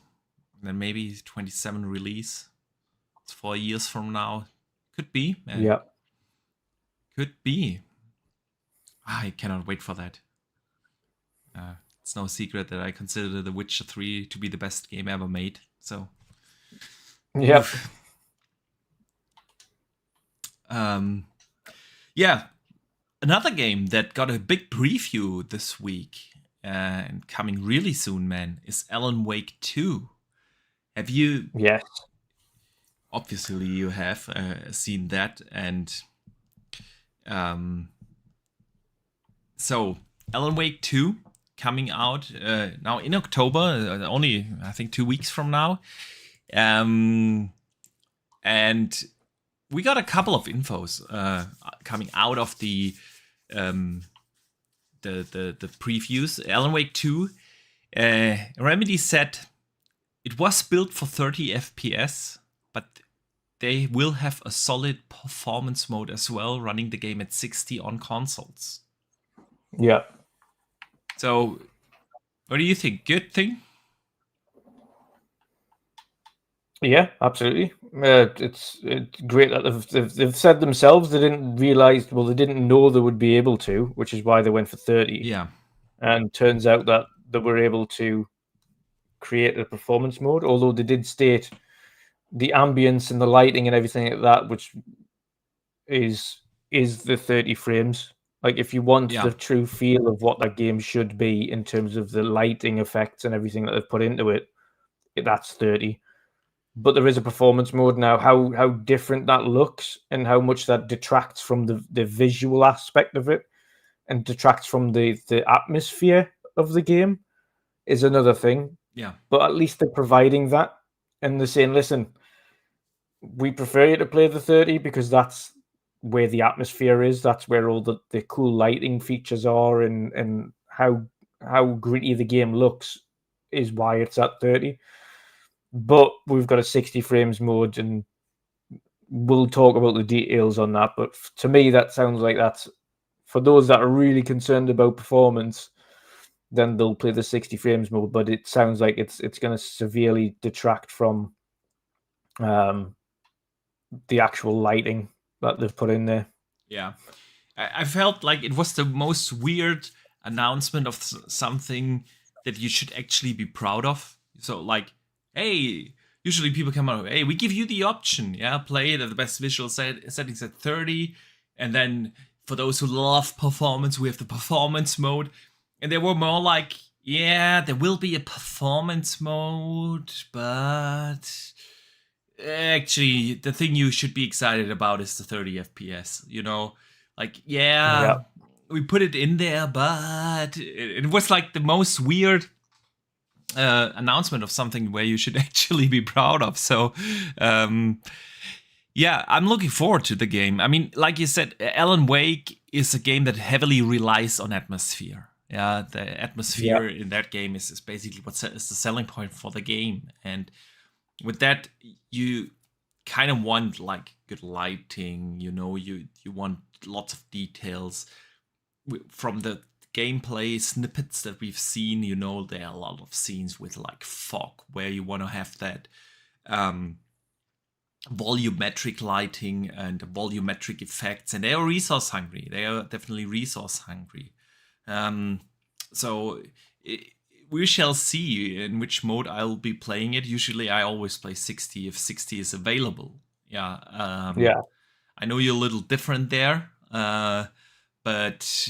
And then maybe 27 release. It's 4 years from now. Could be, man. Yeah. Could be. I cannot wait for that. It's no secret that I consider The Witcher 3 to be the best game ever made. So, Yep. Yeah, another game that got a big preview this week and coming really soon, man, is Alan Wake 2. Have you? Yes. Obviously, you have seen that, and so Alan Wake 2 coming out now in October, only I think 2 weeks from now, and we got a couple of infos coming out of the previews. Alan Wake 2, Remedy said it was built for 30 FPS, but they will have a solid performance mode as well, running the game at 60 on consoles. Yeah. So, what do you think? Good thing? Yeah, absolutely. It's great that they've said themselves they didn't realize, well, they didn't know they would be able to, which is why they went for 30. Yeah. And turns out that they were able to create a performance mode, although they did state the ambience and the lighting and everything like that, which is the 30 frames. Like, if you want the true feel of what that game should be in terms of the lighting effects and everything that they've put into it, that's 30. But there is a performance mode now. How different that looks and how much that detracts from the visual aspect of it and detracts from the atmosphere of the game is another thing. Yeah. But at least they're providing that, and they're saying, listen, we prefer you to play the 30 because that's where the atmosphere is. That's where all the cool lighting features are, and how gritty the game looks is why it's at 30. But we've got a 60 frames mode, and we'll talk about the details on that. But to me, that sounds like that's for those that are really concerned about performance, then they'll play the 60 frames mode. But it sounds like it's going to severely detract from the actual lighting that they've put in there. Yeah. I felt like it was the most weird announcement of something that you should actually be proud of. So, like, hey, usually people come out, hey, we give you the option, play it at the best visual settings at 30, and then for those who love performance, we have the performance mode. And they were more like, yeah, there will be a performance mode, but actually, the thing you should be excited about is the 30 FPS, you know? Like, we put it in there, but it was like the most weird announcement of something where you should actually be proud of. So, yeah, I'm looking forward to the game. I mean, like you said, Alan Wake is a game that heavily relies on atmosphere. Yeah, the atmosphere in that game is basically what is the selling point for the game. And with that, you kind of want like good lighting, you know, you want lots of details. From the gameplay snippets that we've seen, you know, there are a lot of scenes with like fog where you want to have that volumetric lighting and volumetric effects, and they are resource hungry. They are definitely resource hungry. So we shall see in which mode I'll be playing it. Usually I always play 60 if 60 is available. I know you're a little different there, but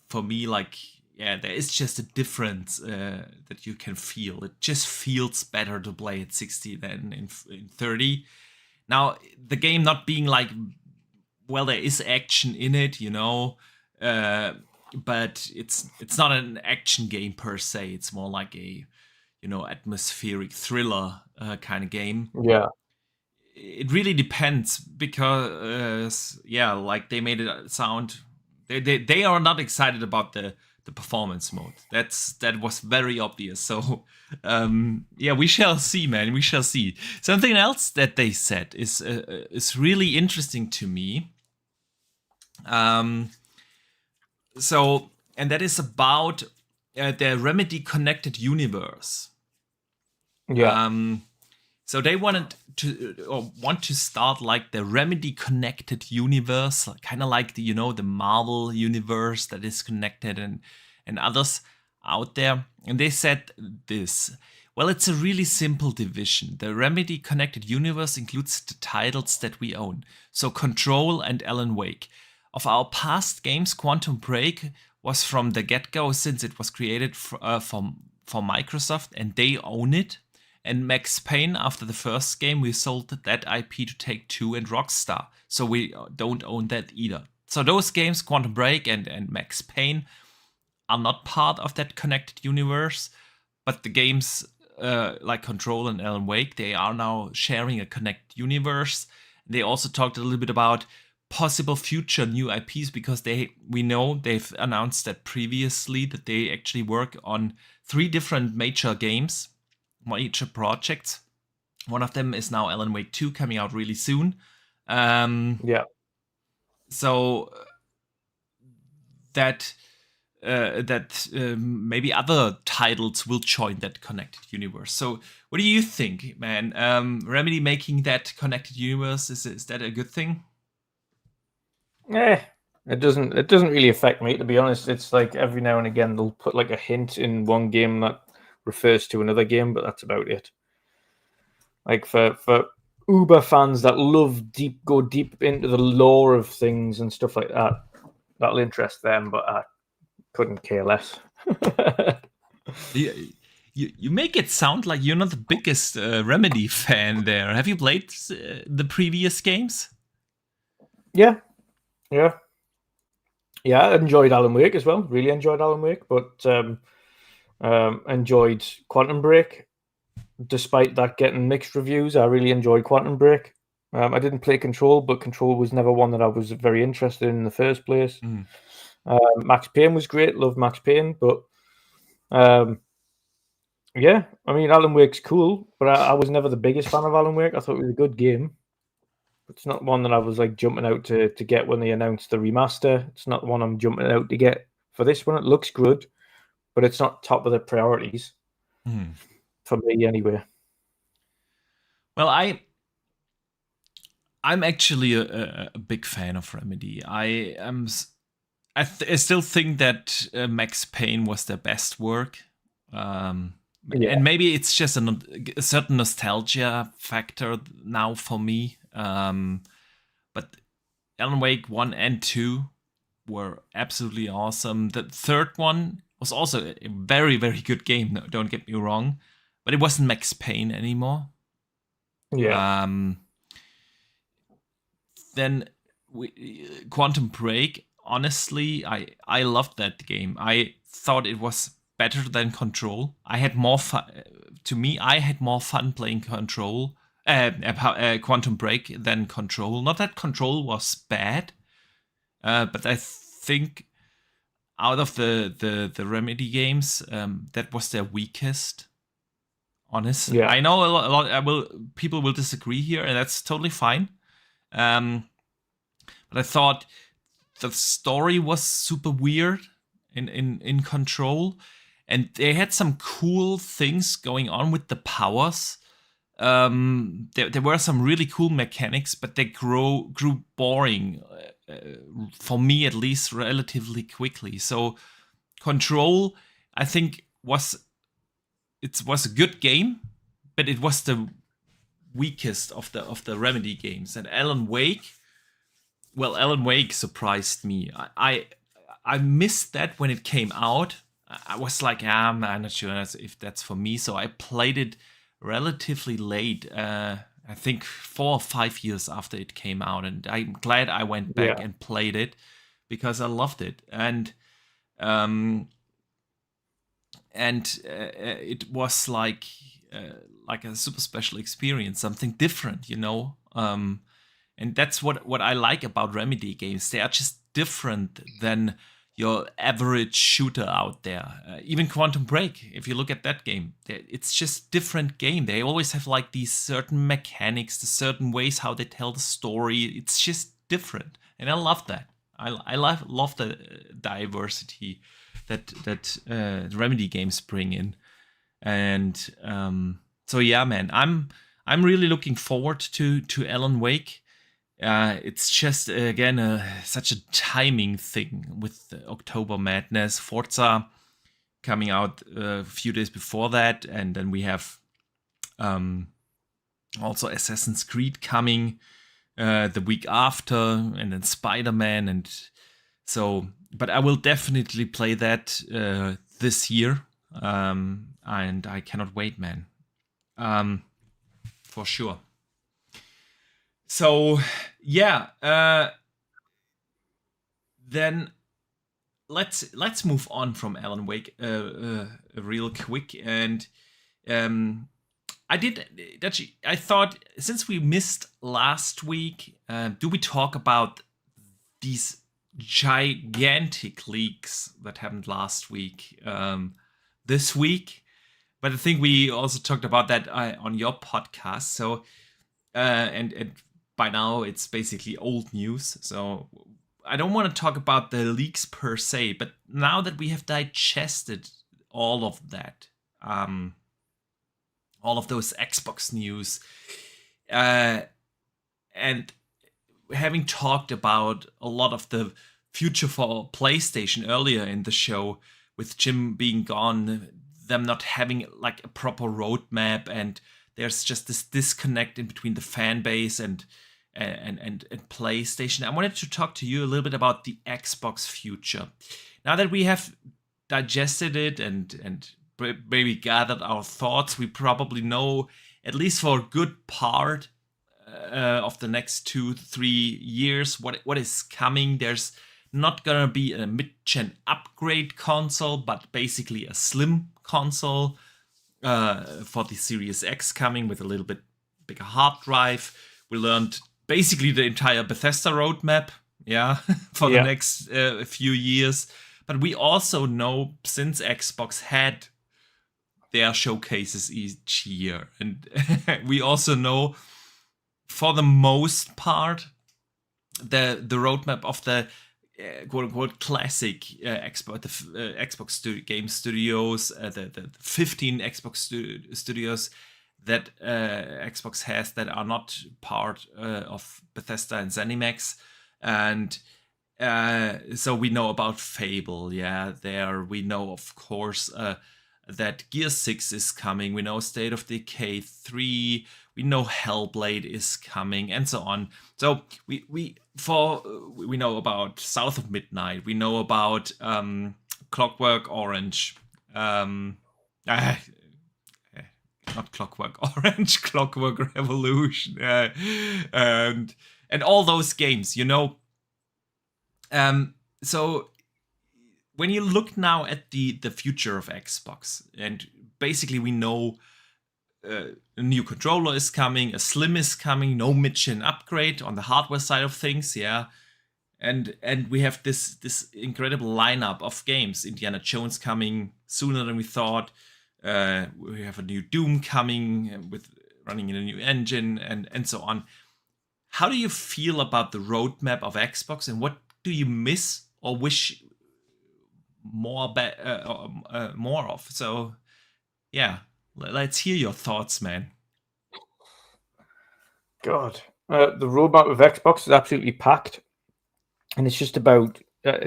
for me, like, there is just a difference that you can feel. It just feels better to play at 60 than in 30. Now, the game not being like well, there is action in it, but it's not an action game per se. It's more like a atmospheric thriller kind of game. Yeah. It really depends because like they made it sound they are not excited about the performance mode. That was very obvious. So we shall see, man. We shall see. Something else that they said is really interesting to me. And that is about the Remedy connected universe. Yeah. So they want to start like the Remedy connected universe, kind of like the Marvel universe that is connected and others out there. And they said this. Well, it's a really simple division. The Remedy connected universe includes the titles that we own. So Control and Alan Wake. Of our past games, Quantum Break was from the get-go, since it was created for Microsoft and they own it. And Max Payne, after the first game, we sold that IP to Take-Two and Rockstar. So we don't own that either. So those games, Quantum Break and Max Payne, are not part of that connected universe. But the games like Control and Alan Wake, they are now sharing a connected universe. They also talked a little bit about possible future new IPs, because we know they've announced that previously that they actually work on 3 different major projects. One of them is now Alan Wake 2 coming out really soon. So that maybe other titles will join that connected universe. So what do you think, man? Remedy making that connected universe, is that a good thing? It doesn't really affect me, to be honest. It's like every now and again they'll put like a hint in one game that refers to another game, but that's about it. Like for Uber fans that go deep into the lore of things and stuff like that, that'll interest them, but I couldn't care less. You make it sound like you're not the biggest Remedy fan there. Have you played the previous games? Yeah. I enjoyed Alan Wake as well. Really enjoyed Alan Wake, but enjoyed Quantum Break. Despite that getting mixed reviews, I really enjoyed Quantum Break. I didn't play Control, but Control was never one that I was very interested in the first place. Max Payne was great. Loved Max Payne, but I mean, Alan Wake's cool, but I was never the biggest fan of Alan Wake. I thought it was a good game. It's not one that I was like jumping out to get when they announced the remaster. It's not one I'm jumping out to get for this one. It looks good, but it's not top of the priorities for me anyway. Well, I'm actually a big fan of Remedy. I still think that Max Payne was their best work. And maybe it's just a certain nostalgia factor now for me. But Alan Wake 1 and 2 were absolutely awesome. The third one was also a very, very good game. No, don't get me wrong. But it wasn't Max Payne anymore. Yeah. Then Quantum Break, honestly, I loved that game. I thought it was better than Control. I had more fun. To me, I had more fun playing Quantum Break than Control. Not that Control was bad, but I think out of the Remedy games, that was their weakest. Honestly, I know a lot. People will disagree here, and that's totally fine. But I thought the story was super weird in Control, and they had some cool things going on with the powers. There were some really cool mechanics, but they grew boring for me, at least, relatively quickly. So Control, I think, was a good game, but it was the weakest of the Remedy games. And Alan Wake surprised me. I missed that when it came out. I was like, I'm not sure if that's for me. So I played it relatively late, I think 4 or 5 years after it came out, and I'm glad I went back Yeah. and played it because I loved it, and it was like a super special experience, something different, you know. And that's what I like about Remedy games. They are just different than your average shooter out there. Even Quantum Break, if you look at that game, it's just different game. They always have like these certain mechanics, the certain ways how they tell the story. It's just different, and I love that. I love the diversity that Remedy games bring in, and so yeah, man, I'm really looking forward to Alan Wake. It's just again such a timing thing with October Madness, Forza coming out a few days before that, and then we have also Assassin's Creed coming the week after, and then Spider-Man, and so. But I will definitely play that this year, and I cannot wait, man. For sure. So yeah, then let's move on from Alan Wake real quick. And I thought, since we missed last week, do we talk about these gigantic leaks that happened last week this week? But I think we also talked about that on your podcast. So and by now it's basically old news, so I don't want to talk about the leaks per se, but now that we have digested all of that, all of those Xbox news, and having talked about a lot of the future for PlayStation earlier in the show, with Jim being gone, them not having like a proper roadmap, and there's just this disconnect in between the fan base and PlayStation. I wanted to talk to you a little bit about the Xbox future. Now that we have digested it and maybe gathered our thoughts, we probably know, at least for a good part of the next 2-3 years, what is coming. There's not gonna be a mid-gen upgrade console, but basically a slim console for the Series X coming with a little bit bigger hard drive. We learned basically the entire Bethesda roadmap, for the next few years. But we also know, since Xbox had their showcases each year, and we also know, for the most part, the roadmap of the quote-unquote classic Xbox game studios, the 15 Xbox studios that Xbox has that are not part of Bethesda and ZeniMax. And so we know about Fable, we know, of course, that Gear 6 is coming. We know State of Decay 3. We know Hellblade is coming, and so on. So we know about South of Midnight. We know about Clockwork Orange. Not Clockwork Orange, Clockwork Revolution, and all those games, you know. So when you look now at the future of Xbox, and basically we know a new controller is coming, a Slim is coming, no mid-gen upgrade on the hardware side of things, and we have this incredible lineup of games. Indiana Jones coming sooner than we thought. We have a new Doom coming with running in a new engine, and so on. How do you feel about the roadmap of Xbox, and what do you miss or wish more of? So let's hear your thoughts, man. God, the roadmap of Xbox is absolutely packed, and it's just about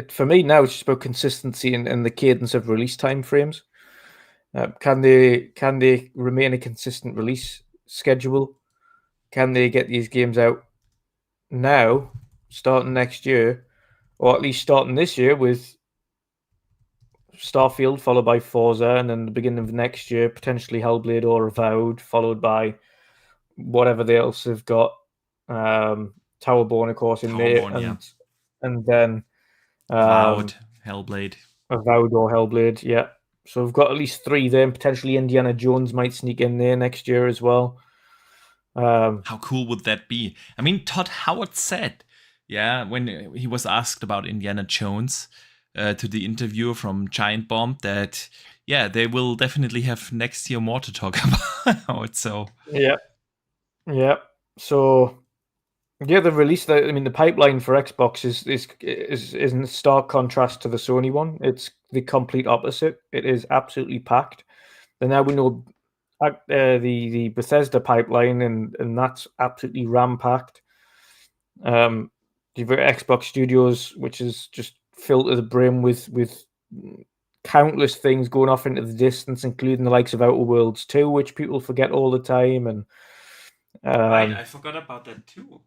for me now. It's just about consistency and the cadence of release time frames. Can they remain a consistent release schedule? Can they get these games out now, starting next year, or at least starting this year with Starfield, followed by Forza, and then the beginning of next year, potentially Hellblade or Avowed, followed by whatever else they've got. Towerborn, of course, in there, Towerborn, yeah. and then Avowed, Hellblade. Avowed or Hellblade, yeah. So we've got at least 3 there, and potentially Indiana Jones might sneak in there next year as well. How cool would that be? I mean, Todd Howard said, yeah, when he was asked about Indiana Jones to the interviewer from Giant Bomb, that, yeah, they will definitely have next year more to talk about. So, yeah, yeah. So, yeah, the release. I mean, the pipeline for Xbox is in stark contrast to the Sony one. It's the complete opposite. It is absolutely packed. And now we know the Bethesda pipeline, and that's absolutely ram packed. You've got Xbox Studios, which is just filled to the brim with countless things going off into the distance, including the likes of Outer Worlds 2, which people forget all the time. And right, I forgot about that too.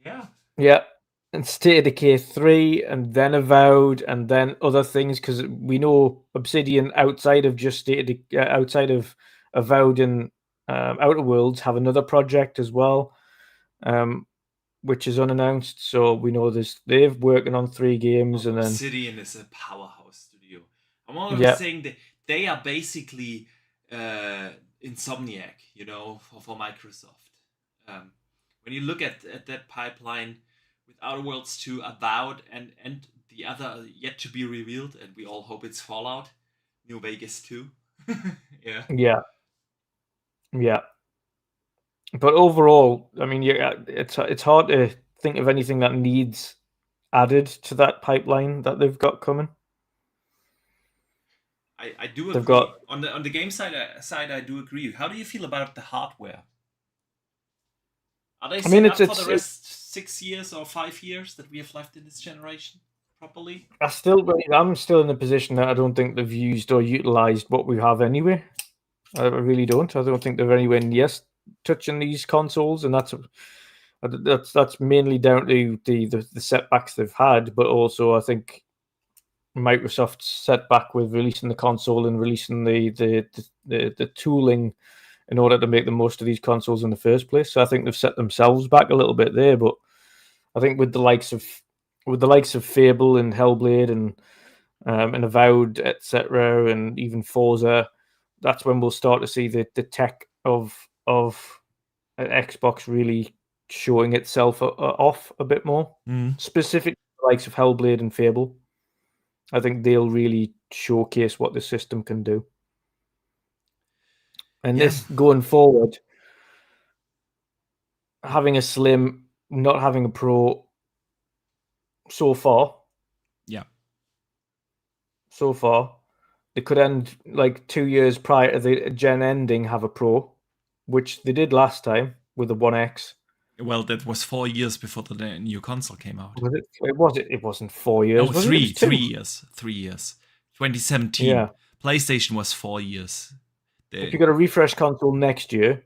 Yeah. yeah, and State of Decay 3, and then Avowed, and then other things, because we know Obsidian, outside of just outside of Avowed and Outer Worlds, have another project as well, which is unannounced. So we know they're working on 3 games, and then Obsidian is a powerhouse studio. I'm always yeah, saying that they are basically Insomniac, for Microsoft. When you look at that pipeline with Outer Worlds 2, Avowed, and the other yet to be revealed, and we all hope it's Fallout, New Vegas 2. Yeah. yeah. But overall, I mean, yeah, it's hard to think of anything that needs added to that pipeline that they've got coming. I do They've agree. got On the game side, I do agree. How do you feel about the hardware? Are they set up for the rest 6 years or 5 years that we have left in this generation properly? I'm still in the position that I don't think they've used or utilized what we have anyway. I really don't. I don't think they're anywhere near touching these consoles, and that's mainly down to the setbacks they've had, but also I think Microsoft's setback with releasing the console and releasing the tooling in order to make the most of these consoles in the first place. So I think they've set themselves back a little bit there. But I think with the likes of Fable and Hellblade and Avowed, etc., and even Forza, that's when we'll start to see the tech of Xbox really showing itself off a bit more. Specifically, the likes of Hellblade and Fable. I think they'll really showcase what the system can do. And this going forward, having a Slim, not having a Pro so far. So far, they could end like 2 years prior to the gen ending, have a Pro, which they did last time with the One X. Well, that was 4 years before the new console came out. Was it? It wasn't 4 years. No, was 3. It? 3 years. 3 years. 2017. Yeah. PlayStation was 4 years. If you got a refresh console next year,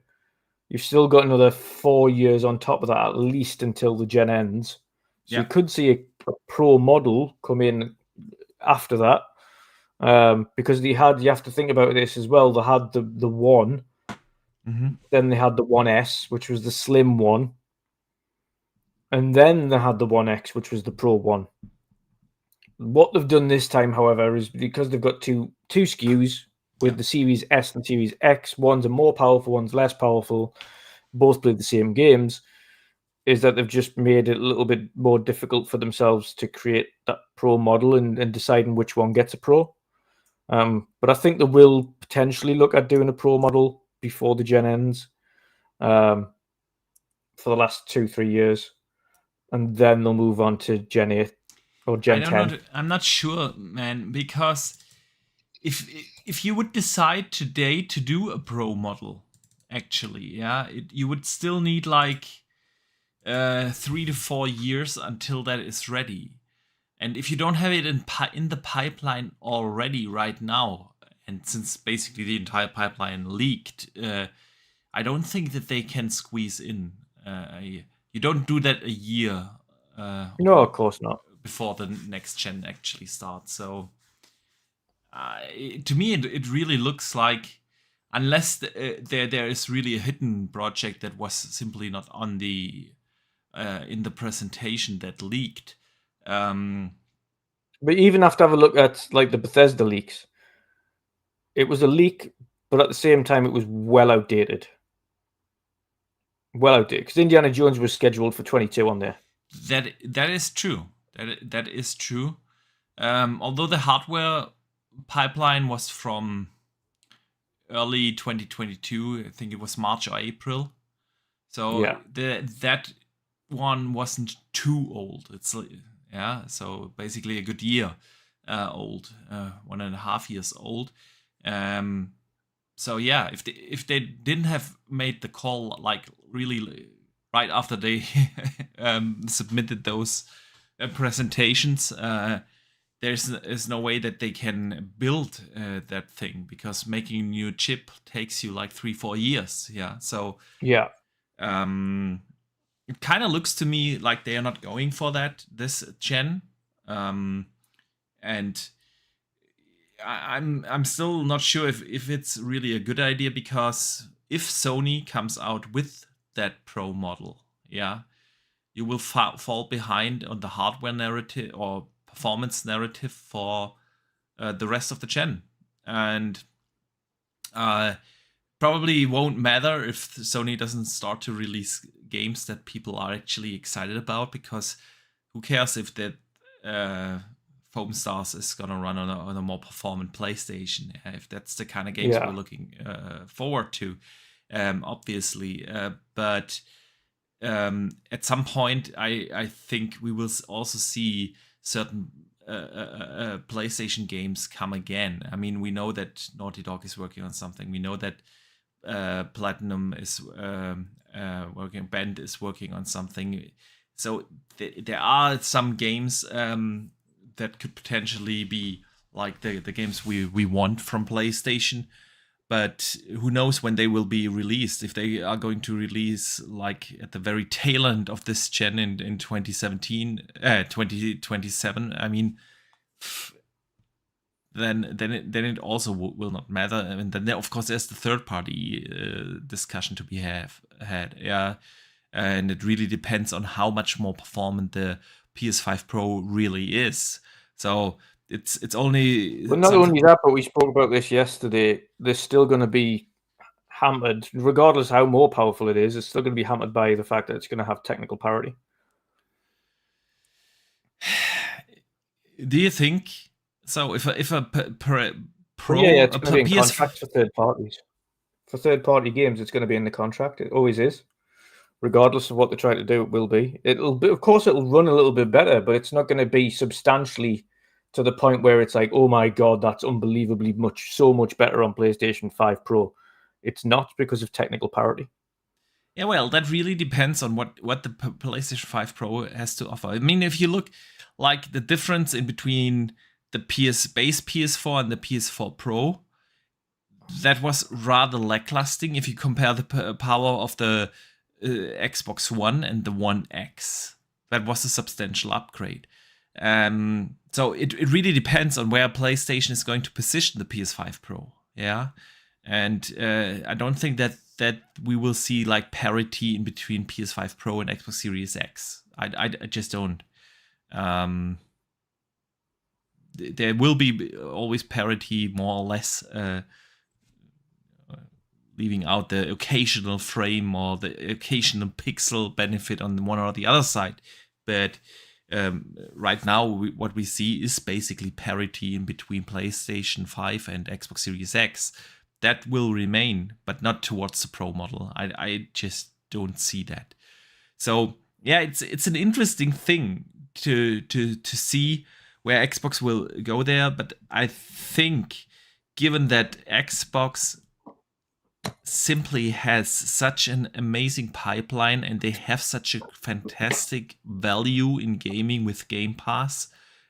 you've still got another 4 years on top of that, at least until the gen ends. So you could see a Pro model come in after that, because you have to think about this as well. They had the One, then they had the One S, which was the slim one, and then they had the One X, which was the Pro one. What they've done this time, however, is because they've got two SKUs with the Series S and Series X. One's a more powerful, one's less powerful. Both play the same games. Is that they've just made it a little bit more difficult for themselves to create that Pro model and deciding which one gets a Pro. But I think they will potentially look at doing a Pro model before the gen ends, for the last 2-3 years, and then they'll move on to Gen 8 or Gen 10. I'm not sure, man, because if you would decide today to do a Pro model, actually, you would still need like 3 to 4 years until that is ready. And if you don't have it in the pipeline already right now, and since basically the entire pipeline leaked, I don't think that they can squeeze in. You don't do that a year. No, of course not. Before the next gen actually starts. So to me, it really looks like unless there is really a hidden project that was simply not on the in the presentation that leaked. But even have to have a look at like the Bethesda leaks. It was a leak, but at the same time, it was well outdated. Well outdated because Indiana Jones was scheduled for 22 on there. That is true. That is true. Although the hardware pipeline was from early 2022, I think it was March or April. So Yeah. that one wasn't too old. It's so basically a good year old, 1.5 years old. So yeah, if they didn't have made the call like really right after they submitted those presentations, there's no way that they can build that thing, because making a new chip takes you like 3-4 years. Yeah, so Yeah. it kind of looks to me like they are not going for that this gen, and I'm still not sure if it's really a good idea, because if Sony comes out with that Pro model, yeah, you will fall behind on the hardware narrative or performance narrative for the rest of the gen, and probably won't matter if Sony doesn't start to release games that people are actually excited about, because who cares if that Foam Stars is gonna run on a more performant PlayStation, if that's the kind of games we're looking forward to, obviously. But at some point, I think we will also see certain PlayStation games come again. I mean, we know that Naughty Dog is working on something. We know that Platinum is working, Bend is working on something. So there are some games that could potentially be like the games we want from PlayStation. But who knows when they will be released? If they are going to release like at the very tail end of this gen in 2027, I mean, then it also will not matter. I mean, then of course there's the third party discussion to be had. Yeah, and it really depends on how much more performant the PS5 Pro really is. So it's only. But not only that, but we spoke about this yesterday. There's still going to be hammered, regardless how more powerful it is. It's still going to be hammered by the fact that it's going to have technical parity. Do you think so? If a Pro, it's a going to be in PS, contracts for third parties. For third party games, it's going to be in the contract. It always is, regardless of what they try to do. It will be. It'll be, of course, it'll run a little bit better, but it's not going to be substantially to the point where it's like, oh my god, that's unbelievably so much better on PlayStation 5 Pro. It's not, because of technical parity. Yeah, well, that really depends on what the PlayStation 5 Pro has to offer. I mean, if you look like the difference in between the base PS4 and the PS4 Pro, that was rather lackluster if you compare the power of the Xbox One and the One X. That was a substantial upgrade. So it really depends on where PlayStation is going to position the PS5 Pro. Yeah, and I don't think that we will see like parity in between PS5 Pro and Xbox Series X. I just don't. There will be always parity, more or less, leaving out the occasional frame or the occasional pixel benefit on the one or the other side. But right now, what we see is basically parity in between PlayStation 5 and Xbox Series X. That will remain, but not towards the Pro model. I just don't see that. So yeah, it's an interesting thing to see where Xbox will go there. But I think, given that Xbox simply has such an amazing pipeline and they have such a fantastic value in gaming with Game Pass,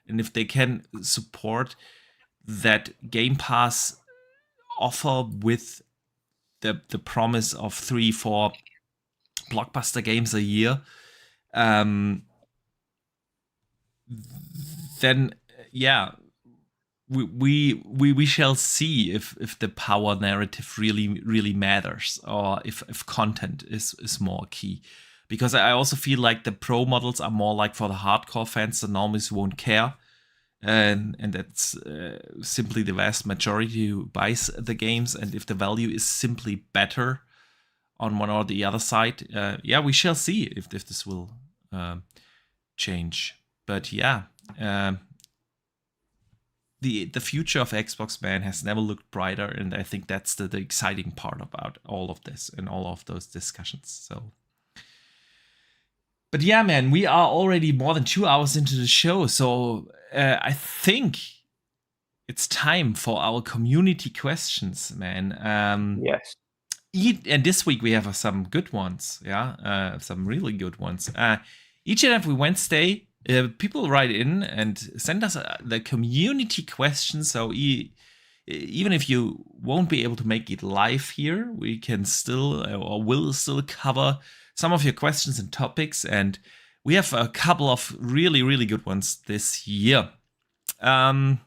and if they can support that Game Pass offer with the promise of 3-4 blockbuster games a year, then yeah, we shall see if the power narrative really matters, or if content is more key. Because I also feel like the pro models are more like for the hardcore fans. The normies won't care, and that's simply the vast majority who buys the games. And if the value is simply better on one or the other side, yeah, we shall see if this will change. But yeah, the future of Xbox, man, has never looked brighter, and I think that's the exciting part about all of this and all of those discussions. So, but yeah, man, we are already more than 2 hours into the show, so I think it's time for our community questions, man. Yes. And this week we have some good ones, some really good ones. Each and every Wednesday, people write in and send us the community questions. So even if you won't be able to make it live here, we can still or will still cover some of your questions and topics. And we have a couple of really good ones this year. Ometoni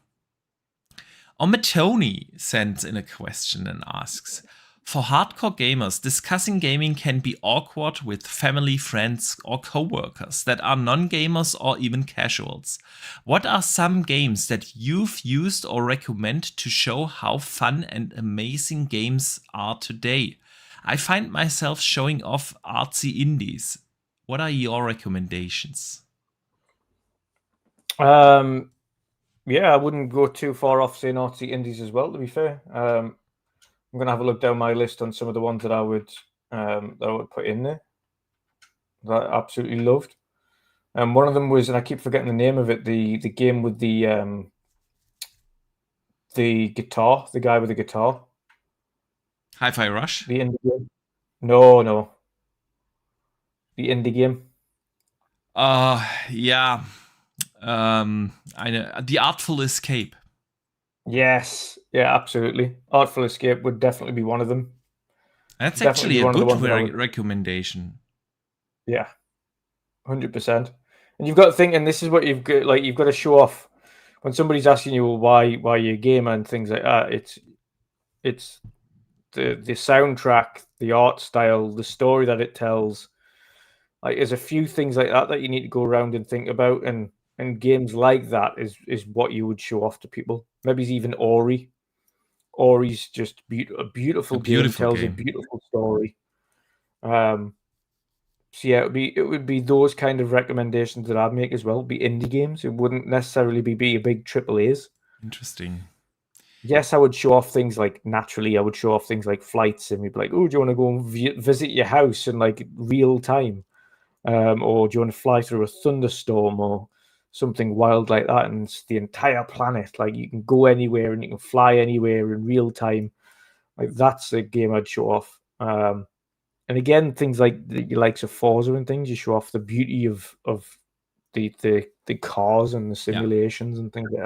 sends in a question and asks, for hardcore gamers, discussing gaming can be awkward with family, friends, or coworkers that are non-gamers or even casuals. What are some games that you've used or recommend to show how fun and amazing games are today? I find myself showing off artsy indies. What are your recommendations? Yeah, I wouldn't go too far off saying artsy indies as well, to be fair. I'm gonna have a look down my list on some of the ones that I would put in there that I absolutely loved. And one of them was, and I keep forgetting the name of it, the game with the guitar, the guy with the guitar. Hi-Fi Rush? The indie game. No. The indie game. Yeah. I know. The Artful Escape. Yes. Yeah, absolutely. Artful Escape would definitely be one of them. That's Definitely actually a one of the good ones that I would- recommendation. Yeah, 100%. And you've got to think, and this is what you've got to show off when somebody's asking you why you're a gamer and things like that. It's the soundtrack, the art style, the story that it tells. Like, there's a few things like that you need to go around and think about, and games like that is what you would show off to people. Maybe it's even Ori. Ori's just a beautiful game, tells a beautiful story. So yeah, it would be those kind of recommendations that I'd make as well. Be indie games. It wouldn't necessarily be a big triple A's. Interesting. Yes, I would show off things like, naturally, I would show off things like flights, and we'd be like, oh, do you want to go and visit your house in like real time? Or do you want to fly through a thunderstorm or something wild like that? And it's the entire planet. Like, you can go anywhere and you can fly anywhere in real time. Like, that's the game I'd show off. And again, things like the likes of Forza and things, you show off the beauty of the cars and the simulations and things like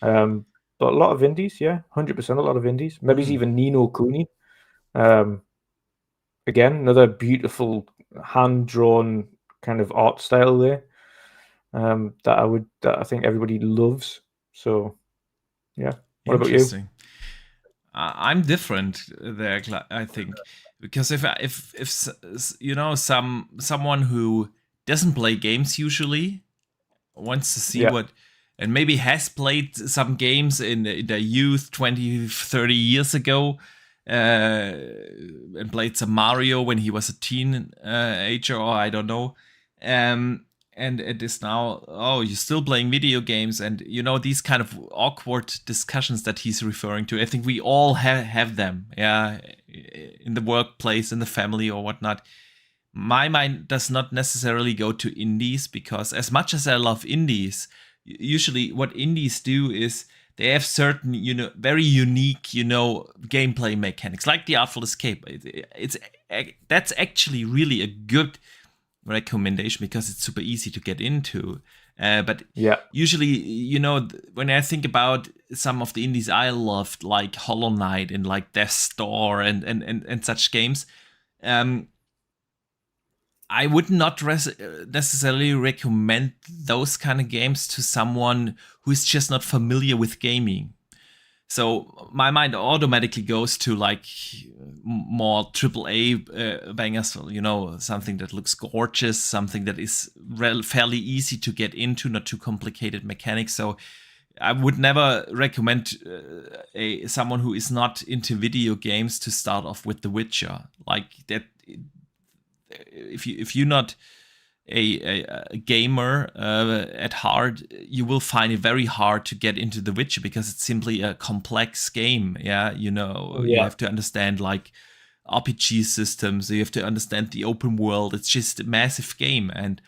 that. But a lot of indies, yeah, 100%, a lot of indies. Maybe it's even Ni no Kuni. Again, another beautiful hand-drawn kind of art style there. That I think everybody loves. So, yeah. What about you? I'm different there, I think, because if you know, someone who doesn't play games usually wants to see what, and maybe has played some games in their youth 20, 30 years ago, and played some Mario when he was a teenager, or I don't know, and it is now, oh, you're still playing video games, and you know, these kind of awkward discussions that he's referring to. I think we all have them, yeah, in the workplace, in the family, or whatnot. My mind does not necessarily go to indies, because as much as I love indies, usually what indies do is they have certain, you know, very unique, you know, gameplay mechanics, like the Artful Escape. That's actually really a good recommendation, because it's super easy to get into. But usually, you know, when I think about some of the indies I loved, like Hollow Knight and like Death's Door and such games, I would not necessarily recommend those kind of games to someone who is just not familiar with gaming. So my mind automatically goes to like more AAA bangers, something that looks gorgeous, something that is fairly easy to get into, not too complicated mechanics. So I would never recommend someone who is not into video games to start off with The Witcher. Like that, if you're not a gamer at heart, you will find it very hard to get into The Witcher because it's simply a complex game. Yeah, you have to understand like RPG systems. You have to understand the open world. It's just a massive game, and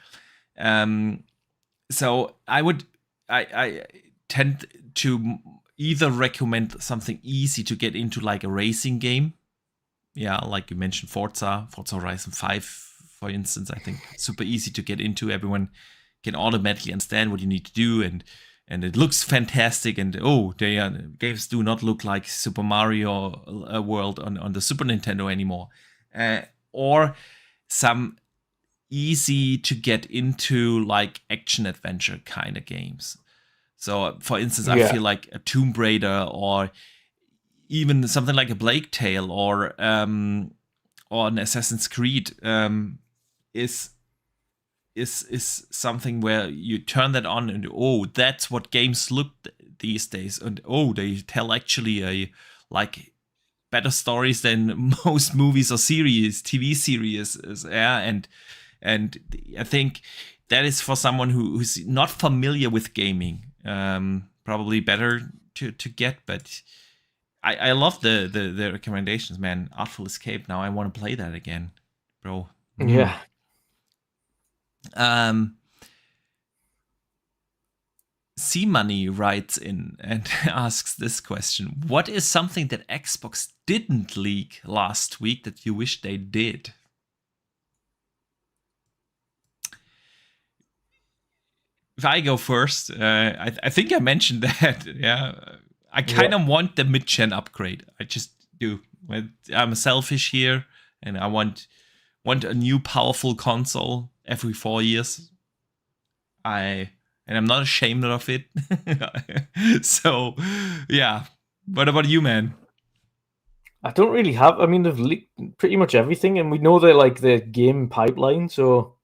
so I tend to either recommend something easy to get into, like a racing game. Yeah, like you mentioned, Forza Horizon 5, for instance. I think super easy to get into. Everyone can automatically understand what you need to do, and it looks fantastic. And games do not look like Super Mario World on the Super Nintendo anymore. Or some easy to get into, like action adventure kind of games. So, for instance, I feel like a Tomb Raider, or even something like a Plague Tale, or an Assassin's Creed is something where you turn that on and that's what games look these days, and they tell actually like better stories than most movies or TV series. And I think that is for someone who's not familiar with gaming, probably better to get. But I love the recommendations, man. Artful Escape. Now I want to play that again, bro. Yeah. C Money writes in and asks this question: what is something that Xbox didn't leak last week that you wish they did? If I go first, I think I mentioned that. Yeah, I kind of want the mid-gen upgrade. I just do. I'm selfish here, and I want a new powerful console every 4 years. And I'm not ashamed of it. So, yeah. What about you, man? I don't really have. I mean, they've leaked pretty much everything, and we know they're like the game pipeline, so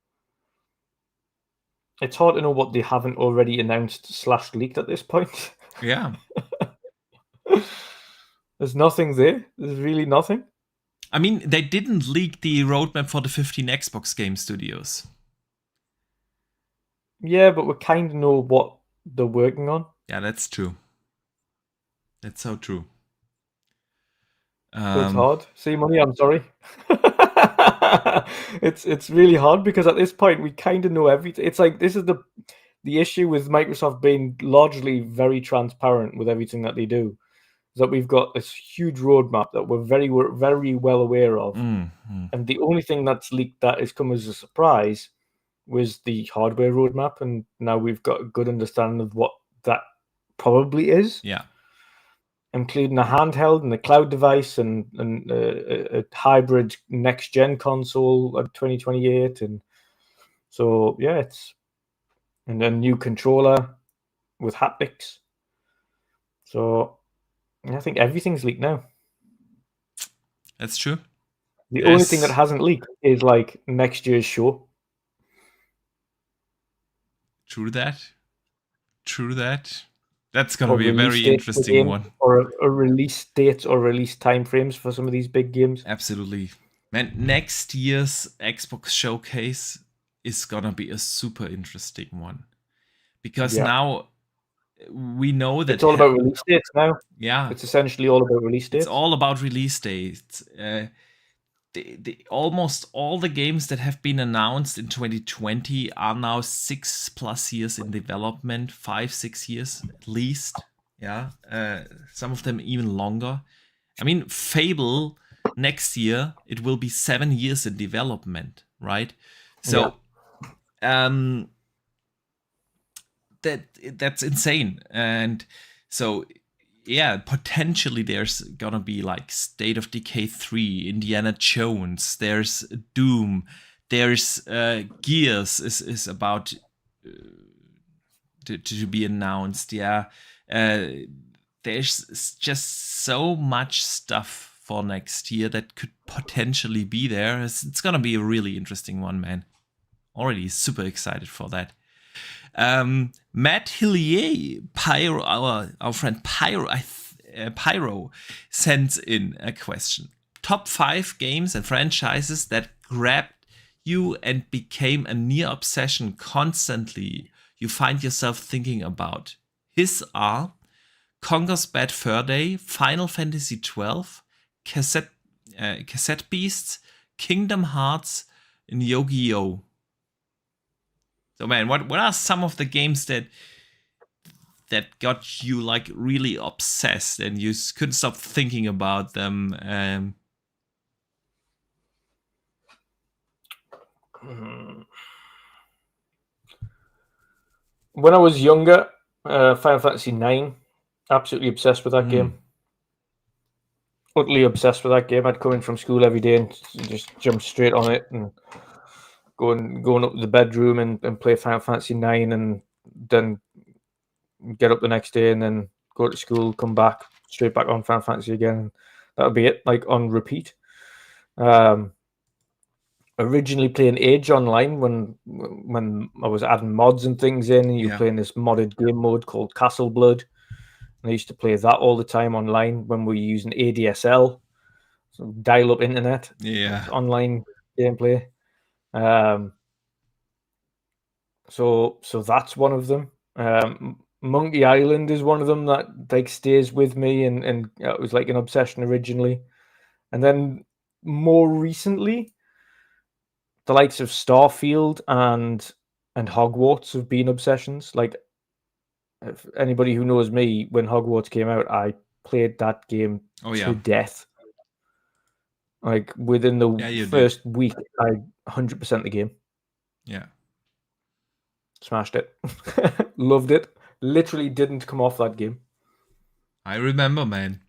it's hard to know what they haven't already announced / leaked at this point. Yeah. There's nothing there. There's really nothing. I mean, they didn't leak the roadmap for the 15 Xbox game studios. Yeah, but we kind of know what they're working on. Yeah, that's true. That's so true. So it's hard. See, money. I'm sorry. It's really hard because at this point we kind of know everything. It's like this is the issue with Microsoft being largely very transparent with everything that they do. Is that we've got this huge roadmap that we're very well aware of, and the only thing that's leaked that has come as a surprise was the hardware roadmap, and now we've got a good understanding of what that probably is. Yeah. Including a handheld and a cloud device and a hybrid next-gen console at 2028. And so, yeah, and a new controller with haptics. So I think everything's leaked now. That's true. The only thing that hasn't leaked is like next year's show. True that. That's going to be a very interesting one. Or a release date or release timeframes for some of these big games. Absolutely. Man, next year's Xbox showcase is going to be a super interesting one. Because now we know that... It's all about release dates now. Yeah. It's essentially all about release dates. It's all about release dates. Almost all the games that have been announced in 2020 are now 6+ years in development, 5-6 years at least. Yeah, some of them even longer. I mean, Fable next year, it will be 7 years in development, right? So, that's insane. And so, yeah, potentially there's gonna be like State of Decay 3, Indiana Jones, there's Doom, There's Gears is about to be announced. Yeah, there's just so much stuff for next year that could potentially be there. It's gonna be a really interesting one, man. Already super excited for that. Matt Hillier, Pyro, our friend Pyro, sends in a question. Top 5 games and franchises that grabbed you and became a near obsession constantly you find yourself thinking about. His are Conker's Bad Fur Day, Final Fantasy XII, Cassette Beasts, Kingdom Hearts, and Yu-Gi-Oh! So man, what are some of the games that got you like really obsessed and you couldn't stop thinking about them? When I was younger, Final Fantasy IX, absolutely obsessed with that game. Utterly obsessed with that game. I'd come in from school every day and just jump straight on it and going up to the bedroom and play Final Fantasy IX, and then get up the next day and then go to school, come back, straight back on Final Fantasy again. That would be it, like on repeat. Originally playing Age Online when I was adding mods and things in, and you were playing this modded game mode called Castle Blood. And I used to play that all the time online when we were using ADSL, so dial-up internet, online gameplay. So that's one of them. Monkey Island is one of them that like stays with me, and it was like an obsession originally. And then more recently, the likes of Starfield and Hogwarts have been obsessions. Like, if anybody who knows me, when Hogwarts came out, I played that game to death. Like within the first week, I 100% the game. Yeah. Smashed it. Loved it. Literally didn't come off that game. I remember, man.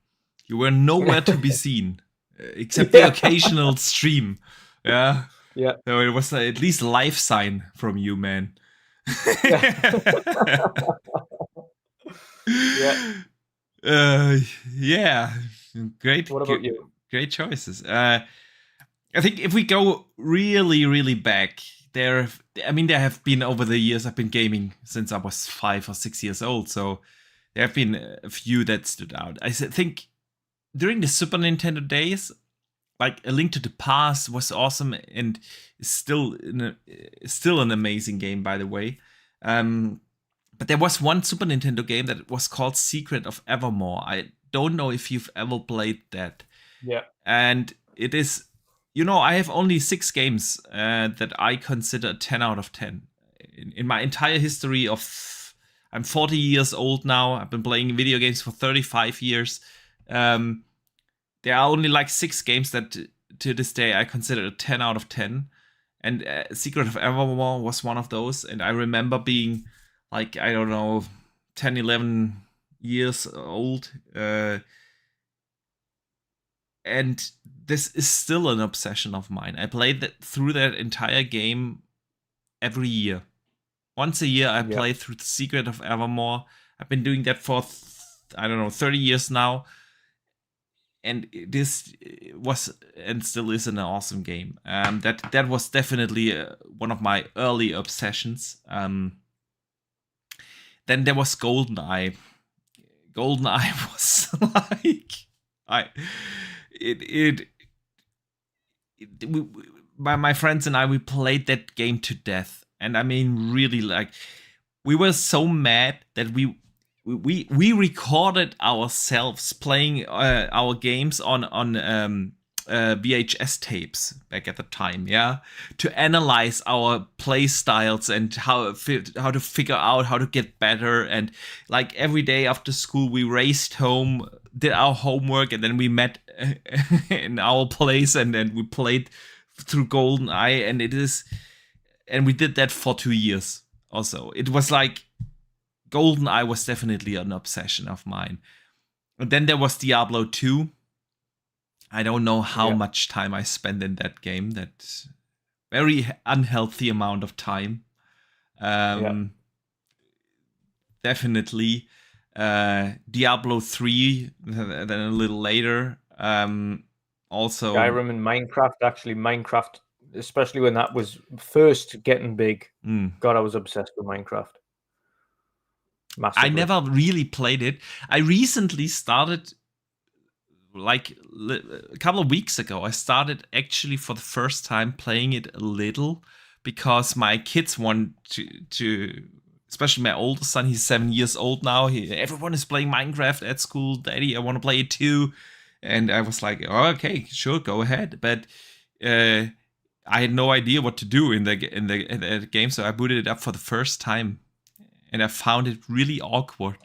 You were nowhere to be seen, except the occasional stream. Yeah. Yeah. So it was at least a life sign from you, man. Yeah. Great. What about you? Great choices. I think if we go really, really back, there have been over the years, I've been gaming since I was 5 or 6 years old, so there have been a few that stood out. I think during the Super Nintendo days, like A Link to the Past was awesome and is still an amazing game, by the way. But there was one Super Nintendo game that was called Secret of Evermore. I don't know if you've ever played that. Yeah. And it is, I have only 6 games that I consider 10 out of 10. In my entire history I'm 40 years old now. I've been playing video games for 35 years. There are only like 6 games that to this day I consider a 10 out of 10. And Secret of Evermore was one of those. And I remember being like, I don't know, 10, 11 years old. And this is still an obsession of mine. I played through that entire game every year. Once a year, I play through the Secret of Evermore. I've been doing that for, 30 years now. And this was and still is an awesome game. That was definitely one of my early obsessions. Then there was GoldenEye. GoldenEye was like my friends and I, we played that game to death. And I mean, really, like, we were so mad that we recorded ourselves playing our games on VHS tapes back at the time, to analyze our play styles and how to figure out how to get better. And like every day after school, we raced home, did our homework, and then we met in our place, and then we played through GoldenEye, and we did that for 2 years. Also, it was like GoldenEye was definitely an obsession of mine. And then there was Diablo 2. I don't know how much time I spent in that game. That very unhealthy amount of time. Definitely. Diablo 3, then a little later. Also, Skyrim and Minecraft. Actually, Minecraft, especially when that was first getting big. God, I was obsessed with Minecraft. Massively. I never really played it. I recently started, like a couple of weeks ago, I started actually for the first time playing it a little because my kids want to especially my oldest son, he's 7 years old now. Everyone is playing Minecraft at school. Daddy, I want to play it too. And I was like, oh, okay, sure, go ahead. But I had no idea what to do in the game, so I booted it up for the first time, and I found it really awkward.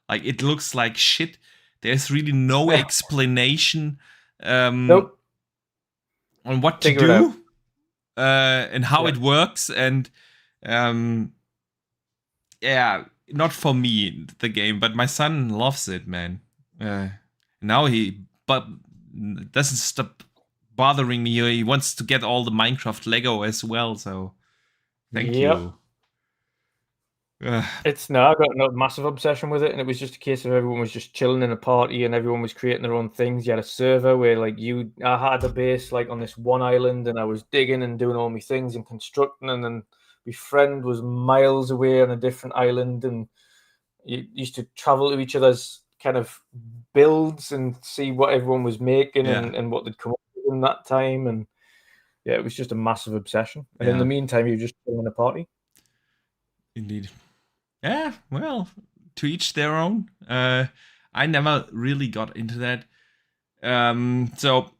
Like, it looks like shit. There's really no explanation Nope. on what to do and how it works. And yeah, not for me, the game, but my son loves it, man. Now he doesn't stop bothering me. He wants to get all the Minecraft Lego as well, so thank you. It's no, I got a massive obsession with it, and it was just a case of everyone was just chilling in a party, and everyone was creating their own things. You had a server where, like, I had a base like on this one island, and I was digging and doing all my things and constructing, and then my friend was miles away on a different island, and you used to travel to each other's kind of builds and see what everyone was making and what they'd come up with in that time, and yeah, it was just a massive obsession. And in the meantime, you're just chilling in a party. Indeed. Yeah, well, to each their own. I never really got into that. So,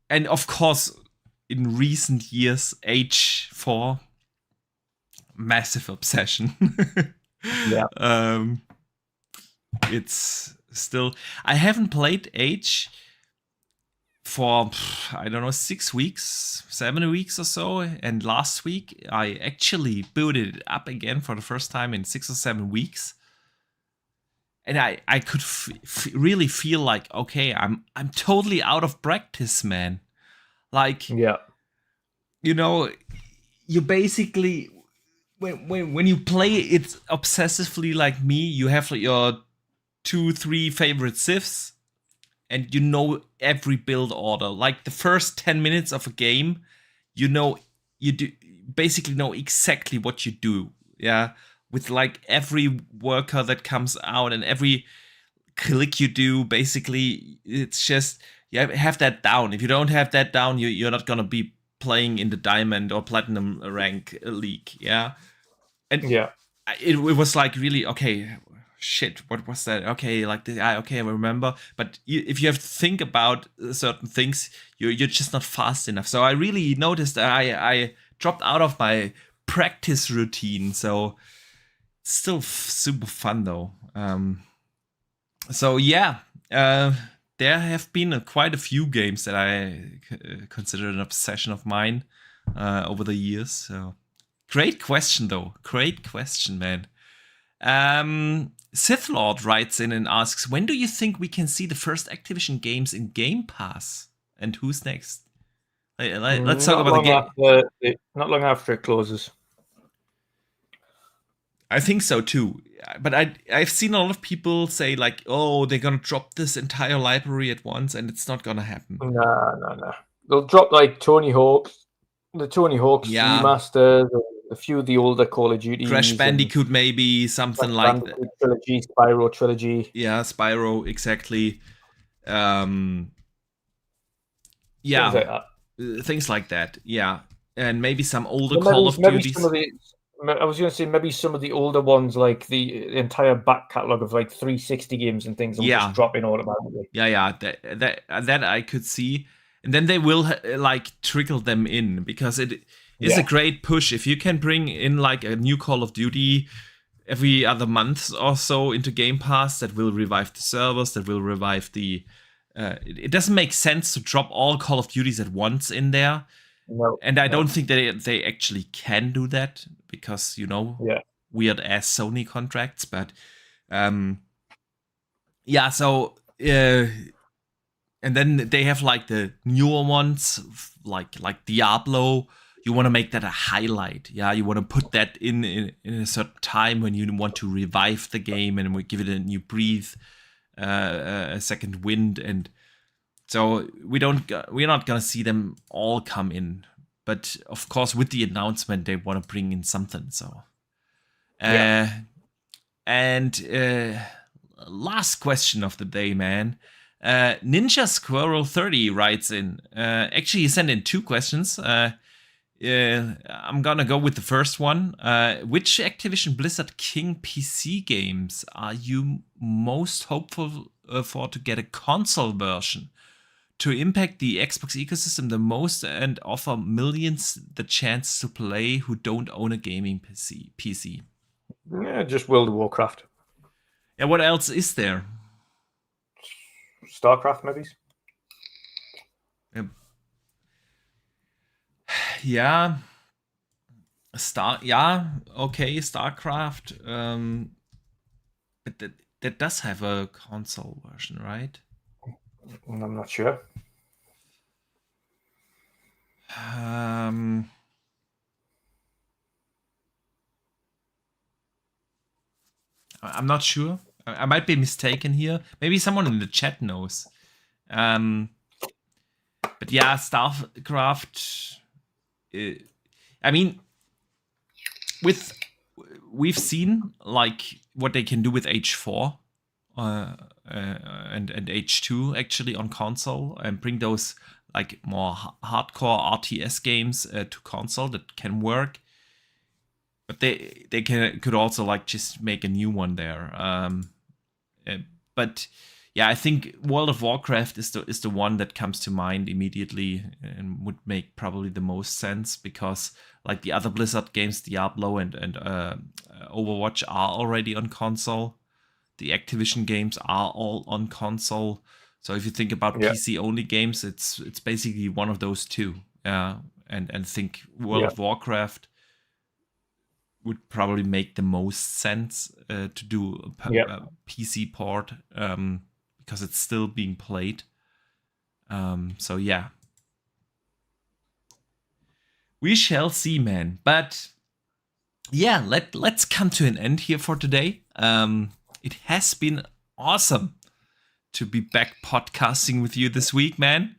and of course, in recent years, H4, massive obsession. It's still, I haven't played H for, I don't know, 6 weeks, 7 weeks or so. And last week, I actually booted it up again for the first time in 6 or 7 weeks. And I could really feel like, okay, I'm totally out of practice, man. Like, you know, you basically, when you play it obsessively like me, you have your 2-3 favorite civs, and you know every build order. Like the first 10 minutes of a game, you basically know exactly what you do. Yeah, with like every worker that comes out and every click you do, basically, it's just you have that down. If you don't have that down, you're not gonna be playing in the diamond or platinum rank league. Yeah, and it was like really okay. Shit, what was that? Okay, like okay, I remember. But if you have to think about certain things, you're just not fast enough. So I really noticed that I dropped out of my practice routine. So it's still super fun though. So yeah, there have been quite a few games that I consider an obsession of mine over the years. So great question though, great question, man. Sith Lord writes in and asks, when do you think we can see the first Activision games in Game Pass? And who's next? Let's talk about the game. Not long after it closes. I think so too. But I've seen a lot of people say like, oh, they're going to drop this entire library at once, and it's not going to happen. No. They'll drop like the Tony Hawk's remasters, a few of the older Call of Duty, Crash Bandicoot, maybe something like that. Trilogy, Spyro trilogy. Yeah, Spyro, exactly. Things like that. Yeah, and maybe some older Call of Duty. I was going to say maybe some of the older ones, like the entire back catalog of like 360 games and things, will just drop in automatically. Yeah, that I could see, and then they will like trickle them in because it is a great push if you can bring in like a new Call of Duty every other month or so into Game Pass. That will revive the servers. That will revive the. It doesn't make sense to drop all Call of Duties at once in there. No, and I don't think they actually can do that because, weird ass Sony contracts. But so and then they have like the newer ones like Diablo. you want to make that a highlight. Yeah, you want to put that in a certain time when you want to revive the game and we give it a new breathe, a second wind, and so we're not gonna see them all come in. But of course, with the announcement, they want to bring in something. So, and last question of the day, man. Ninja Squirrel 30 writes in. Actually, he sent in 2 questions. I'm gonna go with the first one. Which Activision Blizzard King PC games are you most hopeful for to get a console version to impact the Xbox ecosystem the most and offer millions the chance to play who don't own a gaming PC? Yeah, just World of Warcraft. Yeah, what else is there? StarCraft, maybe. Yeah. Okay, StarCraft. But that does have a console version, right? I'm not sure. I'm not sure. I might be mistaken here. Maybe someone in the chat knows. But yeah, StarCraft. I mean, we've seen like what they can do with H4 and H2 actually on console and bring those like more hardcore RTS games to console that can work. But they could also like just make a new one there. But yeah, I think World of Warcraft is the one that comes to mind immediately and would make probably the most sense because like the other Blizzard games, Diablo and Overwatch are already on console. The Activision games are all on console. So if you think about PC only games, it's basically one of those two. And think World of Warcraft would probably make the most sense to do a PC port. Because it's still being played. So yeah. We shall see, man. But yeah, let's come to an end here for today. It has been awesome to be back podcasting with you this week, man.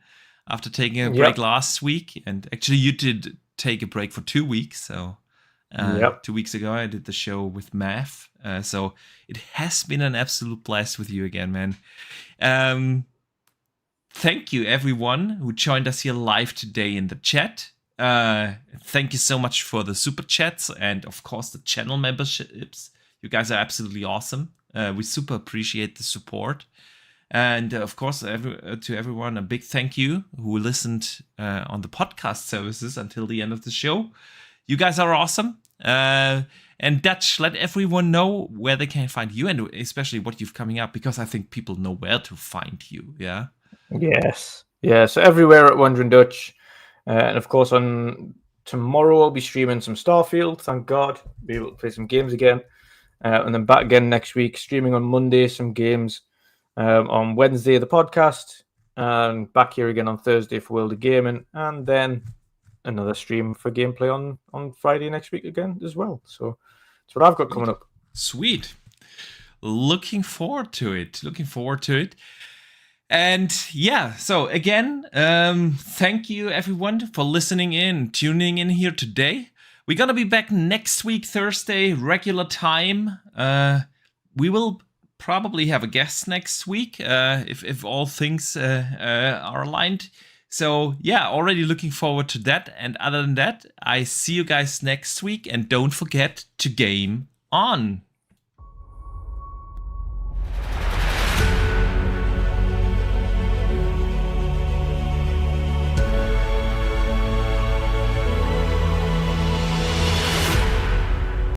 After taking a break last week. And actually you did take a break for 2 weeks. So 2 weeks ago I did the show with Math. So it has been an absolute blast with you again, man. Thank you everyone who joined us here live today in the chat. Thank you so much for the super chats and of course the channel memberships. You guys are absolutely awesome. We super appreciate the support. And of course, to everyone, a big thank you who listened on the podcast services until the end of the show. You guys are awesome. And Dutch, let everyone know where they can find you and especially what you've coming up, because I think people know where to find you. Yeah. Yes. Yeah. So everywhere at Wondering Dutch, and of course on tomorrow I'll be streaming some Starfield. Thank God, be able to play some games again, and then back again next week. Streaming on Monday some games, on Wednesday the podcast, and back here again on Thursday for World of Gaming, and then another stream for gameplay on Friday next week again as well. So that's what I've got coming up. Sweet. Looking forward to it. And yeah, so again, thank you everyone for listening in, tuning in here today. We're gonna be back next week, Thursday, regular time. We will probably have a guest next week, if all things are aligned. So yeah, already looking forward to that. And other than that, I see you guys next week. And don't forget to game on.